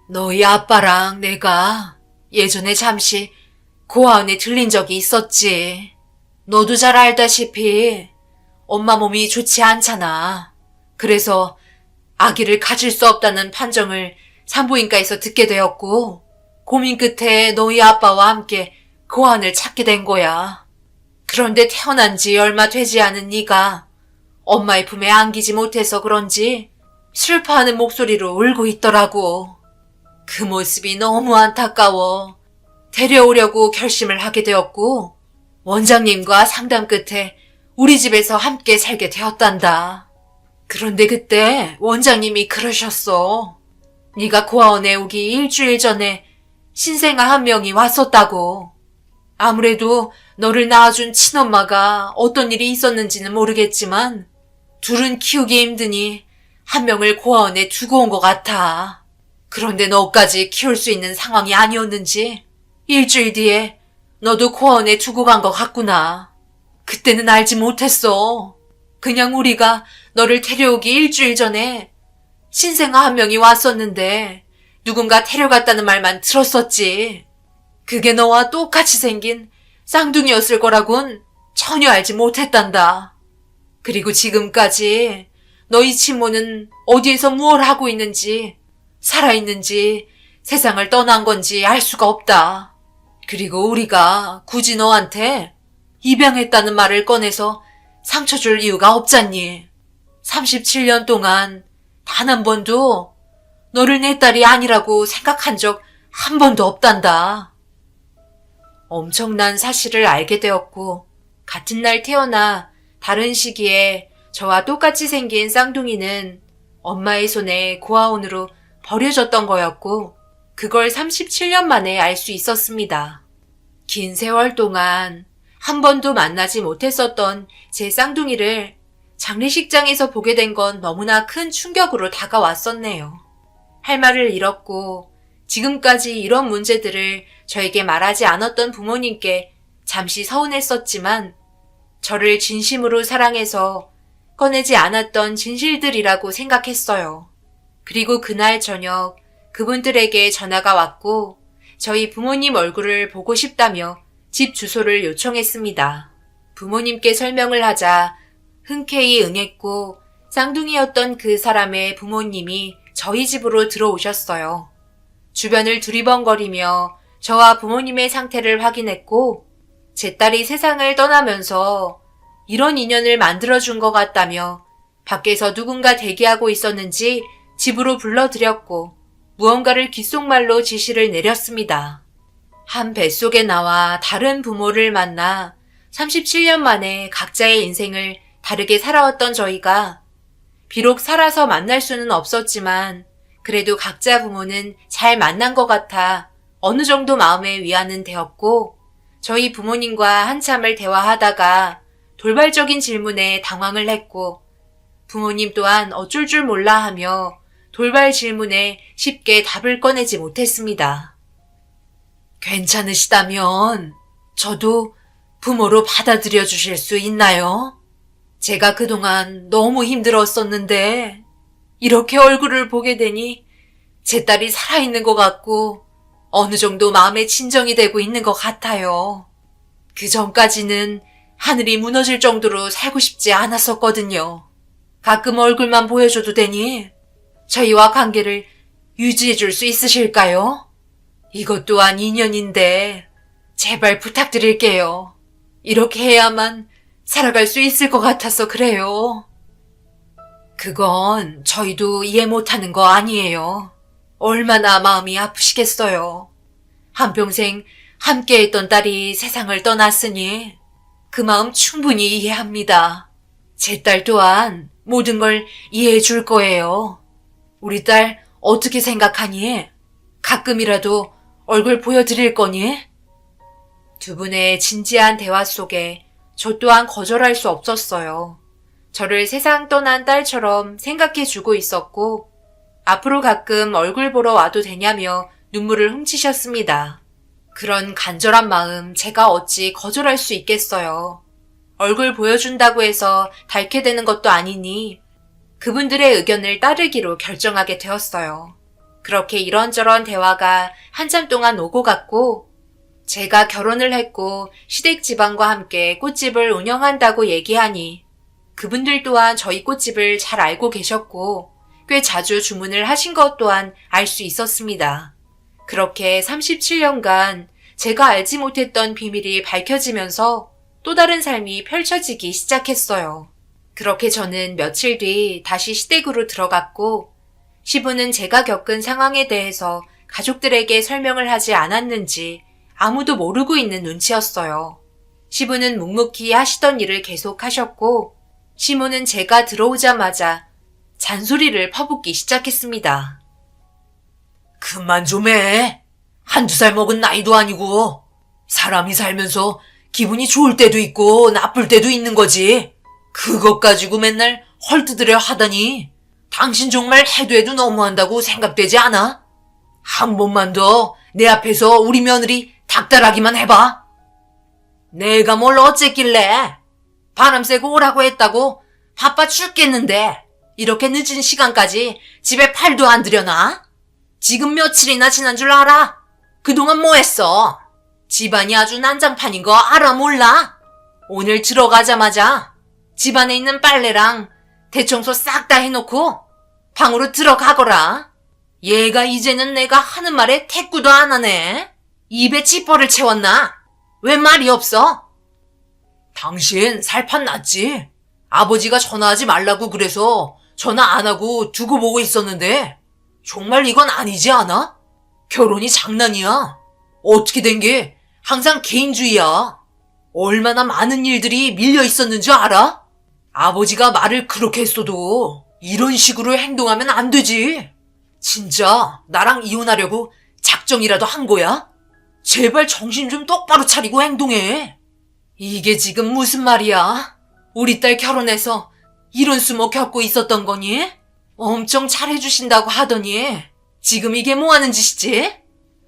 Speaker 1: 너희 아빠랑 내가 예전에 잠시 고아원에 들린 적이 있었지. 너도 잘 알다시피 엄마 몸이 좋지 않잖아. 그래서 아기를 가질 수 없다는 판정을 산부인과에서 듣게 되었고 고민 끝에 너희 아빠와 함께 고아원을 찾게 된 거야. 그런데 태어난 지 얼마 되지 않은 네가 엄마의 품에 안기지 못해서 그런지 슬퍼하는 목소리로 울고 있더라고. 그 모습이 너무 안타까워 데려오려고 결심을 하게 되었고 원장님과 상담 끝에 우리 집에서 함께 살게 되었단다. 그런데 그때 원장님이 그러셨어. 네가 고아원에 오기 일주일 전에 신생아 한 명이 왔었다고. 아무래도 너를 낳아준 친엄마가 어떤 일이 있었는지는 모르겠지만 둘은 키우기 힘드니 한 명을 고아원에 두고 온 것 같아. 그런데 너까지 키울 수 있는 상황이 아니었는지 일주일 뒤에 너도 고아원에 두고 간 것 같구나. 그때는 알지 못했어. 그냥 우리가 너를 데려오기 일주일 전에 신생아 한 명이 왔었는데 누군가 데려갔다는 말만 들었었지. 그게 너와 똑같이 생긴 쌍둥이였을 거라곤 전혀 알지 못했단다. 그리고 지금까지 너희 친모는 어디에서 무얼 하고 있는지, 살아있는지, 세상을 떠난 건지 알 수가 없다. 그리고 우리가 굳이 너한테 입양했다는 말을 꺼내서 상처 줄 이유가 없잖니. 37년 동안 단 한 번도 너를 내 딸이 아니라고 생각한 적 한 번도 없단다. 엄청난 사실을 알게 되었고, 같은 날 태어나 다른 시기에 저와 똑같이 생긴 쌍둥이는 엄마의 손에 고아원으로 버려졌던 거였고, 그걸 37년 만에 알 수 있었습니다. 긴 세월 동안 한 번도 만나지 못했었던 제 쌍둥이를 장례식장에서 보게 된 건 너무나 큰 충격으로 다가왔었네요. 할 말을 잃었고 지금까지 이런 문제들을 저에게 말하지 않았던 부모님께 잠시 서운했었지만 저를 진심으로 사랑해서 꺼내지 않았던 진실들이라고 생각했어요. 그리고 그날 저녁 그분들에게 전화가 왔고 저희 부모님 얼굴을 보고 싶다며 집 주소를 요청했습니다. 부모님께 설명을 하자 흔쾌히 응했고 쌍둥이였던 그 사람의 부모님이 저희 집으로 들어오셨어요. 주변을 두리번거리며 저와 부모님의 상태를 확인했고 제 딸이 세상을 떠나면서 이런 인연을 만들어준 것 같다며 밖에서 누군가 대기하고 있었는지 집으로 불러들였고 무언가를 귓속말로 지시를 내렸습니다. 한 뱃속에 나와 다른 부모를 만나 37년 만에 각자의 인생을 다르게 살아왔던 저희가 비록 살아서 만날 수는 없었지만 그래도 각자 부모는 잘 만난 것 같아 어느 정도 마음의 위안은 되었고 저희 부모님과 한참을 대화하다가 돌발적인 질문에 당황을 했고 부모님 또한 어쩔 줄 몰라 하며 돌발 질문에 쉽게 답을 꺼내지 못했습니다. 괜찮으시다면 저도 부모로 받아들여 주실 수 있나요? 제가 그동안 너무 힘들었었는데 이렇게 얼굴을 보게 되니 제 딸이 살아있는 것 같고 어느 정도 마음에 진정이 되고 있는 것 같아요. 그 전까지는 하늘이 무너질 정도로 살고 싶지 않았었거든요. 가끔 얼굴만 보여줘도 되니 저희와 관계를 유지해 줄 수 있으실까요? 이것 또한 인연인데 제발 부탁드릴게요. 이렇게 해야만 살아갈 수 있을 것 같아서 그래요. 그건 저희도 이해 못하는 거 아니에요. 얼마나 마음이 아프시겠어요. 한평생 함께했던 딸이 세상을 떠났으니 그 마음 충분히 이해합니다. 제 딸 또한 모든 걸 이해해 줄 거예요. 우리 딸 어떻게 생각하니? 가끔이라도 얼굴 보여드릴 거니? 두 분의 진지한 대화 속에 저 또한 거절할 수 없었어요. 저를 세상 떠난 딸처럼 생각해주고 있었고 앞으로 가끔 얼굴 보러 와도 되냐며 눈물을 훔치셨습니다. 그런 간절한 마음 제가 어찌 거절할 수 있겠어요. 얼굴 보여준다고 해서 닳게 되는 것도 아니니 그분들의 의견을 따르기로 결정하게 되었어요. 그렇게 이런저런 대화가 한참 동안 오고 갔고 제가 결혼을 했고 시댁 집안과 함께 꽃집을 운영한다고 얘기하니 그분들 또한 저희 꽃집을 잘 알고 계셨고 꽤 자주 주문을 하신 것 또한 알 수 있었습니다. 그렇게 37년간 제가 알지 못했던 비밀이 밝혀지면서 또 다른 삶이 펼쳐지기 시작했어요. 그렇게 저는 며칠 뒤 다시 시댁으로 들어갔고 시부는 제가 겪은 상황에 대해서 가족들에게 설명을 하지 않았는지 아무도 모르고 있는 눈치였어요. 시부는 묵묵히 하시던 일을 계속 하셨고 시모는 제가 들어오자마자 잔소리를 퍼붓기 시작했습니다.
Speaker 2: 그만 좀 해. 한두 살 먹은 나이도 아니고 사람이 살면서 기분이 좋을 때도 있고 나쁠 때도 있는 거지. 그것 가지고 맨날 헐뜯으려 하다니 당신 정말 해도 해도 너무한다고 생각되지 않아? 한 번만 더 내 앞에서 우리 며느리 닥달하기만 해봐. 내가 뭘 어쨌길래 바람 쐬고 오라고 했다고 바빠 죽겠는데 이렇게 늦은 시간까지 집에 팔도 안 들여놔? 지금 며칠이나 지난 줄 알아? 그동안 뭐 했어? 집안이 아주 난장판인 거 알아 몰라? 오늘 들어가자마자 집안에 있는 빨래랑 대청소 싹 다 해놓고 방으로 들어가거라. 얘가 이제는 내가 하는 말에 대꾸도 안 하네. 입에 지퍼를 채웠나? 왜 말이 없어? 당신 살판 났지? 아버지가 전화하지 말라고 그래서 전화 안 하고 두고 보고 있었는데 정말 이건 아니지 않아? 결혼이 장난이야. 어떻게 된 게 항상 개인주의야. 얼마나 많은 일들이 밀려 있었는 줄 알아? 아버지가 말을 그렇게 했어도 이런 식으로 행동하면 안 되지. 진짜 나랑 이혼하려고 작정이라도 한 거야? 제발 정신 좀 똑바로 차리고 행동해. 이게 지금 무슨 말이야? 우리 딸 결혼해서 이런 수모 겪고 있었던 거니? 엄청 잘해주신다고 하더니 지금 이게 뭐 하는 짓이지?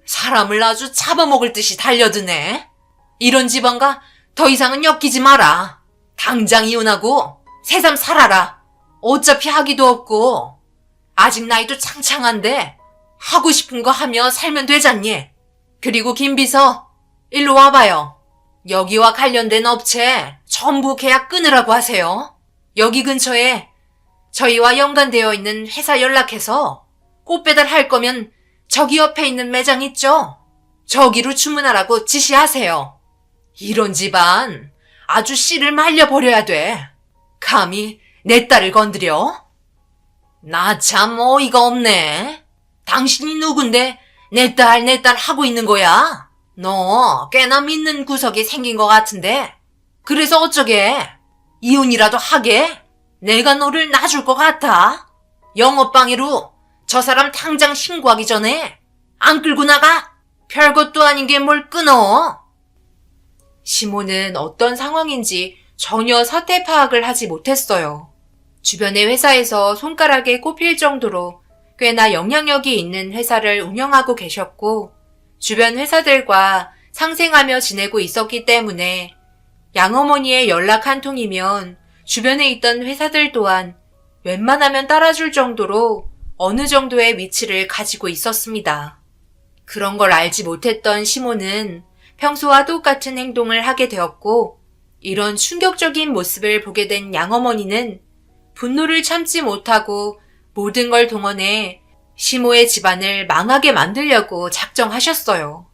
Speaker 2: 사람을 아주 잡아먹을 듯이 달려드네. 이런 집안과 더 이상은 엮이지 마라. 당장 이혼하고 새삼 살아라. 어차피 하기도 없고 아직 나이도 창창한데 하고 싶은 거 하며 살면 되잖니. 그리고 김비서 일로 와봐요. 여기와 관련된 업체 전부 계약 끊으라고 하세요. 여기 근처에 저희와 연관되어 있는 회사 연락해서 꽃 배달할 거면 저기 옆에 있는 매장 있죠? 저기로 주문하라고 지시하세요. 이런 집안 아주 씨를 말려버려야 돼. 감히 내 딸을 건드려? 나 참 어이가 없네. 당신이 누군데 내 딸 하고 있는 거야? 너 꽤나 믿는 구석이 생긴 것 같은데 그래서 어쩌게? 이혼이라도 하게? 내가 너를 놔줄 것 같아? 영업방해로 저 사람 당장 신고하기 전에 안 끌고 나가? 별것도 아닌 게 뭘 끊어?
Speaker 1: 시모는 어떤 상황인지 전혀 사태 파악을 하지 못했어요. 주변의 회사에서 손가락에 꼽힐 정도로 꽤나 영향력이 있는 회사를 운영하고 계셨고 주변 회사들과 상생하며 지내고 있었기 때문에 양어머니의 연락 한 통이면 주변에 있던 회사들 또한 웬만하면 따라줄 정도로 어느 정도의 위치를 가지고 있었습니다. 그런 걸 알지 못했던 시모는 평소와 똑같은 행동을 하게 되었고 이런 충격적인 모습을 보게 된 양어머니는 분노를 참지 못하고 모든 걸 동원해 시모의 집안을 망하게 만들려고 작정하셨어요.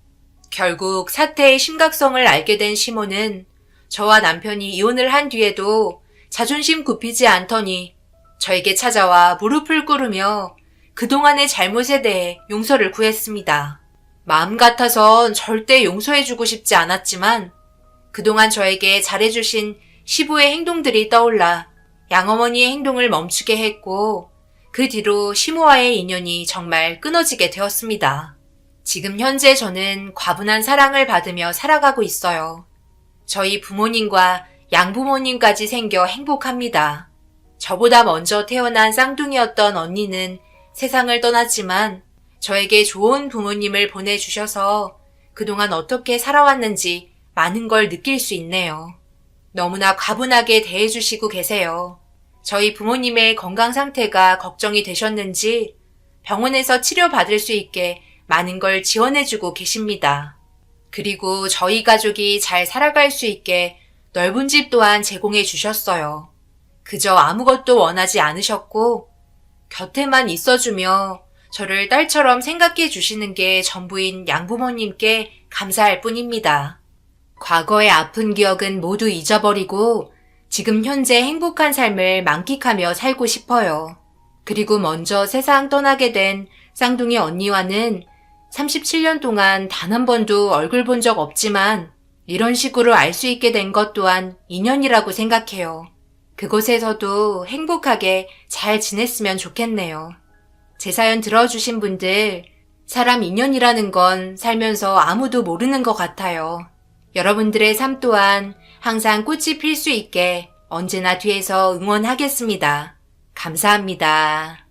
Speaker 1: 결국 사태의 심각성을 알게 된 시모는 저와 남편이 이혼을 한 뒤에도 자존심 굽히지 않더니 저에게 찾아와 무릎을 꿇으며 그동안의 잘못에 대해 용서를 구했습니다. 마음 같아선 절대 용서해주고 싶지 않았지만 그동안 저에게 잘해주신 시부의 행동들이 떠올라 양어머니의 행동을 멈추게 했고 그 뒤로 시모와의 인연이 정말 끊어지게 되었습니다. 지금 현재 저는 과분한 사랑을 받으며 살아가고 있어요. 저희 부모님과 양부모님까지 생겨 행복합니다. 저보다 먼저 태어난 쌍둥이였던 언니는 세상을 떠났지만 저에게 좋은 부모님을 보내주셔서 그동안 어떻게 살아왔는지 많은 걸 느낄 수 있네요. 너무나 과분하게 대해주시고 계세요. 저희 부모님의 건강 상태가 걱정이 되셨는지 병원에서 치료받을 수 있게 많은 걸 지원해주고 계십니다. 그리고 저희 가족이 잘 살아갈 수 있게 넓은 집 또한 제공해 주셨어요. 그저 아무것도 원하지 않으셨고 곁에만 있어주며 저를 딸처럼 생각해 주시는 게 전부인 양부모님께 감사할 뿐입니다. 과거의 아픈 기억은 모두 잊어버리고 지금 현재 행복한 삶을 만끽하며 살고 싶어요. 그리고 먼저 세상 떠나게 된 쌍둥이 언니와는 37년 동안 단 한 번도 얼굴 본 적 없지만 이런 식으로 알 수 있게 된 것 또한 인연이라고 생각해요. 그곳에서도 행복하게 잘 지냈으면 좋겠네요. 제 사연 들어주신 분들, 사람 인연이라는 건 살면서 아무도 모르는 것 같아요. 여러분들의 삶 또한 항상 꽃이 필 수 있게 언제나 뒤에서 응원하겠습니다. 감사합니다.